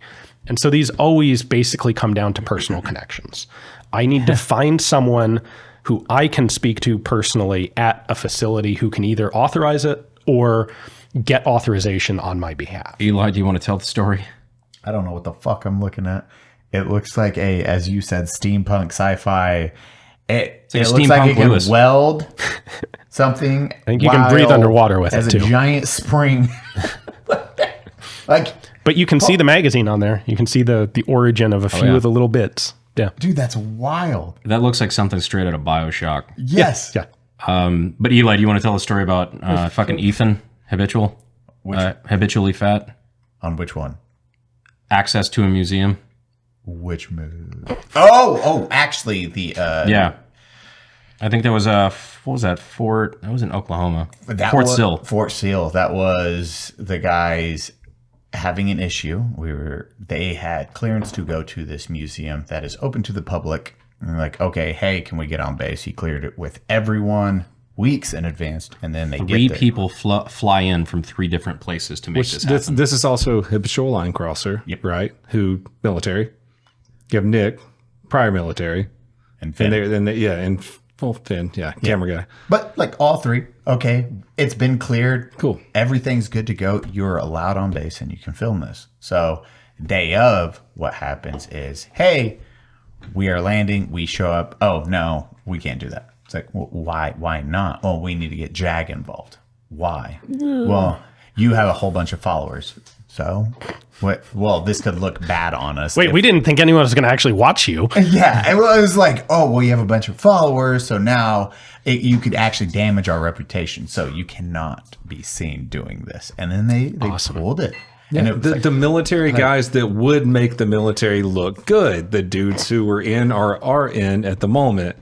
Speaker 1: And so these always basically come down to personal connections. I need to find someone who I can speak to personally at a facility who can either authorize it or get authorization on my behalf.
Speaker 3: Eli, do you want to tell the story?
Speaker 6: I don't know what the fuck I'm looking at. It looks like as you said, steampunk sci-fi. It looks like it can weld something.
Speaker 1: I think you can breathe underwater with it too.
Speaker 6: As a giant spring.
Speaker 1: But you can see the magazine on there. You can see the origin of a few of the little bits. Yeah.
Speaker 6: Dude, that's wild.
Speaker 3: That looks like something straight out of BioShock.
Speaker 6: Yes.
Speaker 1: Yeah.
Speaker 3: But Eli, do you want to tell a story about fucking Ethan, habitually fat?
Speaker 6: On which one?
Speaker 3: Access to a museum.
Speaker 6: Which move? Oh, actually the
Speaker 3: yeah. I think there was what was that? That was in Oklahoma. Fort Sill.
Speaker 6: Fort Sill. That was the guy's having an issue. They had clearance to go to this museum that is open to the public. And they're like, okay, hey, can we get on base? He cleared it with everyone weeks in advance, and then they
Speaker 3: Three
Speaker 6: get there.
Speaker 3: people fly in from 3 different places to make this happen.
Speaker 8: This is also habitual line crosser, right? Who military? You have Nick, prior military,
Speaker 6: and Finn.
Speaker 8: And Finn, camera guy.
Speaker 6: But like all 3, okay, it's been cleared.
Speaker 8: Cool.
Speaker 6: Everything's good to go. You're allowed on base and you can film this. So day of, what happens is, hey, we are landing. We show up. Oh, no, we can't do that. It's like, well, why not? Well, we need to get JAG involved. Why? Well, you have a whole bunch of followers. So what? Well, this could look bad on us.
Speaker 1: Wait, we didn't think anyone was going to actually watch you.
Speaker 6: Yeah, it was like, oh, well, you have a bunch of followers, so now you could actually damage our reputation. So you cannot be seen doing this. And then they pulled it.
Speaker 8: Yeah,
Speaker 6: and
Speaker 8: the military guys that would make the military look good, the dudes who were in or are in at the moment,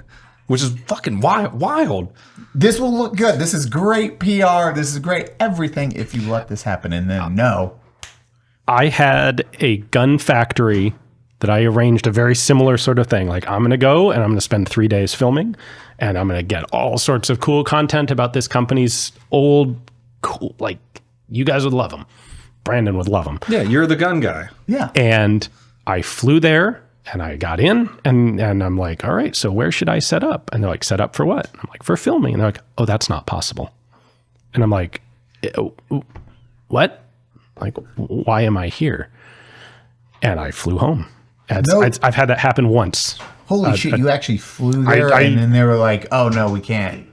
Speaker 8: which is fucking wild.
Speaker 6: This will look good. This is great PR. This is great everything if you let this happen. And then no.
Speaker 1: I had a gun factory that I arranged a very similar sort of thing. Like, I'm going to go and I'm going to spend 3 days filming, and I'm going to get all sorts of cool content about this company's old, cool, like, you guys would love them. Brandon would love them.
Speaker 8: Yeah, you're the gun guy.
Speaker 6: Yeah.
Speaker 1: And I flew there and I got in and I'm like, all right, so where should I set up? And they're like, set up for what? I'm like, for filming. And they're like, oh, that's not possible. And I'm like, what? Like, why am I here? And I flew home. I've had that happen once.
Speaker 6: Holy shit, you actually flew there and then they were like, oh, no, we can't.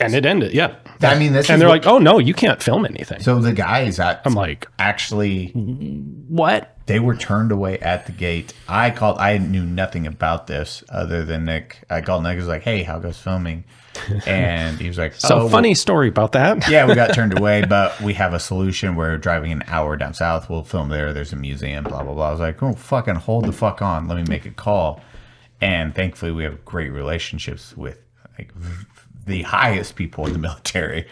Speaker 1: And it ended, yeah.
Speaker 6: I mean,
Speaker 1: and they're like, oh, no, you can't film anything.
Speaker 6: So the guys
Speaker 1: I'm like,
Speaker 6: actually,
Speaker 1: what?
Speaker 6: They were turned away at the gate. I knew nothing about this other than Nick. I called Nick. I was like, hey, how goes filming? And he was like,
Speaker 1: funny story about that.
Speaker 6: Yeah, we got turned away, but we have a solution. We're driving an hour down south. We'll film there. There's a museum, blah, blah, blah. I was like, oh, fucking hold the fuck on. Let me make a call. And thankfully, we have great relationships with like the highest people in the military.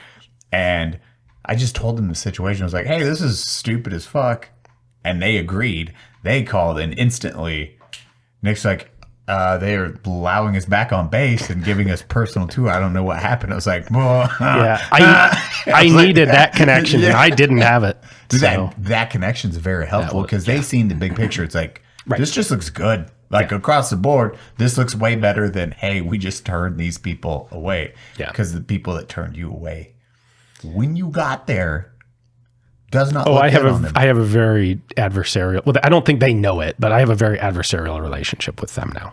Speaker 6: And I just told them the situation. I was like, hey, this is stupid as fuck. And they agreed. They called, and instantly Nick's like, they are allowing us back on base and giving us personal tour. I don't know what happened. I was like,
Speaker 1: yeah, I needed that connection, and I didn't have it.
Speaker 6: So. That connection is very helpful because they seen the big picture. It's like, this just looks good. Like across the board, this looks way better than, hey, we just turned these people away. Yeah. Because the people that turned you away, when you got there, does not look good on them.
Speaker 1: I have a very adversarial, well, I don't think they know it, but I have a very adversarial relationship with them now.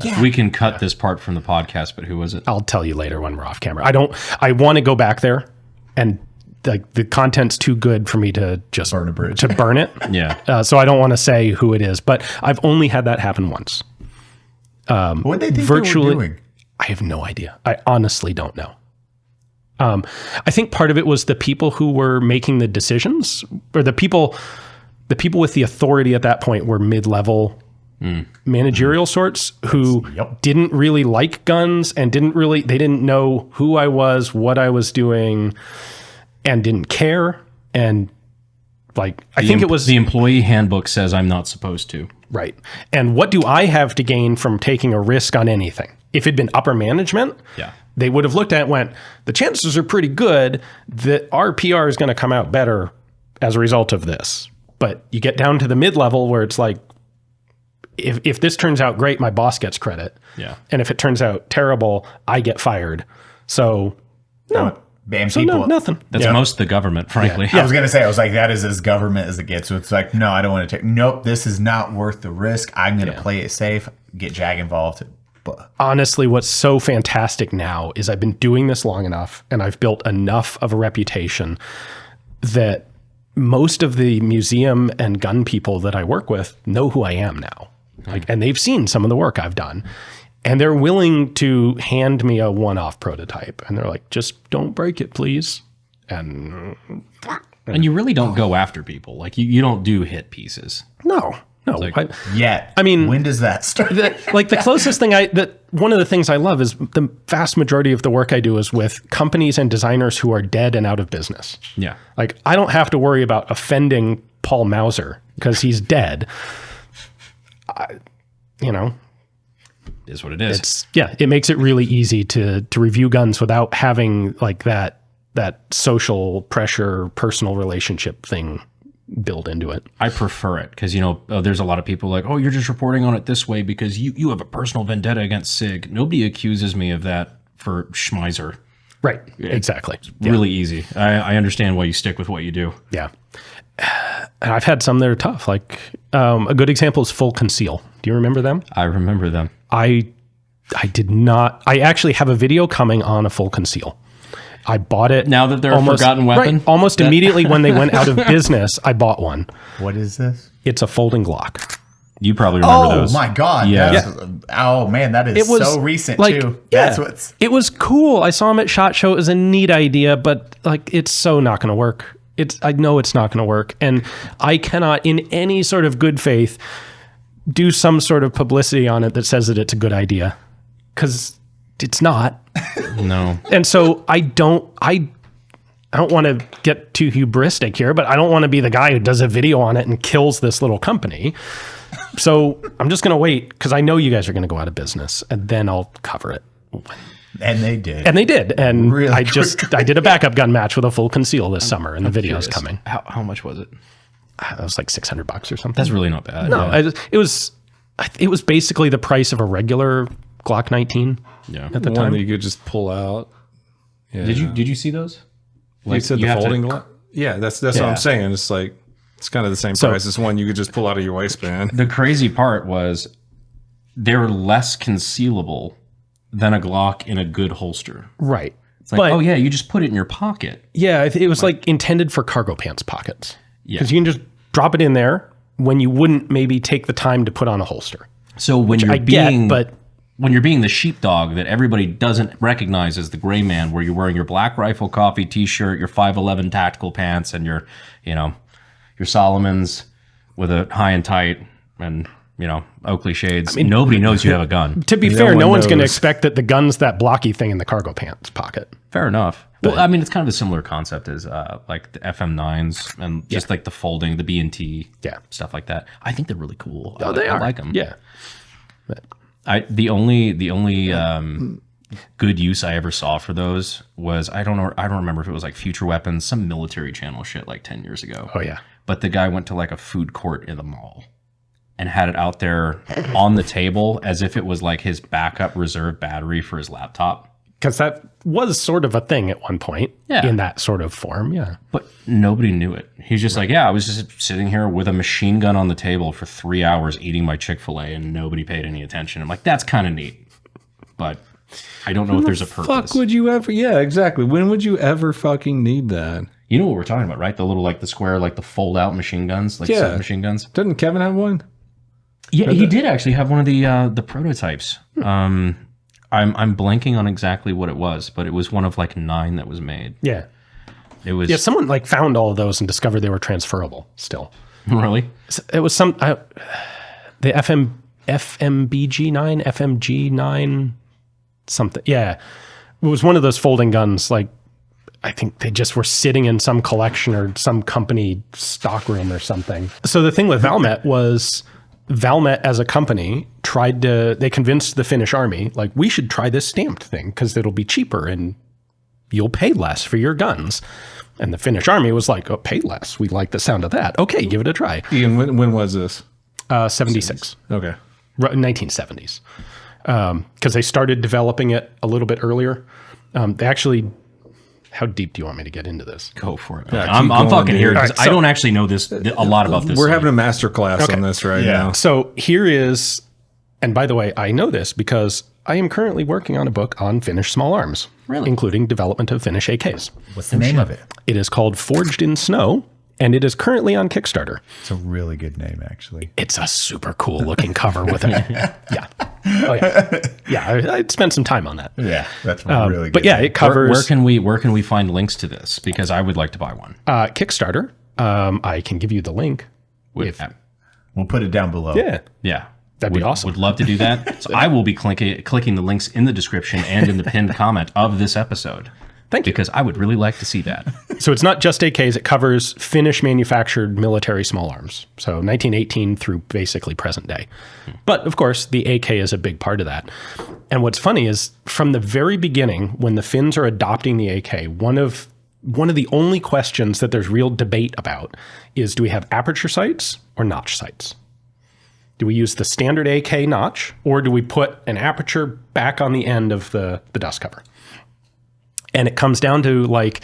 Speaker 3: Yeah. We can cut this part from the podcast, but who was it?
Speaker 1: I'll tell you later when we're off camera. I want to go back there, and the content's too good for me to just
Speaker 6: burn a bridge.
Speaker 1: To burn it.
Speaker 3: Yeah.
Speaker 1: So I don't want to say who it is, but I've only had that happen once.
Speaker 6: What did they think they were doing?
Speaker 1: I have no idea. I honestly don't know. I think part of it was the people who were making the decisions, or the people with the authority at that point were mid-level managerial sorts who didn't really like guns and they didn't know who I was, what I was doing, and didn't care. And like, I think it was
Speaker 3: the employee handbook says I'm not supposed to.
Speaker 1: Right. And what do I have to gain from taking a risk on anything? If it'd been upper management, they would have looked at it and went, the chances are pretty good that our PR is going to come out better as a result of this. But you get down to the mid-level where it's like, if this turns out great, my boss gets credit.
Speaker 3: Yeah.
Speaker 1: And if it turns out terrible, I get fired. So, no. Nothing.
Speaker 3: That's most of the government, frankly.
Speaker 6: I was going to say, I was like, that is as government as it gets. So it's like, no, I don't want to take, nope, this is not worth the risk. I'm going to play it safe, get JAG involved. But
Speaker 1: honestly, what's so fantastic now is I've been doing this long enough and I've built enough of a reputation that most of the museum and gun people that I work with know who I am now. Like, and they've seen some of the work I've done. And they're willing to hand me a one-off prototype. And they're like, just don't break it, please. And
Speaker 3: you really don't go after people. Like, you don't do hit pieces.
Speaker 1: No.
Speaker 6: Like, I
Speaker 1: mean,
Speaker 6: when does that start?
Speaker 1: The closest thing one of the things I love is the vast majority of the work I do is with companies and designers who are dead and out of business.
Speaker 3: Yeah.
Speaker 1: Like, I don't have to worry about offending Paul Mauser because he's dead. You know,
Speaker 3: is what it is.
Speaker 1: It makes it really easy to review guns without having like that social pressure, personal relationship thing built into it.
Speaker 3: I prefer it because, you know, there's a lot of people like, oh, you're just reporting on it this way because you have a personal vendetta against SIG. Nobody accuses me of that for Schmeiser.
Speaker 1: Right. Exactly.
Speaker 3: It's really easy. I understand why you stick with what you do.
Speaker 1: Yeah. And I've had some that are tough. Like a good example is Full Conceal. Do you remember them?
Speaker 3: I remember them.
Speaker 1: I did not. I actually have a video coming on a Full Conceal. I bought it.
Speaker 3: Now that they're a forgotten weapon?
Speaker 1: Right, almost immediately when they went out of business, I bought one.
Speaker 6: What is this?
Speaker 1: It's a folding Glock.
Speaker 3: You probably remember those.
Speaker 6: Oh my God.
Speaker 3: Yeah.
Speaker 6: Oh man, that is so recent too. That's what's...
Speaker 1: It was cool. I saw them at SHOT Show. It was a neat idea, but like it's so not going to work. I know it's not going to work. And I cannot, in any sort of good faith, do some sort of publicity on it that says that it's a good idea. Because it's not.
Speaker 3: No.
Speaker 1: And so I don't want to get too hubristic here, but I don't want to be the guy who does a video on it and kills this little company. So I'm just going to wait because I know you guys are going to go out of business and then I'll cover it.
Speaker 6: And they did.
Speaker 1: And
Speaker 6: really
Speaker 1: I did a backup gun match with a Full Conceal this summer and the video's coming.
Speaker 3: How much was it?
Speaker 1: It was like $600 or something.
Speaker 3: That's really not bad.
Speaker 1: No, yeah. It was basically the price of a regular Glock 19.
Speaker 3: Yeah.
Speaker 2: At the time that you could just pull out.
Speaker 3: Yeah. Did you see those?
Speaker 2: Like you said the folding Glock? Yeah, that's what I'm saying. It's like it's kind of the same price as one you could just pull out of your waistband.
Speaker 3: The crazy part was they're less concealable than a Glock in a good holster.
Speaker 1: Right.
Speaker 3: It's like, oh yeah, you just put it in your pocket.
Speaker 1: Yeah, it was like intended for cargo pants pockets.
Speaker 3: Yeah.
Speaker 1: Because you can just drop it in there when you wouldn't maybe take the time to put on a holster.
Speaker 3: So when you're being the sheepdog that everybody doesn't recognize as the gray man, where you're wearing your Black Rifle Coffee t-shirt, your 511 tactical pants, and your Solomons with a high and tight and Oakley shades. I mean, nobody knows you have a gun.
Speaker 1: To be fair, no one's going to expect that the gun's that blocky thing in the cargo pants pocket.
Speaker 3: Fair enough. Well, I mean, it's kind of a similar concept as like the FM9s and just like the folding, the B&T, stuff like that. I think they're really cool.
Speaker 1: I
Speaker 3: like them.
Speaker 1: Yeah.
Speaker 3: But the only good use I ever saw for those was I don't remember if it was like Future Weapons, some military channel shit like 10 years ago.
Speaker 1: Oh yeah.
Speaker 3: But the guy went to like a food court in the mall and had it out there on the table as if it was like his backup reserve battery for his laptop.
Speaker 1: Because that was sort of a thing at one point in that sort of form, yeah.
Speaker 3: But nobody knew it. He's just like, I was just sitting here with a machine gun on the table for 3 hours eating my Chick-fil-A and nobody paid any attention. I'm like, that's kind of neat. But I don't know if there's a purpose.
Speaker 2: Fuck would you ever? Yeah, exactly. When would you ever fucking need that?
Speaker 3: You know what we're talking about, right? The little, like the square, like the fold-out machine guns, like submachine guns.
Speaker 2: Doesn't Kevin have one?
Speaker 3: Yeah, he did actually have one of the prototypes. I'm blanking on exactly what it was, but it was one of like 9 that was made.
Speaker 1: Yeah.
Speaker 3: It was.
Speaker 1: Yeah, someone like found all of those and discovered they were transferable still.
Speaker 3: Really?
Speaker 1: It was the FMBG9, FMG9, something. Yeah. It was one of those folding guns. Like, I think they just were sitting in some collection or some company stockroom or something. So the thing with Valmet was Valmet as a company they convinced the Finnish army, like, we should try this stamped thing because it'll be cheaper and you'll pay less for your guns. And the Finnish army was like, oh, pay less. We like the sound of that. Okay, give it a try.
Speaker 2: Ian, when was this?
Speaker 1: 76.
Speaker 2: Okay.
Speaker 1: 1970s. Because they started developing it a little bit earlier. They actually... How deep do you want me to get into this?
Speaker 3: Go for it. Yeah, I'm fucking here because I don't actually know a lot about this.
Speaker 2: We're having a master class on this right now.
Speaker 1: So here is, and by the way, I know this because I am currently working on a book on Finnish small arms, including development of Finnish AKs.
Speaker 6: What's the name of it?
Speaker 1: It is called Forged in Snow, and it is currently on Kickstarter.
Speaker 6: It's a really good name, actually.
Speaker 1: It's a super cool looking cover with it. Yeah. Oh yeah. Yeah, I spent some time on that.
Speaker 6: Yeah, that's really good.
Speaker 1: But yeah, it covers.
Speaker 3: Where can we find links to this? Because I would like to buy one.
Speaker 1: Kickstarter. I can give you the link.
Speaker 6: We'll put it down below.
Speaker 3: Yeah.
Speaker 1: That'd be awesome.
Speaker 3: Would love to do that. So I will be clicking the links in the description and in the pinned comment of this episode.
Speaker 1: Thank you.
Speaker 3: Because I would really like to see that.
Speaker 1: So it's not just AKs, it covers Finnish manufactured military small arms. So 1918 through basically present day. But of course, the AK is a big part of that. And what's funny is from the very beginning, when the Finns are adopting the AK, one of the only questions that there's real debate about is, do we have aperture sights or notch sights? Do we use the standard AK notch, or do we put an aperture back on the end of the dust cover? And it comes down to, like,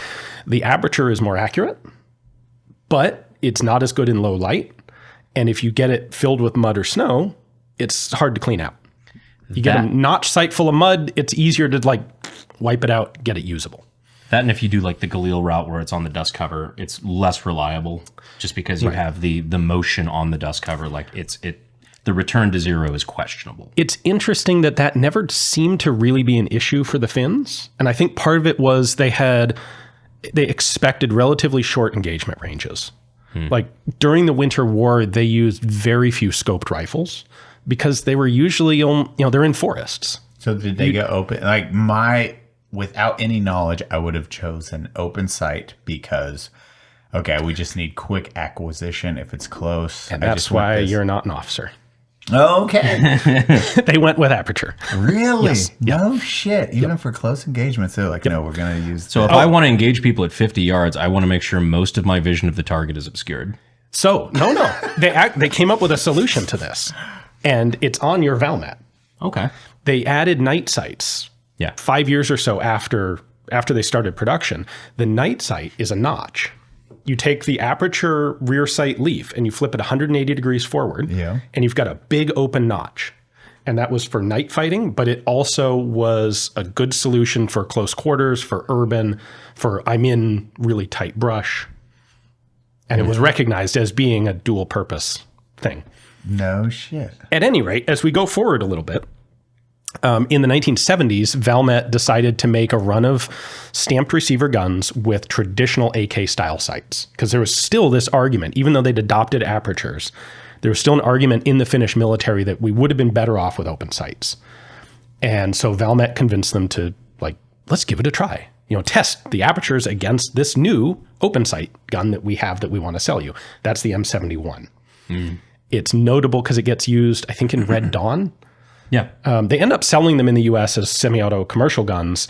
Speaker 1: the aperture is more accurate, but it's not as good in low light. And if you get it filled with mud or snow, it's hard to clean out. You get a notch sight full of mud, it's easier to, like, wipe it out, get it usable.
Speaker 3: That, and if you do like the Galil route where it's on the dust cover, it's less reliable just because you have the motion on the dust cover. Like the return to zero is questionable.
Speaker 1: It's interesting that never seemed to really be an issue for the Finns. And I think part of it was they expected relatively short engagement ranges. Like during the Winter War, they used very few scoped rifles because they were usually, they're in forests.
Speaker 6: So did they go open? Like without any knowledge, I would have chosen open sight because, okay, we just need quick acquisition if it's close.
Speaker 1: And that's why you're not an officer.
Speaker 6: Okay.
Speaker 1: They went with aperture.
Speaker 6: Really?
Speaker 1: Yes.
Speaker 6: No shit. Even for close engagements, they're like, no, we're going to use...
Speaker 3: So if I want to engage people at 50 yards, I want to make sure most of my vision of the target is obscured.
Speaker 1: So, no. They came up with a solution to this. And it's on your Valmet.
Speaker 3: Okay.
Speaker 1: They added night sights. 5 years or so after they started production. The night sight is a notch. You take the aperture rear sight leaf and you flip it 180 degrees forward. Yeah. And you've got a big open notch. And that was for night fighting, but it also was a good solution for close quarters, for urban, for I'm in really tight brush. And it was recognized as being a dual purpose thing.
Speaker 6: No shit.
Speaker 1: At any rate, as we go forward a little bit, in the 1970s, Valmet decided to make a run of stamped receiver guns with traditional AK style sights, because there was still this argument, even though they'd adopted apertures, there was still an argument in the Finnish military that we would have been better off with open sights. And so Valmet convinced them to, like, let's give it a try. Test the apertures against this new open sight gun that we have that we want to sell you. That's the M71. It's notable because it gets used, I think, in Red Dawn.
Speaker 3: Yeah.
Speaker 1: They end up selling them in the US as semi-auto commercial guns,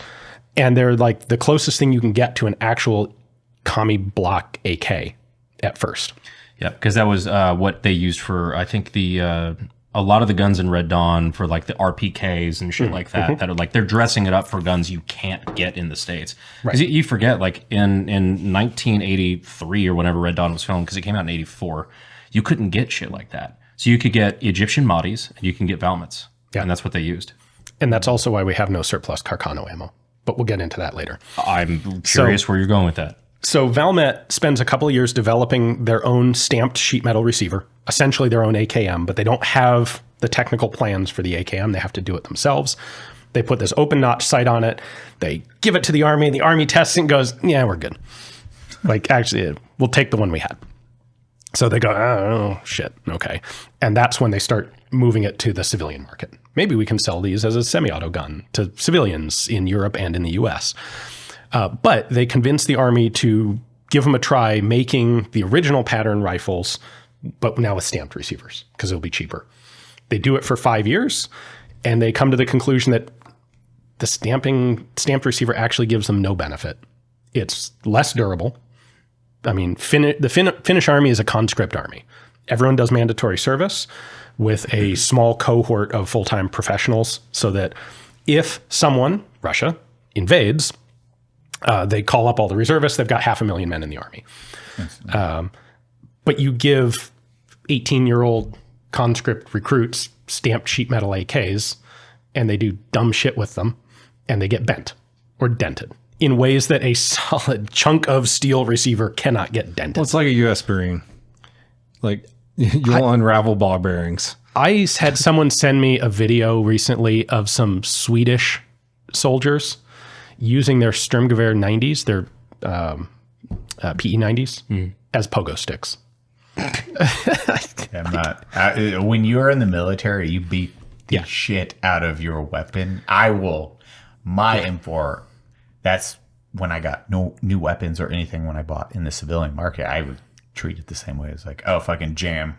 Speaker 1: and they're like the closest thing you can get to an actual commie block AK at first.
Speaker 3: Yeah, because that was what they used for, I think, a lot of the guns in Red Dawn for like the RPKs and shit like that, that are like, they're dressing it up for guns you can't get in the States. Because you forget, like in 1983 or whenever Red Dawn was filmed, because it came out in 84, you couldn't get shit like that. So you could get Egyptian Mahdi's and you can get Valmets. Yeah. And that's what they used.
Speaker 1: And that's also why we have no surplus Carcano ammo. But we'll get into that later.
Speaker 3: I'm curious where you're going with that.
Speaker 1: So Valmet spends a couple of years developing their own stamped sheet metal receiver, essentially their own AKM, but they don't have the technical plans for the AKM. They have to do it themselves. They put this open notch sight on it. They give it to the Army tests it and goes, yeah, we're good. Like, actually, we'll take the one we had. So they go, oh, shit, okay. And that's when they start moving it to the civilian market. Maybe we can sell these as a semi-auto gun to civilians in Europe and in the US. But they convinced the Army to give them a try making the original pattern rifles, but now with stamped receivers, because it'll be cheaper. They do it for 5 years, and they come to the conclusion that the stamped receiver actually gives them no benefit. It's less durable. I mean, the Finnish army is a conscript army. Everyone does mandatory service with a small cohort of full-time professionals, so that if someone, Russia, invades, they call up all the reservists. They've got 500,000 men in the army. But you give 18-year-old conscript recruits stamped sheet metal AKs, and they do dumb shit with them, and they get bent or dented in ways that a solid chunk of steel receiver cannot get dented.
Speaker 2: Well, it's like a U.S. bearing. Like, you'll unravel ball bearings.
Speaker 1: I had someone send me a video recently of some Swedish soldiers using their Sturmgewehr 90s, their PE 90s, as pogo sticks.
Speaker 6: I'm not. When you're in the military, you beat the shit out of your weapon. I will. My M4, that's when I got no new weapons or anything when I bought in the civilian market, I would treat it the same way. It's like, oh, fucking jam.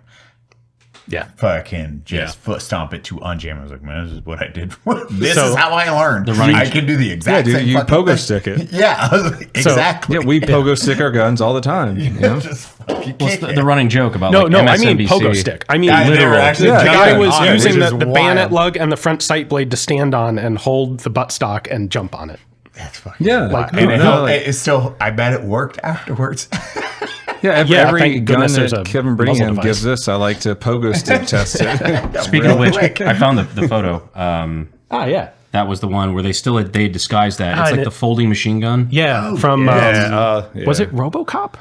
Speaker 1: Yeah.
Speaker 6: Fucking just foot stomp it to unjam. I was like, man, this is what I did. This is how I learned. I can do the exact same
Speaker 2: you
Speaker 6: fucking
Speaker 2: pogo
Speaker 6: thing.
Speaker 2: stick it.
Speaker 6: Yeah, I was like, exactly.
Speaker 2: Yeah, we pogo stick our guns all the time. You know?
Speaker 6: Just fucking
Speaker 3: What's
Speaker 6: kick it.
Speaker 3: the running joke about
Speaker 1: No,
Speaker 3: like
Speaker 1: I
Speaker 3: MSNBC?
Speaker 1: mean pogo stick. I mean
Speaker 6: Yeah, they were
Speaker 1: literal.
Speaker 6: actually
Speaker 1: The guy
Speaker 6: jumping
Speaker 1: was
Speaker 6: on it,
Speaker 1: using
Speaker 6: which
Speaker 1: the
Speaker 6: is
Speaker 1: bayonet
Speaker 6: wild.
Speaker 1: lug and the front sight blade to stand on and hold the buttstock and jump on it.
Speaker 6: That's fucking
Speaker 2: Like,
Speaker 6: and
Speaker 2: no,
Speaker 6: it's still, I bet it worked afterwards.
Speaker 2: yeah,
Speaker 1: Yeah,
Speaker 2: every
Speaker 1: thank
Speaker 2: gun
Speaker 1: goodness there's
Speaker 2: that
Speaker 1: a
Speaker 2: Kevin
Speaker 1: muzzle
Speaker 2: Brittingham
Speaker 1: device.
Speaker 2: gives us, I like to pogo stick test it.
Speaker 3: Speaking of which, I found the photo.
Speaker 1: Yeah.
Speaker 3: That was the one where they disguised that. It's
Speaker 1: and
Speaker 3: like the folding machine gun.
Speaker 1: Yeah, from was it RoboCop?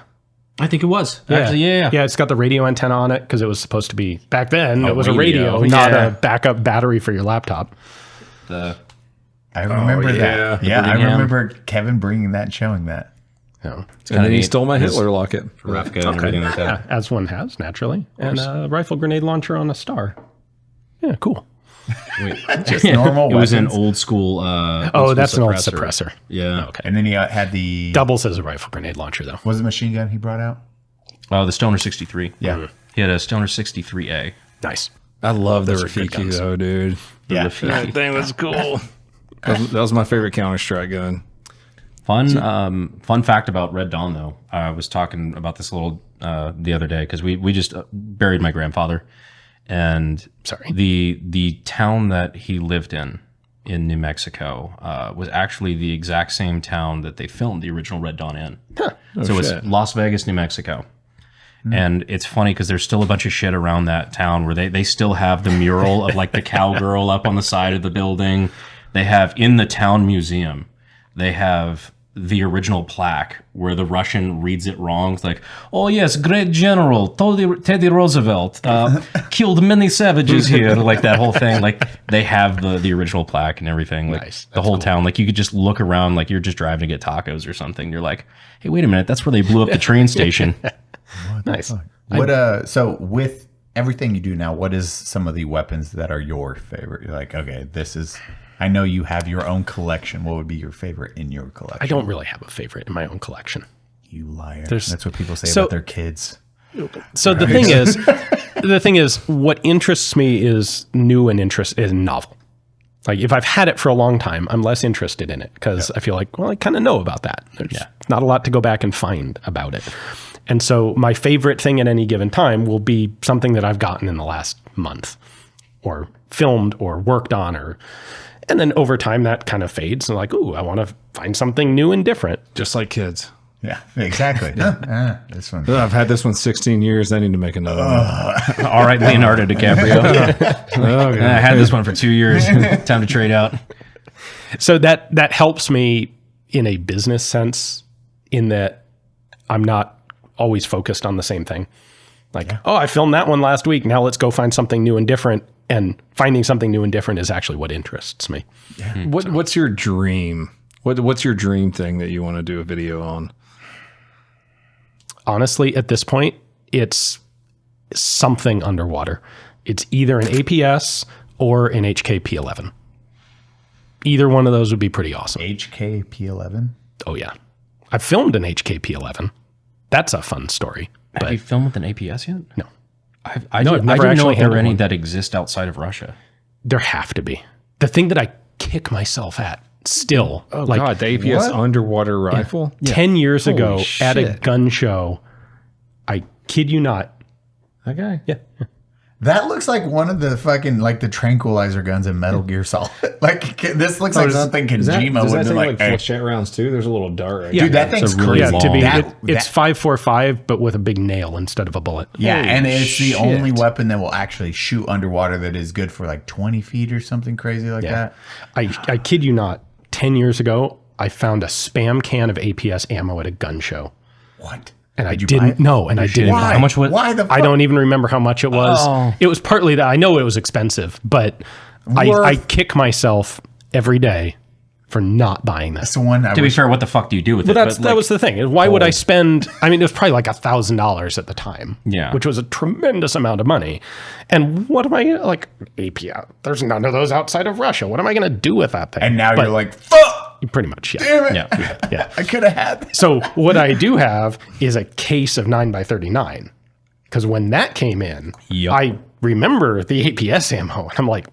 Speaker 3: I think it was.
Speaker 1: Yeah.
Speaker 3: Actually, yeah.
Speaker 1: Yeah, it's got the radio antenna on it because it was supposed to be back then. It was a
Speaker 3: radio.
Speaker 1: radio, not
Speaker 3: Yeah.
Speaker 1: a backup battery for your laptop.
Speaker 6: I remember that. Yeah, I
Speaker 3: Brittingham.
Speaker 6: remember Kevin bringing that and showing that.
Speaker 1: Yeah,
Speaker 2: And then he stole my Hitler locket.
Speaker 3: Rafka and everything like that.
Speaker 1: as one has naturally, and a rifle grenade launcher on a star. Yeah, cool.
Speaker 6: Just normal
Speaker 3: It was an
Speaker 6: weapons.
Speaker 3: old school.
Speaker 1: That's an old suppressor.
Speaker 3: Yeah.
Speaker 1: Okay.
Speaker 6: And then he had the
Speaker 1: Doubles as a rifle grenade launcher though.
Speaker 6: was the machine gun he brought out?
Speaker 3: Oh, the Stoner 63.
Speaker 6: Yeah.
Speaker 3: He had a Stoner 63A.
Speaker 1: Nice.
Speaker 2: I love the
Speaker 1: Those are good
Speaker 2: Rafiki
Speaker 1: guns.
Speaker 2: though, dude.
Speaker 6: Yeah.
Speaker 2: That thing was cool. That was my favorite Counter-Strike gun.
Speaker 3: Fun fact about Red Dawn, though. I was talking about this a little the other day because we just buried my grandfather, and the town that he lived in New Mexico was actually the exact same town that they filmed the original Red Dawn in. So it's Las Vegas, New Mexico. And it's funny because there's still a bunch of shit around that town where they still have the mural of like the cowgirl up on the side of the building. They have in the town museum, they have the original plaque where the Russian reads it wrong. It's like, oh yes, great general, Teddy Roosevelt killed many savages here. Like that whole thing. Like they have the original plaque and everything. Like
Speaker 1: Nice.
Speaker 3: the whole town. Like you could just look around like you're just driving to get tacos or something. You're like, hey, wait a minute, that's where they blew up the train station.
Speaker 1: Nice.
Speaker 6: What so with everything you do now, what is some of the weapons that are your favorite? You're like, okay, this is, I know you have your own collection. What would be your favorite in your collection?
Speaker 1: I don't really have a favorite in my own collection.
Speaker 6: You liar.
Speaker 1: There's-
Speaker 6: That's what people say
Speaker 1: so-
Speaker 6: about their kids.
Speaker 1: So the thing is, what interests me is new and novel. Like if I've had it for a long time, I'm less interested in it because I feel like, well, I kind of know about that. There's not a lot to go back and find about it. And so my favorite thing at any given time will be something that I've gotten in the last month or filmed or worked on and then over time that kind of fades and like, ooh, I want to find something new and different.
Speaker 2: Just like kids.
Speaker 6: Yeah, exactly. This one.
Speaker 2: I've had this one 16 years. I need to make another one.
Speaker 3: All right, Leonardo DiCaprio. I had this one for 2 years. Time to trade out.
Speaker 1: So that helps me in a business sense in that I'm not always focused on the same thing. Like, oh, I filmed that one last week. Now let's go find something new and different. And finding something new and different is actually what interests me.
Speaker 2: Yeah. What's your dream? What's your dream thing that you want to do a video on?
Speaker 1: Honestly, at this point, it's something underwater. It's either an APS or an HKP11. Either one of those would be pretty awesome.
Speaker 6: HKP11?
Speaker 1: Oh, yeah. I filmed an HKP11. That's a fun story.
Speaker 3: Have you filmed with an APS yet?
Speaker 1: No.
Speaker 3: I
Speaker 1: No, I've
Speaker 3: didn't
Speaker 1: never
Speaker 3: know
Speaker 1: actually
Speaker 3: if there are
Speaker 1: handled
Speaker 3: any
Speaker 1: one.
Speaker 3: that exist outside of Russia.
Speaker 1: There have to be. The thing that I kick myself at still.
Speaker 2: Oh, God, the APS underwater rifle?
Speaker 1: 10 years
Speaker 2: Holy
Speaker 1: ago at a
Speaker 2: shit.
Speaker 1: gun show, I kid you not.
Speaker 2: Okay.
Speaker 1: Yeah.
Speaker 6: That looks like one of the fucking, like the tranquilizer guns in Metal Gear Solid. Like, this looks like something Kojima
Speaker 2: Does
Speaker 6: would
Speaker 2: that
Speaker 6: be
Speaker 2: thing
Speaker 6: like,
Speaker 2: like
Speaker 6: hey.
Speaker 2: flechette rounds too? There's a little dart right
Speaker 6: Dude,
Speaker 2: there.
Speaker 6: that thing's
Speaker 3: It's a really
Speaker 6: crazy.
Speaker 3: long-
Speaker 1: It's 5.45, but with a big nail instead of a bullet.
Speaker 6: Yeah,
Speaker 2: Holy
Speaker 6: and it's
Speaker 2: shit.
Speaker 6: the only weapon that will actually shoot underwater that is good for like 20 feet or something crazy like that.
Speaker 1: I kid you not. 10 years ago, I found a spam can of APS ammo at a gun show.
Speaker 6: What?
Speaker 1: And I
Speaker 6: Did you buy
Speaker 1: didn't
Speaker 6: it?
Speaker 1: know, and I didn't.
Speaker 6: Why?
Speaker 3: How much was-
Speaker 6: Why the fuck?
Speaker 1: I don't even remember how much it was.
Speaker 3: Oh.
Speaker 1: It was partly that I know it was expensive, but I kick myself every day for not buying this.
Speaker 6: That's the one I
Speaker 3: To be
Speaker 6: wish.
Speaker 3: fair, what the fuck do you do with
Speaker 1: But
Speaker 3: it?
Speaker 1: that was the thing. Why would I spend? I mean, it was probably like $1,000 at the time.
Speaker 3: Yeah.
Speaker 1: which was a tremendous amount of money. And what am I like? API? There's none of those outside of Russia. What am I going to do with that thing?
Speaker 6: And now
Speaker 1: But
Speaker 6: you're like, fuck!
Speaker 1: Pretty much, yeah.
Speaker 6: Damn it.
Speaker 1: Yeah.
Speaker 6: I could have had this.
Speaker 1: So what I do have is a case of 9x39. Because when that came in, I remember the APS ammo. And I'm like,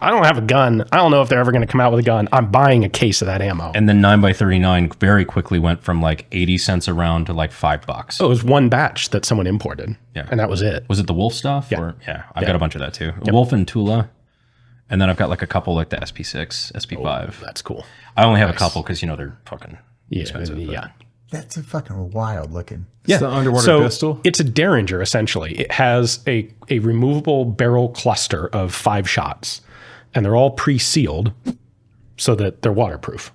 Speaker 1: I don't have a gun. I don't know if they're ever going to come out with a gun. I'm buying a case of that ammo.
Speaker 3: And then 9x39 very quickly went from like 80 cents a round to like $5.
Speaker 1: So it was one batch that someone imported.
Speaker 3: Yeah.
Speaker 1: And that was it.
Speaker 3: Was it the Wolf stuff?
Speaker 1: Yeah.
Speaker 3: I've got a bunch of that too. Wolf and Tula. And then I've got like a couple like the SP6, SP5.
Speaker 1: Oh, that's cool.
Speaker 3: I only have a couple because, they're fucking expensive.
Speaker 1: Yeah.
Speaker 6: That's a fucking wild looking.
Speaker 2: It's the underwater pistol.
Speaker 1: It's a Derringer, essentially. It has a removable barrel cluster of 5 shots. And they're all pre-sealed so that they're waterproof.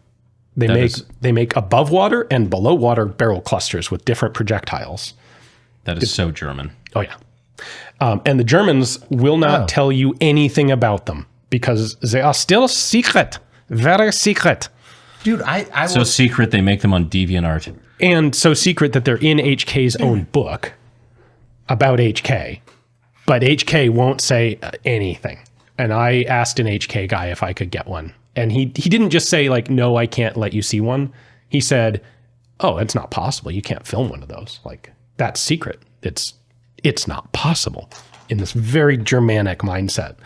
Speaker 1: They make above water and below water barrel clusters with different projectiles.
Speaker 3: That is so German.
Speaker 1: Oh, yeah. And the Germans will not tell you anything about them because they are still secret. Very secret.
Speaker 6: Dude, I
Speaker 3: so secret they make them on DeviantArt.
Speaker 1: And so secret that they're in HK's own book about HK. But HK won't say anything. And I asked an HK guy if I could get one. And he didn't just say, like, no, I can't let you see one. He said, oh, it's not possible. You can't film one of those. Like, that's secret. It's not possible in this very Germanic mindset.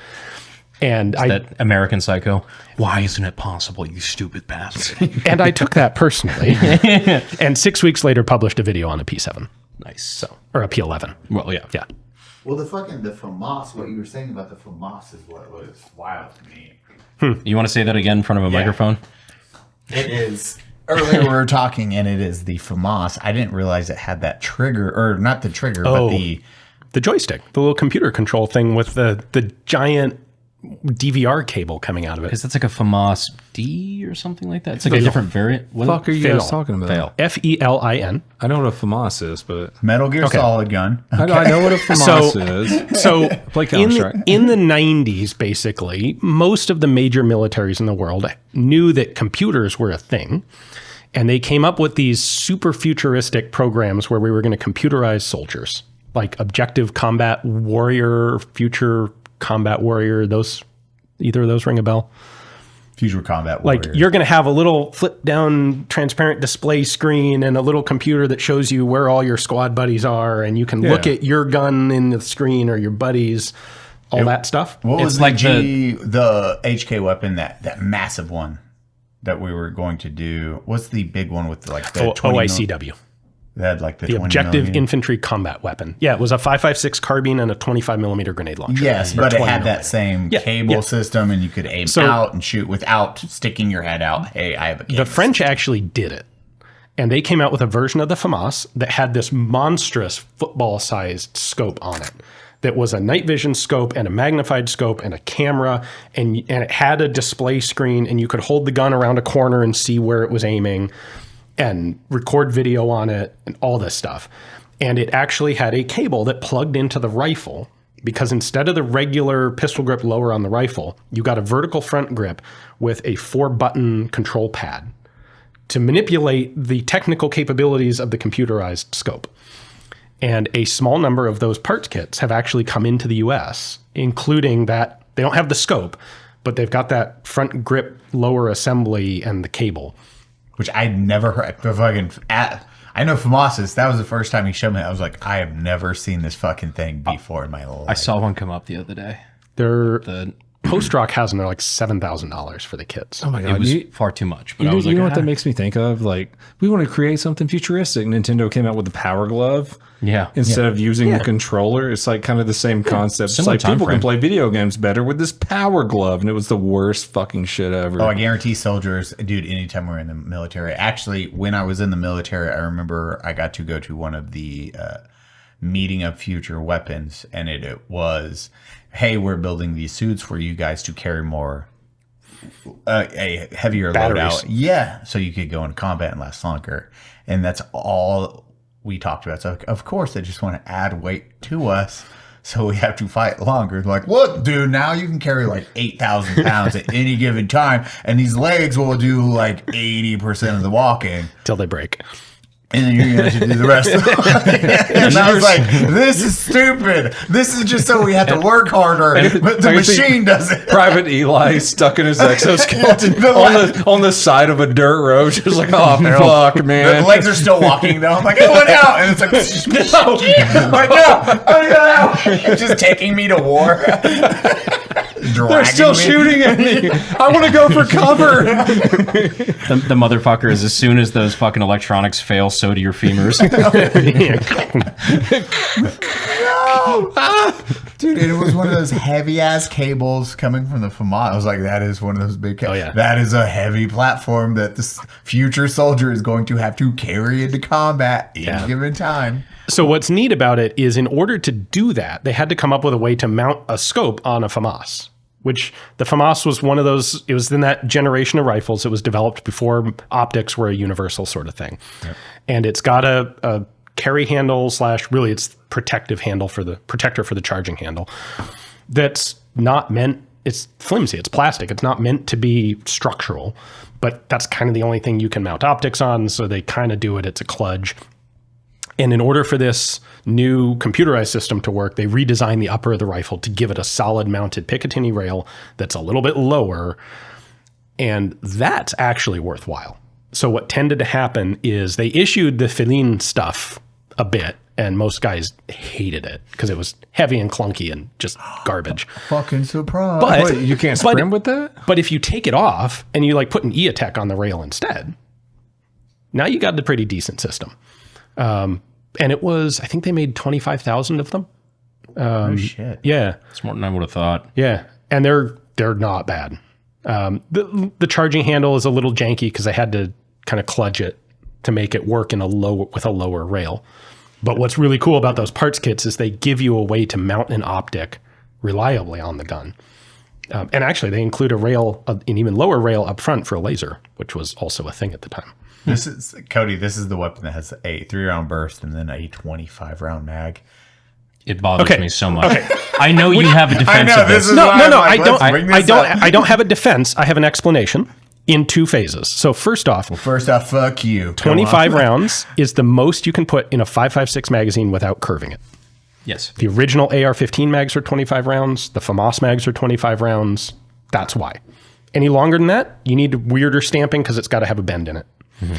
Speaker 1: And
Speaker 3: that American Psycho. Why isn't it possible, you stupid bastard?
Speaker 1: And I took that personally. And 6 weeks later, published a video on a P7.
Speaker 3: Nice.
Speaker 1: So, or a P11.
Speaker 3: Well, yeah.
Speaker 1: Yeah.
Speaker 4: Well, the FAMAS, what you were saying about the FAMAS is what was wild to me.
Speaker 3: You want to say that again in front of a microphone?
Speaker 6: It is. Earlier we were talking, and it is the FAMAS. I didn't realize it had that trigger, or not the trigger, but the
Speaker 1: joystick, the little computer control thing with the giant DVR cable coming out of it.
Speaker 3: Because that's like a FAMAS D or something like that. It's like a different variant.
Speaker 2: What the fuck are you guys talking about?
Speaker 1: FELIN.
Speaker 2: I know what a FAMAS is, but
Speaker 6: Metal Gear Solid gun.
Speaker 2: Okay. I know what a FAMAS is.
Speaker 1: So
Speaker 2: play Counter-Strike.
Speaker 1: In the 90s, basically, most of the major militaries in the world knew that computers were a thing. And they came up with these super futuristic programs where we were going to computerize soldiers, like Objective Combat Warrior, Future Combat Warrior. Either of those ring a bell?
Speaker 6: Future Combat Warrior.
Speaker 1: Like, you're going to have a little flip down transparent display screen and a little computer that shows you where all your squad buddies are, and you can look at your gun in the screen or your buddies, all that stuff.
Speaker 6: What was like the HK weapon, that massive one that we were going to do? What's the big one with like the
Speaker 1: OICW?
Speaker 6: That had like
Speaker 1: the Objective Infantry Combat Weapon. Yeah, it was a 5.56 carbine and a 25 millimeter grenade launcher.
Speaker 6: Yes, but it had that same cable system, and you could aim out and shoot without sticking your head out. Hey, I have a cable.
Speaker 1: The French actually did it. And they came out with a version of the FAMAS that had this monstrous football-sized scope on it. That was a night vision scope and a magnified scope and a camera, and it had a display screen, and you could hold the gun around a corner and see where it was aiming and record video on it and all this stuff. And it actually had a cable that plugged into the rifle, because instead of the regular pistol grip lower on the rifle, you got a vertical front grip with a 4-button control pad to manipulate the technical capabilities of the computerized scope. And a small number of those parts kits have actually come into the US, including that they don't have the scope, but they've got that front grip lower assembly and the cable.
Speaker 6: Which I'd never heard. I know FAMAS. That was the first time he showed me. I was like, I have never seen this fucking thing before in my life.
Speaker 3: I saw one come up the other day.
Speaker 1: The Post-Rock has them. They're like $7,000 for the kits.
Speaker 2: Oh my God.
Speaker 3: It was far too much. But I was
Speaker 2: you know what that makes me think of? Like, we want to create something futuristic. Nintendo came out with the Power Glove.
Speaker 3: Yeah.
Speaker 2: Instead of using the controller, it's like kind of the same concept. It's like people can play video games better with this Power Glove, and it was the worst fucking shit ever.
Speaker 6: Oh, I guarantee soldiers, dude, anytime we're in the military. Actually, when I was in the military, I remember I got to go to one of the meeting of future weapons, and it was, hey, we're building these suits for you guys to carry more, a heavier loadout. Yeah, so you could go into combat and last longer. And that's all we talked about. So, of course, they just want to add weight to us, so we have to fight longer. Like, look, dude, now you can carry like 8,000 pounds at any given time, and these legs will do like 80% of the walking.
Speaker 1: Till they break.
Speaker 6: And then you're going to have to do the rest of it. And I was like, this is stupid. This is just so we have to work harder. But the machine does it.
Speaker 2: Private Eli stuck in his exoskeleton on the side of a dirt road. Just like, oh, fuck, man.
Speaker 6: The legs are still walking, though. I'm like, it went out. And it's like, no. I'm like, no. It's just taking me to war.
Speaker 2: They're still shooting at me. I want to go for cover.
Speaker 3: The motherfucker is, as soon as those fucking electronics fail, so do your femurs.
Speaker 6: Dude, it was one of those heavy ass cables coming from the FAMAS. I was like, that is one of those big cables. That is a heavy platform that this future soldier is going to have to carry into combat in given time.
Speaker 1: So what's neat about it is, in order to do that, they had to come up with a way to mount a scope on a FAMAS, which the FAMAS was one of those, it was in that generation of rifles. It was developed before optics were a universal sort of thing. Yep. And it's got a carry handle / really it's protective handle for the protector for the charging handle. That's not meant, it's flimsy, it's plastic. It's not meant to be structural, but that's kind of the only thing you can mount optics on. So they kind of do it. It's a kludge. And in order for this new computerized system to work, they redesigned the upper of the rifle to give it a solid mounted Picatinny rail that's a little bit lower. And that's actually worthwhile. So what tended to happen is they issued the Feline stuff a bit, and most guys hated it because it was heavy and clunky and just garbage.
Speaker 6: Fucking surprise.
Speaker 1: But
Speaker 2: wait, you can't sprint with that?
Speaker 1: But if you take it off and you like put an E-Attack on the rail instead, now you got a pretty decent system. And it was, I think they made 25,000 of them.
Speaker 6: Oh shit!
Speaker 1: Yeah,
Speaker 3: it's more than I would have thought.
Speaker 1: Yeah, and they're not bad. The charging handle is a little janky because I had to kind of kludge it to make it work in with a lower rail. But what's really cool about those parts kits is they give you a way to mount an optic reliably on the gun. And actually, they include an even lower rail up front for a laser, which was also a thing at the time.
Speaker 6: This is Cody. This is the weapon that has a 3-round burst and then a 25-round mag.
Speaker 3: It bothers me so much. Okay. I know you have a defense of this.
Speaker 1: No. I don't have a defense. I have an explanation in two phases. So first off,
Speaker 6: fuck you.
Speaker 1: 25 rounds is the most you can put in a 5.56 magazine without curving it.
Speaker 3: Yes.
Speaker 1: The original AR-15 mags are 25 rounds. The FAMAS mags are 25 rounds. That's why. Any longer than that, you need weirder stamping because it's got to have a bend in it. Mm-hmm.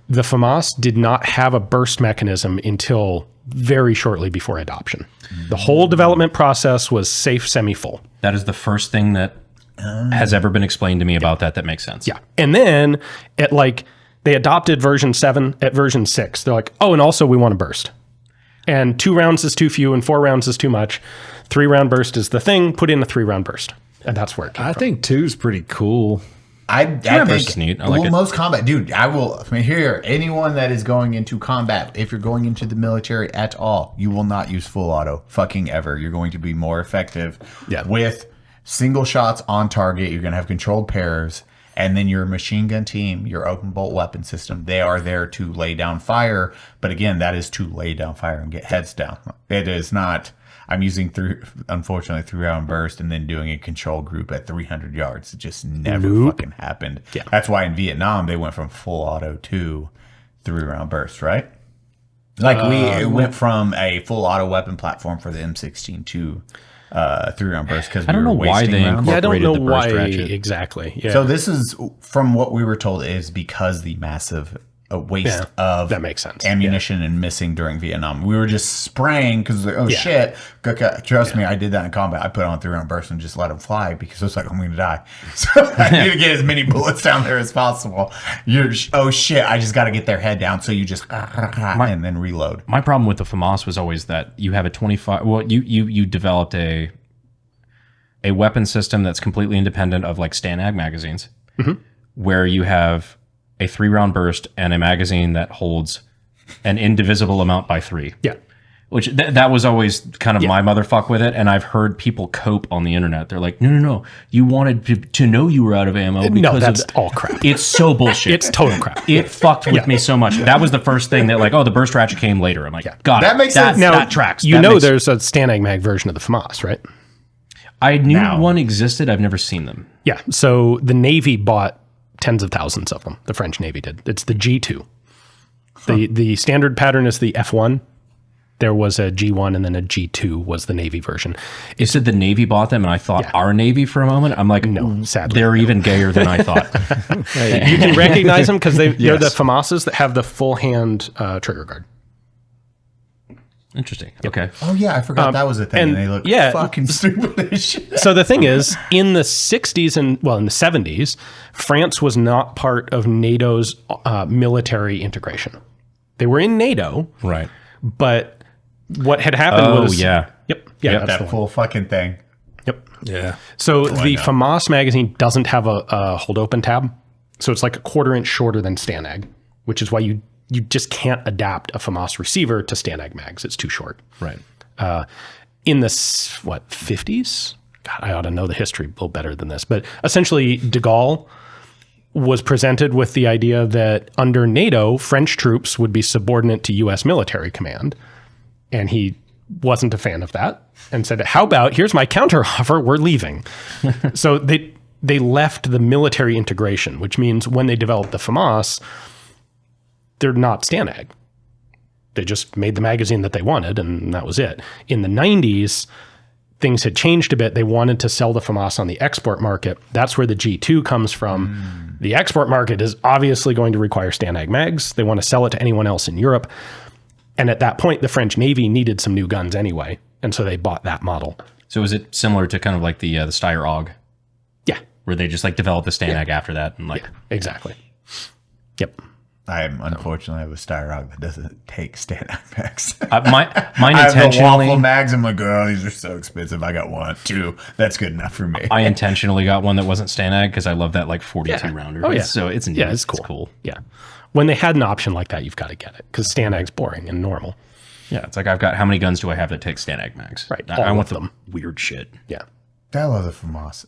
Speaker 1: The FAMAS did not have a burst mechanism until very shortly before adoption. Mm-hmm. The whole development process was safe semi-full.
Speaker 3: That is the first thing that has ever been explained to me about that makes sense.
Speaker 1: Yeah. And then they adopted version 7 at version 6. They're like, oh, and also we want a burst. And 2 rounds is too few and 4 rounds is too much. 3-round burst is the thing. Put in a 3-round burst. And that's where it came from.
Speaker 2: I think 2 is pretty cool.
Speaker 6: I think
Speaker 3: neat. I like it.
Speaker 6: Most combat, dude. Anyone that is going into combat, if you're going into the military at all, you will not use full auto, fucking ever. You're going to be more effective with single shots on target. You're going to have controlled pairs, and then your machine gun team, your open bolt weapon system. They are there to lay down fire, but again, that is to lay down fire and get heads down. It is not. I'm using unfortunately 3-round burst and then doing a control group at 300 yards. It just never fucking happened. Yeah. That's why in Vietnam they went from full auto to 3-round burst, right? It went from a full auto weapon platform for the M16 to 3-round burst because
Speaker 3: I don't know why they incorporated the burst ratchet.
Speaker 1: Exactly. Yeah.
Speaker 6: So this is, from what we were told, is because the massive waste of
Speaker 1: that makes sense.
Speaker 6: Ammunition and missing during Vietnam. We were just spraying because shit. Trust me, I did that in combat. I put on 3-round burst and just let them fly because I was like, I'm going to die. So I need to get as many bullets down there as possible. Oh shit, I just got to get their head down. So you just and then reload.
Speaker 3: My problem with the FAMAS was always that you have a 25. Well, you developed a weapon system that's completely independent of like Stanag magazines, where you have a 3-round burst and a magazine that holds an indivisible amount by 3.
Speaker 1: Yeah.
Speaker 3: Which that was always kind of my motherfuck with it. And I've heard people cope on the internet. They're like, no. You wanted to know you were out of ammo because
Speaker 1: no, that's all crap.
Speaker 3: It's so bullshit.
Speaker 1: It's total crap.
Speaker 3: It fucked with me so much. That was the first thing that the burst ratchet came later. I'm like, got
Speaker 6: that
Speaker 3: it.
Speaker 6: Makes sense.
Speaker 1: Now,
Speaker 3: that tracks.
Speaker 1: There's a Stanag mag version of the FAMAS, right?
Speaker 3: I knew one existed. I've never seen them.
Speaker 1: Yeah. So the Navy bought tens of thousands of them. The French Navy did. It's the G2. The standard pattern is the F1. There was a G1 and then a G2 was the Navy version.
Speaker 3: You said the Navy bought them, and I thought our Navy for a moment. I'm like,
Speaker 1: no, sadly.
Speaker 3: They're even gayer than I thought.
Speaker 1: You can recognize them because they're the FAMASas that have the full hand trigger guard.
Speaker 3: Interesting. Okay.
Speaker 6: Oh, yeah, I forgot that was a thing. And they look fucking stupid as shit.
Speaker 1: So the thing is, in the 60s and, well, in the 70s, France was not part of NATO's military integration. They were in NATO.
Speaker 3: Right.
Speaker 1: But what had happened was...
Speaker 3: yeah.
Speaker 1: Yep. Yeah,
Speaker 6: that's that full fucking thing.
Speaker 1: Yep.
Speaker 2: Yeah.
Speaker 1: So the FAMAS magazine doesn't have a hold open tab. So it's like a 1/4 inch shorter than STANAG, which is why you just can't adapt a FAMAS receiver to STANAG mags. It's too short.
Speaker 3: Right.
Speaker 1: In the 50s? God, I ought to know the history a little better than this. But essentially, de Gaulle was presented with the idea that under NATO, French troops would be subordinate to U.S. military command. And he wasn't a fan of that and said, how about, here's my counter offer, we're leaving. So they left the military integration, which means when they developed the FAMAS, they're not STANAG. They just made the magazine that they wanted, and that was it. In the 90s, things had changed a bit. They wanted to sell the FAMAS on the export market. That's where the G2 comes from. The export market is obviously going to require STANAG mags. They want to sell it to anyone else in Europe. And at that point, the French Navy needed some new guns anyway. And so they bought that model.
Speaker 3: So is it similar to kind of like the Steyr AUG?
Speaker 1: Yeah.
Speaker 3: Where they just like developed the STANAG after that? And like,
Speaker 1: exactly. Yep.
Speaker 6: I am unfortunately have a Steyr AUG that doesn't take STANAG mags.
Speaker 3: Mine
Speaker 6: I
Speaker 3: intentionally...
Speaker 6: have the waffle mags. I'm like, oh, these are so expensive. I got 1, 2. That's good enough for me.
Speaker 3: I intentionally got one that wasn't STANAG because I love that like 42 rounder.
Speaker 1: Oh, yeah.
Speaker 3: So it's neat.
Speaker 1: Yeah, it's cool. Yeah. When they had an option like that, you've got to get it because STANAG's boring and normal.
Speaker 3: Yeah, it's like I've got, how many guns do I have that take STANAG mags?
Speaker 1: Right.
Speaker 3: I want them. Weird shit.
Speaker 1: Yeah.
Speaker 6: I love the FAMAS.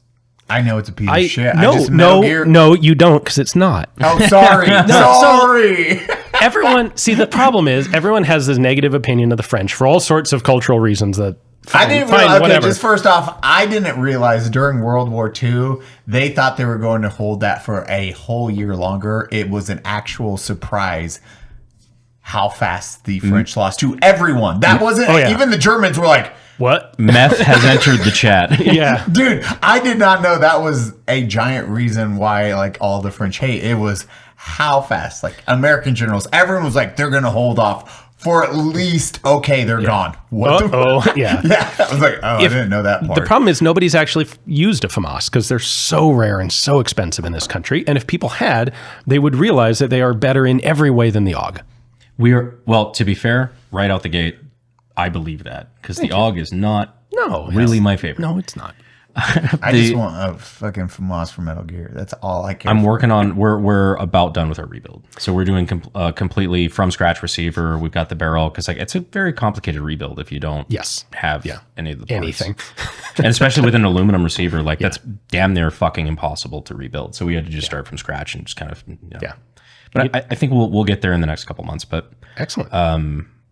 Speaker 6: I know it's a piece of shit.
Speaker 1: No, you don't because it's not.
Speaker 6: Oh, sorry. Sorry.
Speaker 1: Everyone, see, the problem is everyone has this negative opinion of the French for all sorts of cultural reasons that
Speaker 6: I didn't realize, okay, just first off, I didn't realize during World War II, they thought they were going to hold that for a whole year longer. It was an actual surprise how fast the French lost to everyone. That wasn't, even the Germans were like,
Speaker 1: what?
Speaker 3: Meth has entered the chat.
Speaker 1: Yeah.
Speaker 6: Dude, I did not know that was a giant reason why like all the French hate. It was how fast, like American generals, everyone was like, they're going to hold off for at least, okay, they're gone. What the
Speaker 1: yeah.
Speaker 6: Yeah. I was like, I didn't know that part.
Speaker 1: The problem is nobody's actually used a FAMAS because they're so rare and so expensive in this country. And if people had, they would realize that they are better in every way than the AUG.
Speaker 3: Well, to be fair, right out the gate, I believe that because the AUG is not really my favorite.
Speaker 1: No, it's not.
Speaker 6: I just want a fucking FAMAS for Metal Gear. That's all I care.
Speaker 3: I'm working on. We're about done with our rebuild, so we're doing completely from scratch receiver. We've got the barrel because like it's a very complicated rebuild if you don't have any of the parts.
Speaker 1: Anything,
Speaker 3: and especially with an aluminum receiver, like that's damn near fucking impossible to rebuild. So we had to just start from scratch and just kind of But I think we'll get there in the next couple months. But
Speaker 1: excellent.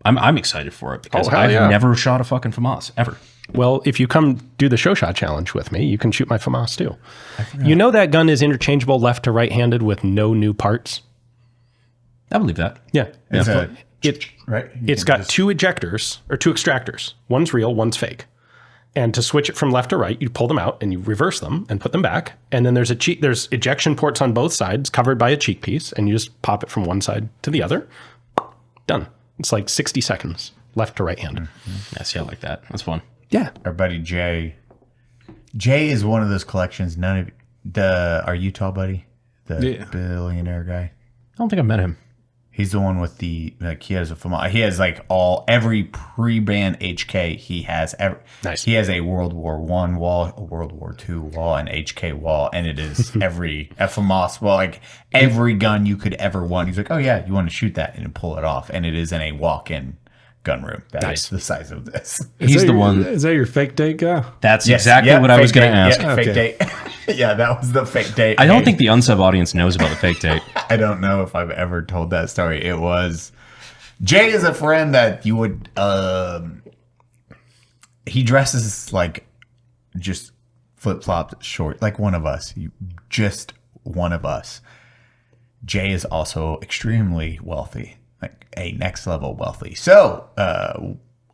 Speaker 3: I'm excited for it because I've never shot a fucking FAMAS ever.
Speaker 1: Well, if you come do the show shot challenge with me, you can shoot my FAMAS too. You know that gun is interchangeable left to right handed with no new parts?
Speaker 3: I believe that.
Speaker 1: Yeah.
Speaker 6: Right?
Speaker 1: It's got 2 ejectors or 2 extractors. One's real, one's fake. And to switch it from left to right, you pull them out and you reverse them and put them back. And then there's ejection ports on both sides covered by a cheek piece. And you just pop it from one side to the other. Done. It's like 60 seconds left to right handed.
Speaker 3: Mm-hmm. Yeah, see, I like that. That's fun.
Speaker 1: Yeah.
Speaker 6: Our buddy Jay is one of those collections. None of our Utah buddy, the billionaire guy.
Speaker 3: I don't think I've met him.
Speaker 6: He's the one with the he has like every pre-ban HK he has.
Speaker 1: Nice.
Speaker 6: He has a World War I wall, a World War II wall, an HK wall, and it is every FAMAS wall, like every gun you could ever want. He's like, oh yeah, you want to shoot that and pull it off, and it is in a walk-in gun room. That is the size of this.
Speaker 3: He's the one.
Speaker 2: Is that your fake date guy?
Speaker 3: That's exactly what I was going to ask.
Speaker 6: Yeah, fake date. Yeah, that was the fake date.
Speaker 3: I don't think the unsub audience knows about the fake date.
Speaker 6: I don't know if I've ever told that story. It was Jay is a friend that you would. He dresses like just flip flops, short, like one of us. Just one of us. Jay is also extremely wealthy. like a next level wealthy. So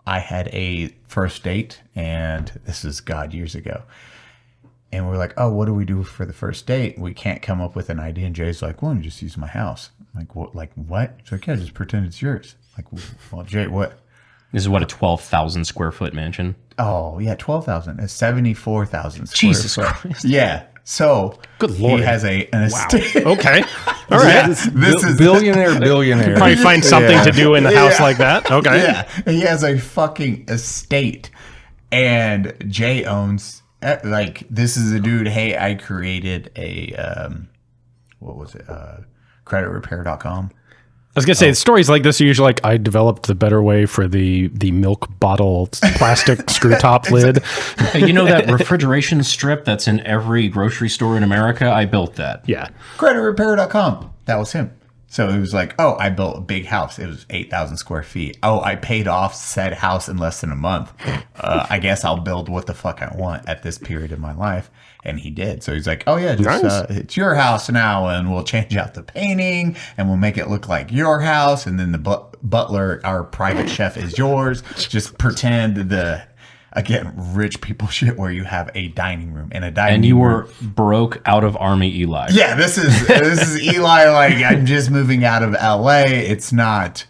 Speaker 6: I had a first date, and this is years ago. And we're like, oh, what do we do for the first date? We can't come up with an idea. And Jay's like, well, just use my house. I'm like, what? Like, what? She's like, yeah, just pretend it's yours. Like, well, Jay, what?
Speaker 3: This is what, a 12,000 square foot mansion?
Speaker 6: Oh, yeah, 12,000. It's 74,000 square
Speaker 3: Jesus
Speaker 6: foot.
Speaker 3: Christ.
Speaker 6: Yeah. So
Speaker 1: Good Lord.
Speaker 6: He has an estate.
Speaker 1: Okay. All right.
Speaker 2: This is billionaire.
Speaker 1: Probably find something to do in the house like that. Okay.
Speaker 6: Yeah. He has a fucking estate. And Jay owns, like, this is a dude, hey, I created a, what was it? Creditrepair.com.
Speaker 1: I was gonna say stories like this are usually like I developed the better way for the milk bottle plastic screw top lid.
Speaker 3: You know that refrigeration strip that's in every grocery store in America? I built that.
Speaker 1: Yeah.
Speaker 6: Creditrepair.com. That was him. So it was like, oh, I built a big house. It was 8,000 square feet. Oh, I paid off said house in less than a month. I guess I'll build what the fuck I want at this period of my life. And he did. So he's like, oh, yeah, just, it's your house now. And we'll change out the painting and we'll make it look like your house. And then the butler, our private chef, is yours. Just pretend again, rich people shit where you have a dining room and a dining room.
Speaker 3: And you were broke out of Army Eli.
Speaker 6: Yeah, this is Eli. Like, I'm just moving out of LA. It's not,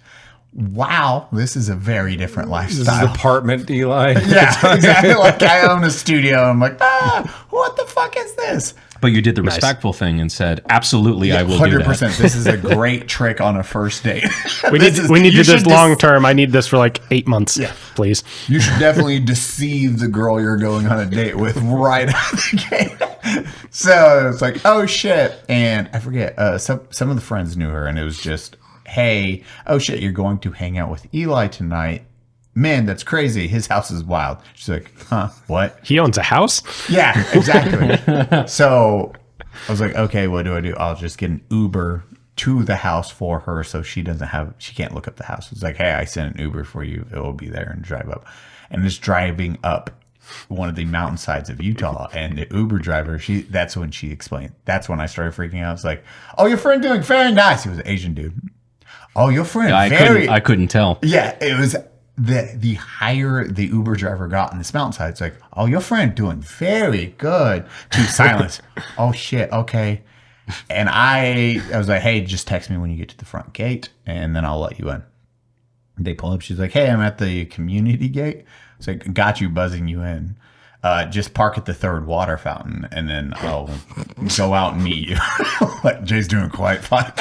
Speaker 6: wow, this is a very different lifestyle.
Speaker 2: This is apartment Eli.
Speaker 6: Yeah, exactly. Like, I own a studio. I'm like, what the fuck is this?
Speaker 3: But you did the respectful thing and said, absolutely, I will 100%. Do that.
Speaker 6: 100%. This is a great trick on a first date.
Speaker 1: We need to do this long term. I need this for like 8 months, please.
Speaker 6: You should definitely deceive the girl you're going on a date with right out of the gate. So it's like, oh shit. And I forget, some of the friends knew her, and it was just, hey, oh shit, you're going to hang out with Eli tonight. Man, that's crazy. His house is wild. She's like, huh, what?
Speaker 1: He owns a house?
Speaker 6: Yeah, exactly. So I was like, okay, what do I do? I'll just get an Uber to the house for her so she can't look up the house. It's like, hey, I sent an Uber for you. It will be there and drive up. And it's driving up one of the mountainsides of Utah. And the Uber driver, that's when she explained. That's when I started freaking out. I was like, oh, your friend doing very nice. He was an Asian dude. Oh, your friend.
Speaker 3: Yeah, I couldn't tell.
Speaker 6: Yeah, it was the higher the Uber driver got in this mountainside. It's like, oh, your friend doing very good. To silence. Oh shit, okay. And I was like, hey, just text me when you get to the front gate and then I'll let you in. They pull up. She's like, hey, I'm at the community gate. It's like, got you, buzzing you in. Just park at the third water fountain and then I'll go out and meet you. Like, Jay's doing quite fine.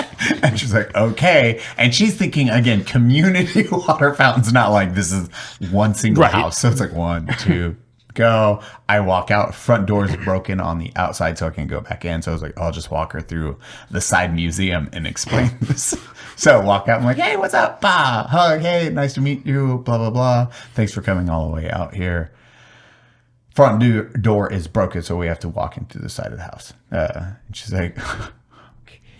Speaker 6: And she's like, okay. And she's thinking, again, community water fountains, not like this is one single house. So it's like 1, 2, go. I walk out. Front door is broken on the outside so I can go back in. So I was like, I'll just walk her through the side museum and explain this. So I walk out. I'm like, hey, what's up? Hug. Hey, nice to meet you. Blah, blah, blah. Thanks for coming all the way out here. Front door is broken, so we have to walk into the side of the house. And she's like,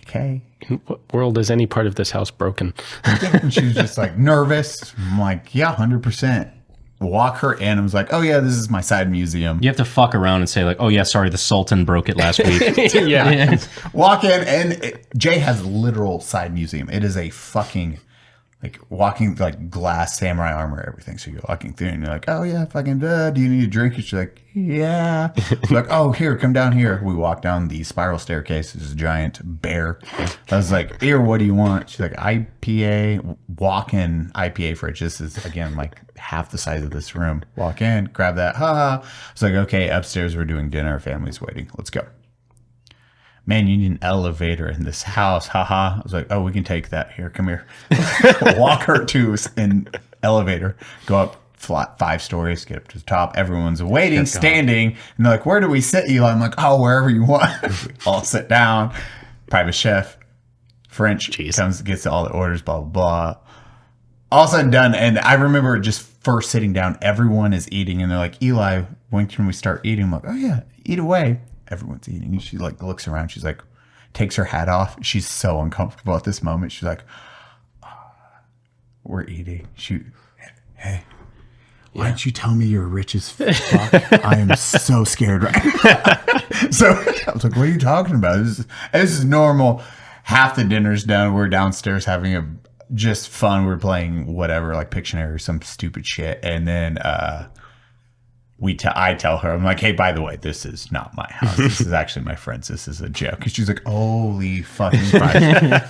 Speaker 6: okay.
Speaker 1: In what world is any part of this house broken?
Speaker 6: And she was just like nervous. I'm like, yeah, 100%. Walk her in. I was like, oh yeah, this is my side museum.
Speaker 3: You have to fuck around and say like, oh yeah, sorry, the Sultan broke it last week.
Speaker 1: Yeah.
Speaker 6: Walk in, and Jay has literal side museum. It is a fucking, like, walking, like, glass samurai armor, everything. So you're walking through and you're like, oh yeah, fucking do you need a drink? And she's like, yeah. Like, oh, here, come down here. We walk down the spiral staircase. There's a giant bear. I was like, here, what do you want? She's like, IPA, walk-in IPA fridge. This is, again, like half the size of this room. Walk in, grab that, I was like, okay, upstairs we're doing dinner. Family's waiting. Let's go. Man, you need an elevator in this house. I was like, oh, we can take that. Here, come here. Walk her to an elevator. Go up 5 stories, get up to the top. Everyone's waiting, standing. And they're like, where do we sit, Eli? I'm like, oh, wherever you want. We all sit down. Private chef. French. Comes, gets all the orders, blah, blah, blah. All said and done. And I remember just first sitting down, everyone is eating. And they're like, Eli, when can we start eating? I'm like, oh, yeah, eat away. Everyone's eating. She like looks around. She's like, takes her hat off. She's so uncomfortable at this moment. She's like, we're eating. Hey, why don't you tell me you're rich as fuck? I am so scared right now. So I was like, what are you talking about? This is normal. Half the dinner's done. We're downstairs having a just fun. We're playing whatever, like Pictionary or some stupid shit. And then I tell her, I'm like, hey, by the way, this is not my house. This is actually my friend's. This is a joke. And she's like, holy fucking Christ.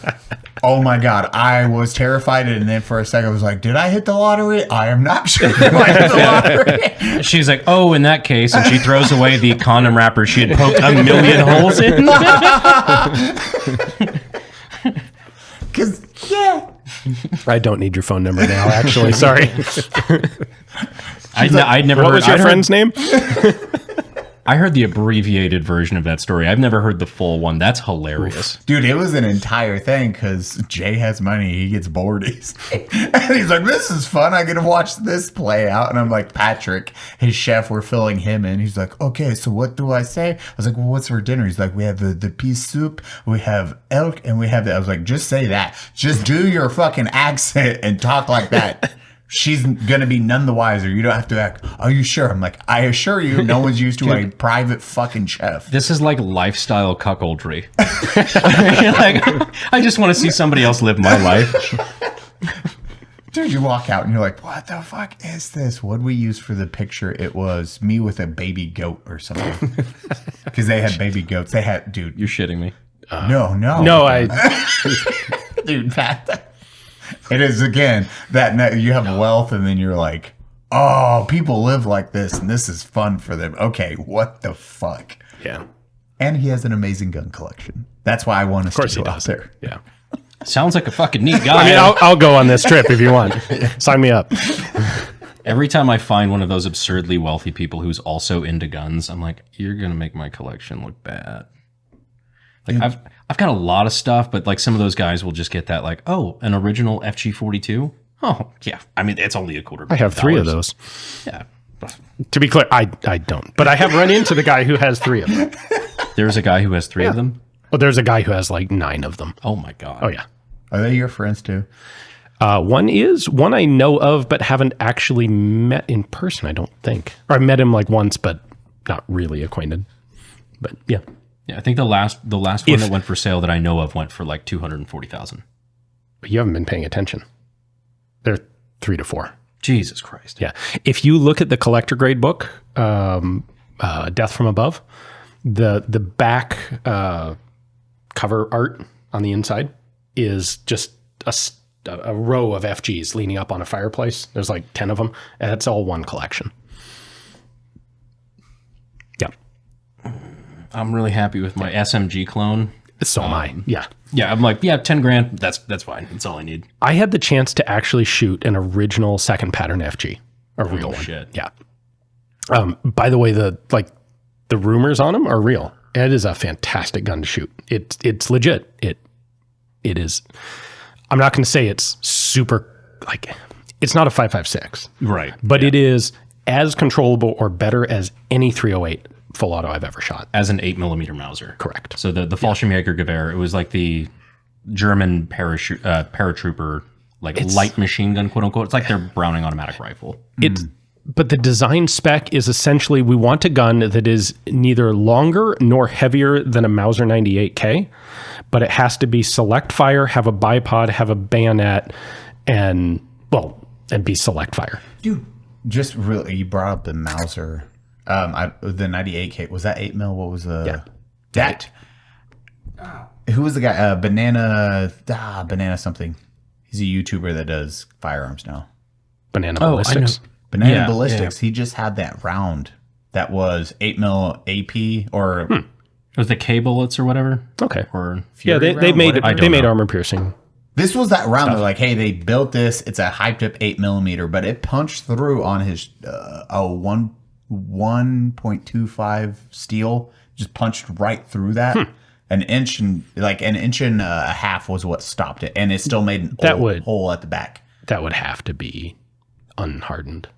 Speaker 6: Oh my God. I was terrified. And then for a second, I was like, did I hit the lottery? I am not sure if I hit the lottery.
Speaker 3: She's like, oh, in that case. And she throws away the condom wrapper she had poked 1,000,000 holes in.
Speaker 6: Because, yeah.
Speaker 1: I don't need your phone number now, actually. Sorry.
Speaker 3: I'd never
Speaker 1: What
Speaker 3: heard,
Speaker 1: was your friend's name?
Speaker 3: I heard the abbreviated version of that story. I've never heard the full one. That's hilarious.
Speaker 6: Dude, it was an entire thing because Jay has money. He gets bored. And he's like, this is fun. I get to watch this play out. And I'm like, Patrick, his chef, we're filling him in. He's like, okay, so what do I say? I was like, well, what's for dinner? He's like, we have the pea soup, we have elk, and we have that. I was like, just say that. Just do your fucking accent and talk like that. She's going to be none the wiser. You don't have to act, are you sure? I'm like, I assure you, no one's used to a private fucking chef.
Speaker 3: This is like lifestyle cuckoldry. Like, I just want to see somebody else live my life.
Speaker 6: Dude, you walk out and you're like, what the fuck is this? What did we use for the picture? It was me with a baby goat or something. Because they had baby goats. They had, dude.
Speaker 3: You're shitting me.
Speaker 6: No. Dude, Pat. It is, again, that you have wealth and then you're like, oh, people live like this and this is fun for them. Okay, what the fuck?
Speaker 1: Yeah.
Speaker 6: And he has an amazing gun collection. That's why I want us to go out there.
Speaker 1: Yeah.
Speaker 3: Sounds like a fucking neat guy.
Speaker 1: I mean, I'll go on this trip if you want. Sign me up.
Speaker 3: Every time I find one of those absurdly wealthy people who's also into guns, I'm like, you're going to make my collection look bad. Like, I've got a lot of stuff, but like some of those guys will just get that like, oh, an original FG42? Oh, yeah. I mean, it's only $250.
Speaker 1: I have 3 of those.
Speaker 3: Yeah.
Speaker 1: To be clear, I don't. But I have run into the guy who has 3 of them.
Speaker 3: There's a guy who has 3 of them?
Speaker 1: Well, there's a guy who has like 9 of them.
Speaker 3: Oh, my God.
Speaker 1: Oh, yeah.
Speaker 6: Are they your friends too?
Speaker 1: One I know of, but haven't actually met in person, I don't think. Or I met him like once, but not really acquainted. But yeah.
Speaker 3: Yeah, I think the last one that went for sale that I know of went for like $240,000.
Speaker 1: You haven't been paying attention. They're 3 to 4.
Speaker 3: Jesus Christ.
Speaker 1: Yeah. If you look at the collector grade book, Death from Above, the back cover art on the inside is just a row of FGs leaning up on a fireplace. There's like 10 of them, and it's all one collection. Yeah.
Speaker 3: I'm really happy with my SMG clone.
Speaker 1: So am I. Yeah.
Speaker 3: Yeah, I'm like, yeah, 10 grand. That's fine. That's all I need.
Speaker 1: I had the chance to actually shoot an original second pattern FG, a real one.
Speaker 3: Shit.
Speaker 1: Yeah. By the way, the rumors on them are real. It is a fantastic gun to shoot. It's legit. It is. I'm not going to say it's super, like, it's not a 5.56.
Speaker 3: Right.
Speaker 1: But it is as controllable or better as any 308 full auto I've ever shot.
Speaker 3: As an 8mm Mauser.
Speaker 1: Correct.
Speaker 3: So the Fallschirmjägergewehr, it was like the German paratrooper, like light machine gun, quote unquote. It's like their Browning automatic rifle.
Speaker 1: But the design spec is essentially, we want a gun that is neither longer nor heavier than a Mauser 98K, but it has to be select fire, have a bipod, have a bayonet, and be select fire.
Speaker 6: Dude, just really, you brought up the Mauser. The 98K, was that 8mm? What was the that? Who was the guy? Banana something. He's a YouTuber that does firearms now.
Speaker 1: Banana Ballistics.
Speaker 6: Banana Ballistics. Yeah. He just had that round that was 8mm AP or
Speaker 3: it was the K bullets or whatever.
Speaker 1: Okay.
Speaker 3: Or
Speaker 1: Fury they made armor piercing.
Speaker 6: This was that round. They're like, hey, they built this. It's a hyped up 8mm, but it punched through on his 1.25 steel, just punched right through that. An inch and a half was what stopped it, and it still made an hole at the back.
Speaker 1: That would have to be unhardened.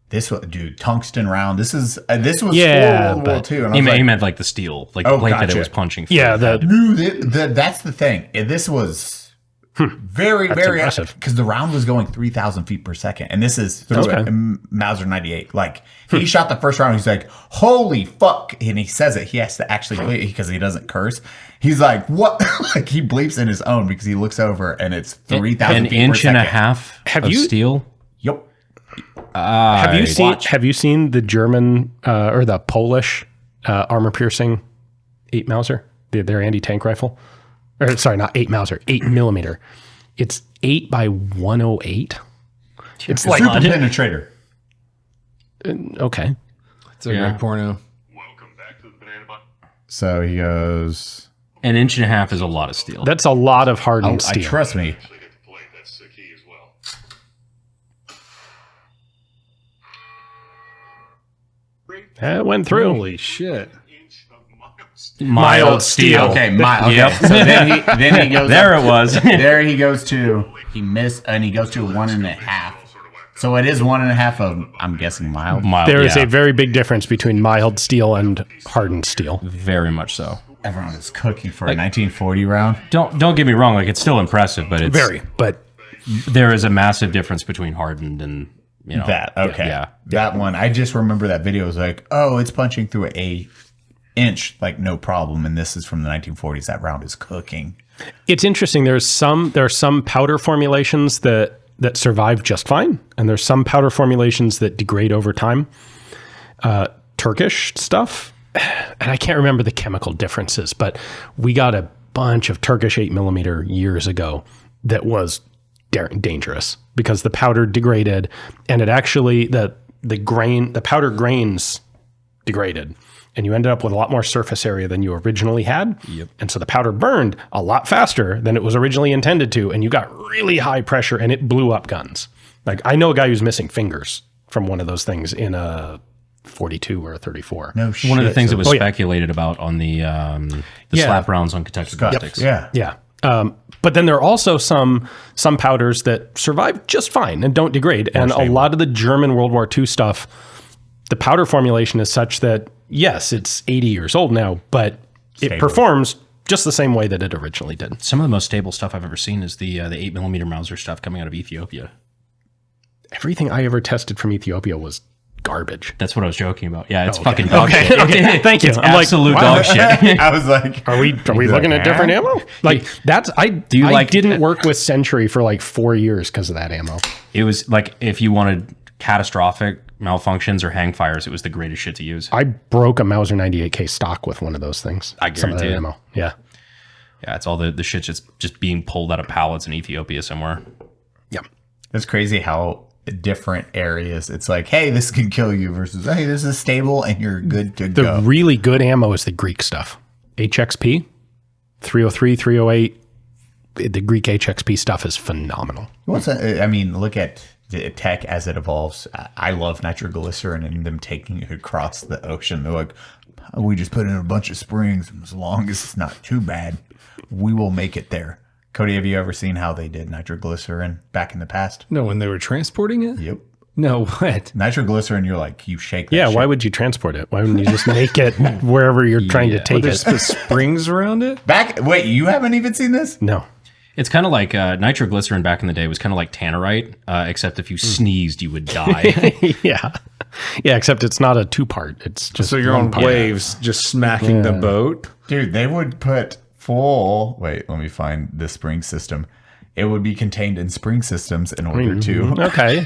Speaker 6: This was, dude, tungsten round. This was World War II. And
Speaker 3: he meant like the steel, like the plate that it was punching through.
Speaker 1: Yeah,
Speaker 6: that's the thing. This was Very,
Speaker 1: That's
Speaker 6: very
Speaker 1: impressive.
Speaker 6: because the round was going 3,000 feet per second, and this is through a Mauser 98. Like he shot the first round, he's like, "Holy fuck!" And he says it. He has to actually bleep because he doesn't curse. He's like, "What?" Like he bleeps in his own because he looks over and it's 3,000
Speaker 3: An
Speaker 6: feet
Speaker 3: inch
Speaker 6: per
Speaker 3: and a
Speaker 6: second.
Speaker 3: half of steel.
Speaker 6: Yep.
Speaker 1: Have you seen the German or the Polish armor piercing 8 Mauser? Their anti-tank rifle? Or sorry, not 8 Mauser, 8 millimeter. It's 8 by 108. It's like
Speaker 6: super penetrator.
Speaker 1: Okay.
Speaker 2: It's a great porno.
Speaker 6: So he goes.
Speaker 3: An inch and a half is a lot of steel.
Speaker 1: That's a lot of hardened steel.
Speaker 6: Trust me.
Speaker 1: It went through.
Speaker 2: Holy shit.
Speaker 3: Mild steel.
Speaker 6: Okay, mild.
Speaker 3: Yep.
Speaker 6: So then he goes.
Speaker 3: There it was.
Speaker 6: There he goes to. He missed, and he goes to 1.5. So it is 1.5 of, I'm guessing, mild.
Speaker 1: There is a very big difference between mild steel and hardened steel.
Speaker 3: Very much so.
Speaker 6: Everyone is cooking for a 1940 round.
Speaker 3: Don't get me wrong. Like it's still impressive, but it's
Speaker 1: but
Speaker 3: there is a massive difference between hardened and
Speaker 6: that. Okay,
Speaker 3: yeah.
Speaker 6: That one. I just remember that video was like, oh, it's punching through a inch, like no problem. And this is from the 1940s. That round is cooking.
Speaker 1: It's interesting. There are some powder formulations that survive just fine, and there's some powder formulations that degrade over time. Turkish stuff, and I can't remember the chemical differences, but we got a bunch of Turkish 8 millimeter years ago that was dangerous because the powder degraded, and it actually the powder grains degraded. And you ended up with a lot more surface area than you originally had. Yep. And so the powder burned a lot faster than it was originally intended to. And you got really high pressure and it blew up guns. Like I know a guy who's missing fingers from one of those things in a 42 or a 34.
Speaker 6: No shit.
Speaker 3: One of the things that was speculated about on the slap rounds on Kentucky plastics.
Speaker 6: Yeah.
Speaker 1: But then there are also some powders that survive just fine and don't degrade. And a lot of the German World War II stuff, the powder formulation is such that, yes, it's 80 years old now, but it performs just the same way that it originally did.
Speaker 3: Some of the most stable stuff I've ever seen is the 8 millimeter Mauser stuff coming out of Ethiopia.
Speaker 1: Everything I ever tested from Ethiopia was garbage.
Speaker 3: That's what I was joking about. Yeah, it's fucking dog shit.
Speaker 1: Okay, thank you.
Speaker 3: It's
Speaker 1: I'm
Speaker 3: absolute
Speaker 1: like,
Speaker 3: dog shit.
Speaker 6: I was like,
Speaker 1: are we looking at different ammo? Like that's I didn't work with Century for like 4 years because of that ammo.
Speaker 3: It was like if you wanted catastrophic malfunctions or hang fires, it was the greatest shit to use.
Speaker 1: I broke a Mauser 98K stock with one of those things.
Speaker 3: I guarantee it.
Speaker 1: Ammo. Yeah.
Speaker 3: Yeah, it's all the shit just being pulled out of pallets in Ethiopia somewhere.
Speaker 1: Yeah.
Speaker 6: It's crazy how different areas it's like, hey, this can kill you versus, hey, this is stable and you're good to go.
Speaker 1: The really good ammo is the Greek stuff. HXP, 303, 308. The Greek HXP stuff is phenomenal.
Speaker 6: I mean, look at the tech as it evolves. I love nitroglycerin and them taking it across the ocean. They're like, we just put in a bunch of springs, and as long as it's not too bad, we will make it there. Cody, have you ever seen how they did nitroglycerin back in the past?
Speaker 2: No, when they were transporting it?
Speaker 6: Yep.
Speaker 2: No, what?
Speaker 6: Nitroglycerin, you're like, you shake that
Speaker 1: Yeah,
Speaker 6: shit.
Speaker 1: why would you transport it? Why wouldn't you just make it wherever you're trying to take
Speaker 2: There's
Speaker 1: it?
Speaker 2: springs around it?
Speaker 6: Wait, you haven't even seen this?
Speaker 1: No.
Speaker 3: It's kind of like nitroglycerin back in the day was kind of like tannerite, except if you sneezed, you would die.
Speaker 1: Yeah. Yeah, except it's not a two-part. It's just
Speaker 2: So you're
Speaker 1: one
Speaker 2: on
Speaker 1: part.
Speaker 2: waves just smacking the boat?
Speaker 6: Dude, they would put wait, let me find the spring system. It would be contained in spring systems in order to
Speaker 1: Okay.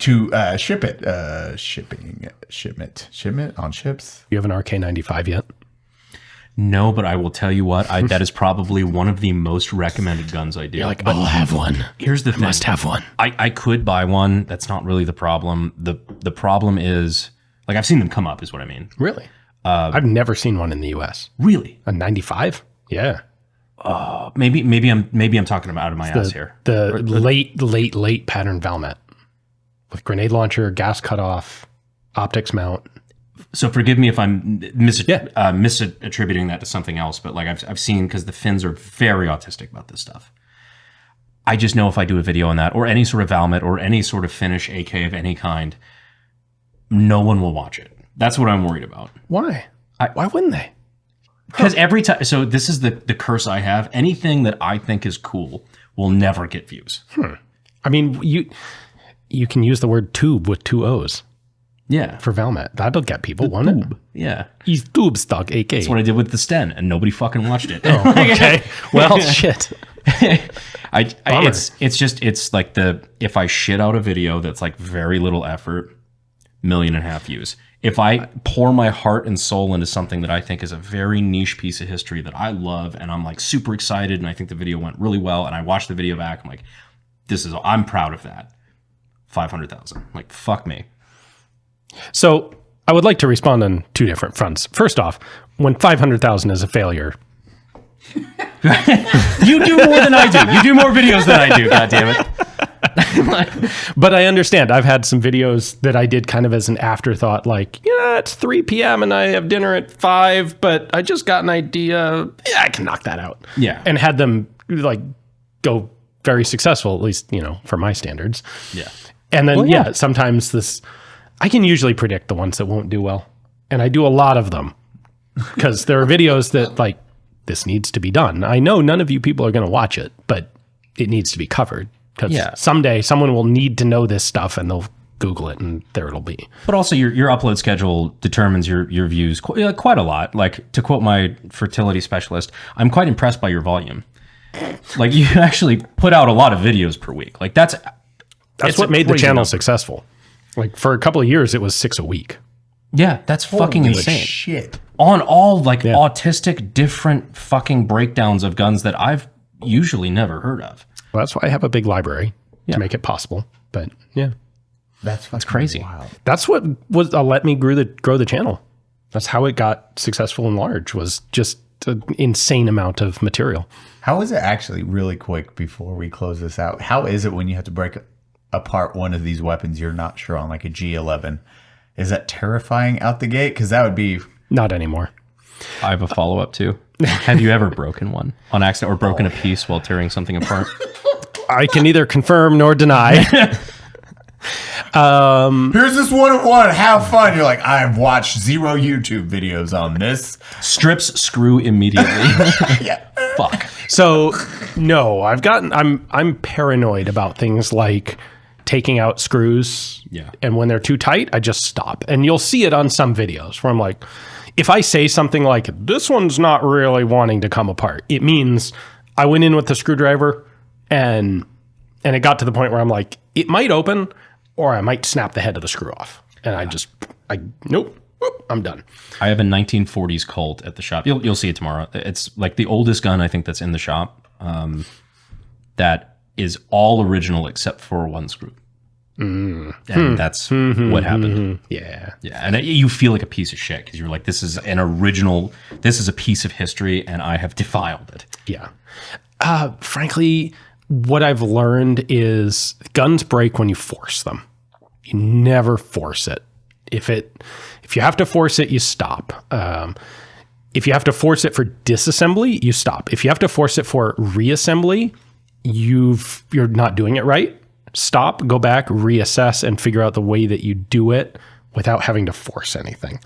Speaker 6: to ship it. Shipment on ships.
Speaker 1: You have an RK95 yet?
Speaker 3: No, but I will tell you what, that is probably one of the most recommended guns I do.
Speaker 1: You're like, I'll have one.
Speaker 3: Here's the thing.
Speaker 1: Must have one.
Speaker 3: I could buy one. That's not really the problem. The problem is, like, I've seen them come up, is what I mean.
Speaker 1: Really? I've never seen one in the US.
Speaker 3: Really?
Speaker 1: A 95? Yeah.
Speaker 3: Maybe I'm talking about out of my ass here.
Speaker 1: The late pattern Valmet with grenade launcher, gas cutoff, optics mount.
Speaker 3: So forgive me if I'm misattributing that to something else, but like I've seen, because the Finns are very autistic about this stuff. I just know if I do a video on that, or any sort of Valmet, or any sort of Finnish AK of any kind, no one will watch it. That's what I'm worried about.
Speaker 1: Why? Why wouldn't they?
Speaker 3: Because every time, so this is the curse I have. Anything that I think is cool will never get views.
Speaker 1: I mean, you can use the word tube with 2 O's.
Speaker 3: Yeah.
Speaker 1: For Valmet. That'll get people, won't it?
Speaker 3: Yeah.
Speaker 1: He's tube stock, AK.
Speaker 3: That's what I did with the Sten, and nobody fucking watched it.
Speaker 1: Oh, okay. Well, shit.
Speaker 3: It's like if I shit out a video that's like very little effort, 1.5 million views. If I pour my heart and soul into something that I think is a very niche piece of history that I love, and I'm like super excited, and I think the video went really well, and I watch the video back, I'm like, I'm proud of that. 500,000. Like, fuck me.
Speaker 1: So I would like to respond on 2 different fronts. First off, when 500,000 is a failure,
Speaker 3: you do more than I do. You do more videos than I do. God damn it.
Speaker 1: But I understand. I've had some videos that I did kind of as an afterthought, like, it's 3 p.m. and I have dinner at 5, but I just got an idea. Yeah, I can knock that out.
Speaker 3: Yeah.
Speaker 1: And had them like go very successful, at least, for my standards.
Speaker 3: Yeah.
Speaker 1: And then, sometimes I can usually predict the ones that won't do well. And I do a lot of them because there are videos that like, this needs to be done. I know none of you people are going to watch it, but it needs to be covered because someday someone will need to know this stuff and they'll Google it and there it'll be.
Speaker 3: But also your upload schedule determines your views quite a lot. Like, to quote my fertility specialist, I'm quite impressed by your volume. Like, you actually put out a lot of videos per week. Like, that's
Speaker 1: what made the channel successful. Like, for a couple of years, it was 6 a week.
Speaker 3: Yeah, that's fucking insane.
Speaker 6: Shit.
Speaker 3: On all autistic different fucking breakdowns of guns that I've usually never heard of.
Speaker 1: Well, that's why I have a big library to make it possible. But yeah,
Speaker 6: that's
Speaker 3: crazy.
Speaker 6: Wild.
Speaker 1: That's what let me grow the channel. That's how it got successful and large, was just an insane amount of material.
Speaker 6: How is it actually, really quick before we close this out? How is it when you have to break apart one of these weapons you're not sure on, like a G11? Is that terrifying out the gate? Because that would be...
Speaker 1: Not anymore.
Speaker 3: I have a follow-up too. Have you ever broken one on accident or broken a piece while tearing something apart?
Speaker 1: I can neither confirm nor deny.
Speaker 6: Here's this 101. Have fun. You're like, I've watched 0 YouTube videos on this.
Speaker 3: Strips screw immediately.
Speaker 6: Yeah.
Speaker 3: Fuck.
Speaker 1: So no, I'm paranoid about things like taking out screws.
Speaker 3: Yeah.
Speaker 1: And when they're too tight, I just stop. And you'll see it on some videos where I'm like, if I say something like, this one's not really wanting to come apart, it means I went in with the screwdriver and it got to the point where I'm like, it might open or I might snap the head of the screw off. And nope, I'm done.
Speaker 3: I have a 1940s Colt at the shop. You'll see it tomorrow. It's like the oldest gun I think that's in the shop. That is all original except for one screw. And that's what happened.
Speaker 1: Yeah.
Speaker 3: Yeah. And you feel like a piece of shit because you're like, this is a piece of history and I have defiled it.
Speaker 1: Yeah. Frankly, what I've learned is guns break when you force them. You never force it. If you have to force it, you stop. If you have to force it for disassembly, you stop. If you have to force it for reassembly, you're not doing it right. Stop, go back, reassess, and figure out the way that you do it without having to force anything.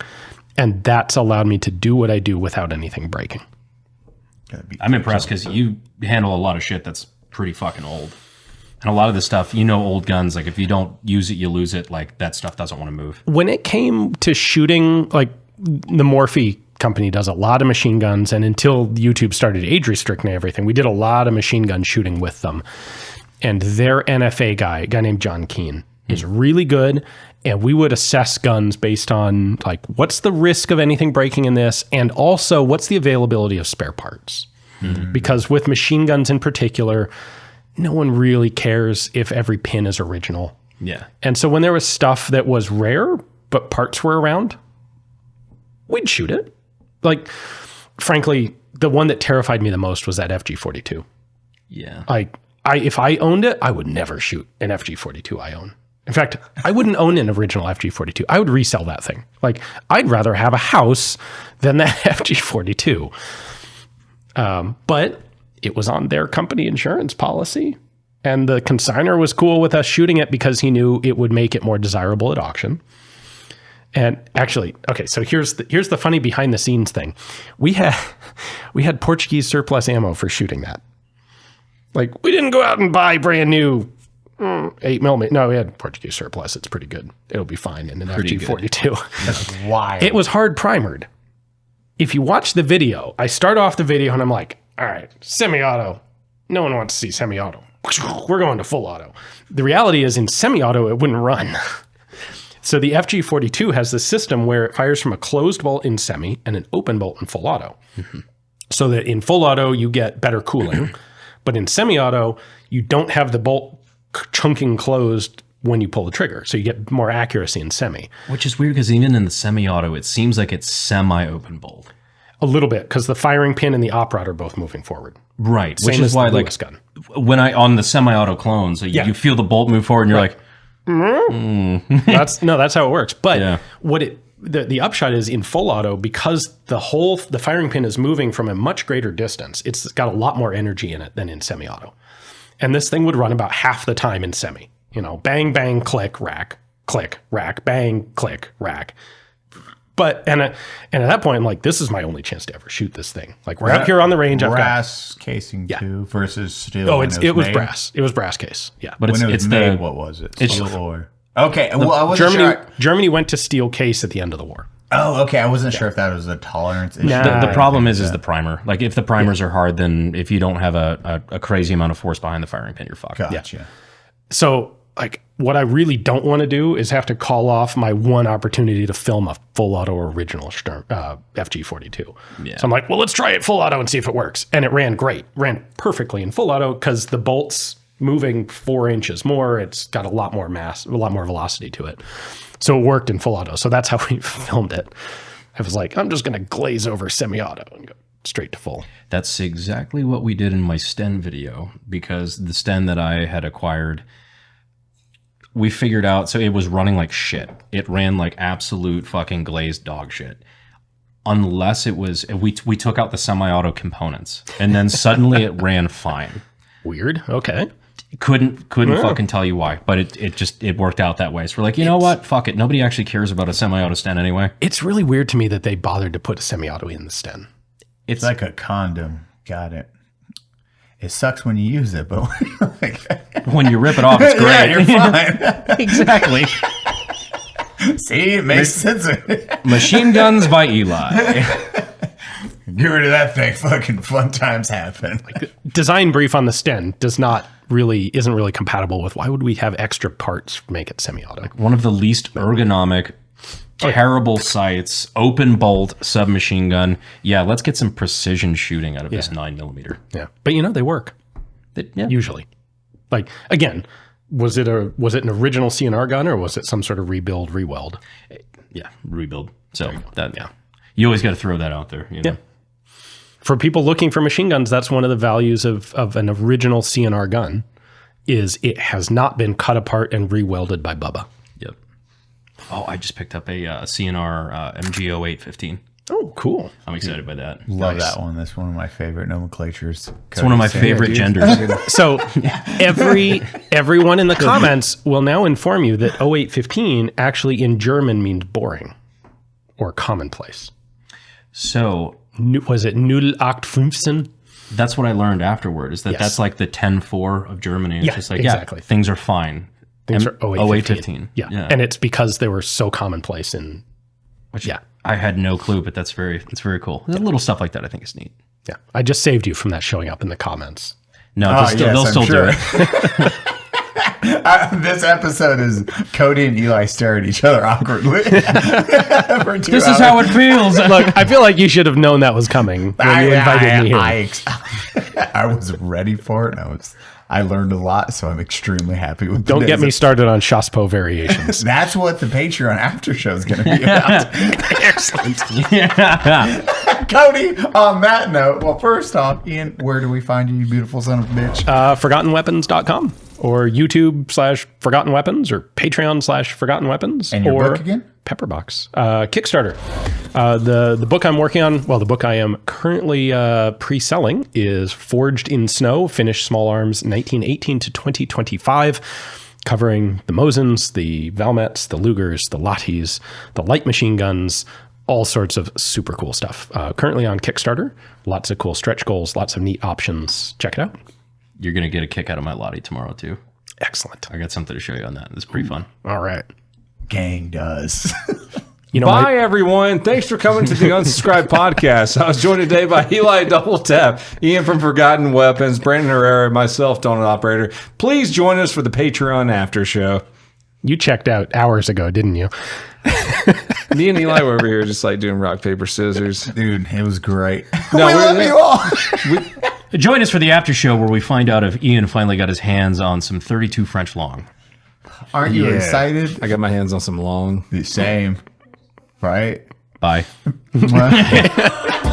Speaker 1: And that's allowed me to do what I do without anything breaking.
Speaker 3: I'm impressed because you handle a lot of shit that's pretty fucking old. And a lot of the stuff, old guns, like if you don't use it, you lose it. Like that stuff doesn't want to move.
Speaker 1: When it came to shooting, like the Morphe company does a lot of machine guns. And until YouTube started age restricting everything, we did a lot of machine gun shooting with them. And their NFA guy, a guy named John Keane, is really good. And we would assess guns based on like, what's the risk of anything breaking in this? And also what's the availability of spare parts? Because with machine guns in particular, no one really cares if every pin is original.
Speaker 3: Yeah.
Speaker 1: And so when there was stuff that was rare, but parts were around, we'd shoot it. Like, frankly, the one that terrified me the most was that FG42.
Speaker 3: Yeah.
Speaker 1: If I owned it, I would never shoot an FG42 I own. In fact, I wouldn't own an original FG42. I would resell that thing. Like, I'd rather have a house than that FG42. But it was on their company insurance policy. And the consignor was cool with us shooting it because he knew it would make it more desirable at auction. And actually, okay, so here's the funny behind the scenes thing. We had Portuguese surplus ammo for shooting that. Like, we didn't go out and buy brand new 8mm. No, we had Portuguese surplus. It's pretty good. It'll be fine in an FG42.
Speaker 6: That's wild.
Speaker 1: It was hard primered. If you watch the video, I start off the video and I'm like, all right, semi-auto. No one wants to see semi-auto. We're going to full auto. The reality is in semi-auto, it wouldn't run. So the FG42 has this system where it fires from a closed bolt in semi and an open bolt in full auto. So that in full auto, you get better cooling. But in semi-auto, you don't have the bolt chunking closed when you pull the trigger. So you get more accuracy in semi.
Speaker 3: Which is weird because even in the semi-auto, it seems like it's semi-open bolt.
Speaker 1: A little bit, because the firing pin and the op rod are both moving forward.
Speaker 3: Right.
Speaker 1: Same
Speaker 3: Which is why, like,
Speaker 1: gun.
Speaker 3: when on the semi-auto clones, you feel the bolt move forward and you're like,
Speaker 1: That's how it works. But the upshot is in full auto, because the firing pin is moving from a much greater distance, it's got a lot more energy in it than in semi-auto. And this thing would run about half the time in semi. You know, bang, bang, click, rack, bang, click, rack. But and at that point, I'm like, this is my only chance to ever shoot this thing. Like, we're out here on the range.
Speaker 6: Brass casing too versus steel.
Speaker 1: Oh, it was brass. It was brass case. Yeah,
Speaker 3: but
Speaker 6: when
Speaker 3: it's
Speaker 6: made, what was it? Steel or okay. Well, I wasn't sure.
Speaker 1: Germany went to steel case at the end of the war.
Speaker 6: Oh, okay. I wasn't sure if that was a tolerance issue.
Speaker 3: The problem is the primer. Like, if the primers are hard, then if you don't have a crazy amount of force behind the firing pin, you're fucked.
Speaker 6: Gotcha.
Speaker 1: Yeah. So, like, what I really don't want to do is have to call off my one opportunity to film a full auto original FG42.
Speaker 3: Yeah.
Speaker 1: So I'm like, well, let's try it full auto and see if it works. And it ran great. Ran perfectly in full auto because the bolt's moving 4 inches more. It's got a lot more mass, a lot more velocity to it. So it worked in full auto. So that's how we filmed it. I was like, I'm just going to glaze over semi-auto and go straight to full.
Speaker 3: That's exactly what we did in my Sten video, because the Sten that I had acquired, we figured out, so it was running like shit. It ran like absolute fucking glazed dog shit. Unless it was, we took out the semi-auto components, and then suddenly it ran fine.
Speaker 1: Weird. Okay.
Speaker 3: Couldn't fucking tell you why, but it worked out that way. So we're like, you know what? Fuck it. Nobody actually cares about a semi-auto Sten anyway.
Speaker 1: It's really weird to me that they bothered to put a semi-auto in the Sten.
Speaker 6: It's like a condom. Got it. It sucks when you use it, but
Speaker 3: when you rip it off, it's great.
Speaker 6: Yeah, you're fine.
Speaker 3: Exactly.
Speaker 6: See, it makes sense.
Speaker 3: Machine Guns by Eli.
Speaker 6: Get rid of that thing. Fucking fun times happen.
Speaker 1: Like, design brief on the Sten isn't really compatible with why would we have extra parts to make it semi-auto?
Speaker 3: Like, one of the least ergonomic, terrible sights, open bolt submachine gun. Yeah, let's get some precision shooting out of this 9mm.
Speaker 1: Yeah, but they work. Usually. Like, again, was it an original CNR gun or was it some sort of rebuild, reweld?
Speaker 3: Yeah, rebuild. So you always got to throw that out there. You know?
Speaker 1: Yeah. For people looking for machine guns, that's one of the values of an original CNR gun, is it has not been cut apart and re-welded by Bubba.
Speaker 3: Yep. Oh, I just picked up a CNR MG0815.
Speaker 1: Oh, cool.
Speaker 3: I'm excited by that.
Speaker 6: Love that one. That's one of my favorite nomenclatures.
Speaker 3: It's one of my favorite genders.
Speaker 1: So everyone in the comments will now inform you that 0815 actually in German means boring or commonplace.
Speaker 3: So
Speaker 1: was it 0815?
Speaker 3: That's what I learned afterward, is that that's like the 10-4 of Germany. It's just like,
Speaker 1: exactly.
Speaker 3: Things are fine.
Speaker 1: Things are
Speaker 3: 0815.
Speaker 1: Yeah. And it's because they were so commonplace in...
Speaker 3: Which I had no clue, but it's very cool. Little stuff like that I think is neat.
Speaker 1: Yeah. I just saved you from that showing up in the comments.
Speaker 3: No, they'll still do it.
Speaker 6: This episode is Cody and Eli stare at each other awkwardly.
Speaker 3: This is how it feels.
Speaker 1: Look, I feel like you should have known that was coming when you invited me here.
Speaker 6: I was ready for it. I learned a lot, so I'm extremely happy with it.
Speaker 1: Don't get me started on Shaspo variations.
Speaker 6: That's what the Patreon after show is going to be about.
Speaker 1: Excellent.
Speaker 6: Cody, on that note, well, first off, Ian, where do we find you, you beautiful son of a bitch?
Speaker 1: ForgottenWeapons.com or YouTube/Forgotten Weapons or Patreon/Forgotten Weapons.
Speaker 6: And your book again?
Speaker 1: Pepperbox. Kickstarter. The book I'm working on, the book I am currently pre-selling is Forged in Snow, Finished Small Arms 1918 to 2025. covering the Mosins, the Valmets, the Lugers, the Lotties, the light machine guns, all sorts of super cool stuff. Currently on Kickstarter, lots of cool stretch goals, lots of neat options. Check it out.
Speaker 3: You're going to get a kick out of my Lottie tomorrow, too.
Speaker 1: Excellent.
Speaker 3: I got something to show you on that. It's pretty fun.
Speaker 1: All right.
Speaker 6: Gang does.
Speaker 2: Bye, everyone. Thanks for coming to the Unsubscribed Podcast. I was joined today by Eli Doubletap, Ian from Forgotten Weapons, Brandon Herrera, and myself, Donut Operator. Please join us for the Patreon after show.
Speaker 1: You checked out hours ago, didn't you?
Speaker 2: Me and Eli were over here just like doing rock, paper, scissors.
Speaker 6: Dude, it was great.
Speaker 2: No,
Speaker 6: we love you all.
Speaker 3: Join us for the after show where we find out if Ian finally got his hands on some 32 French long.
Speaker 6: Aren't you excited?
Speaker 2: I got my hands on some long.
Speaker 6: The same. Right?
Speaker 3: Bye.
Speaker 6: Well,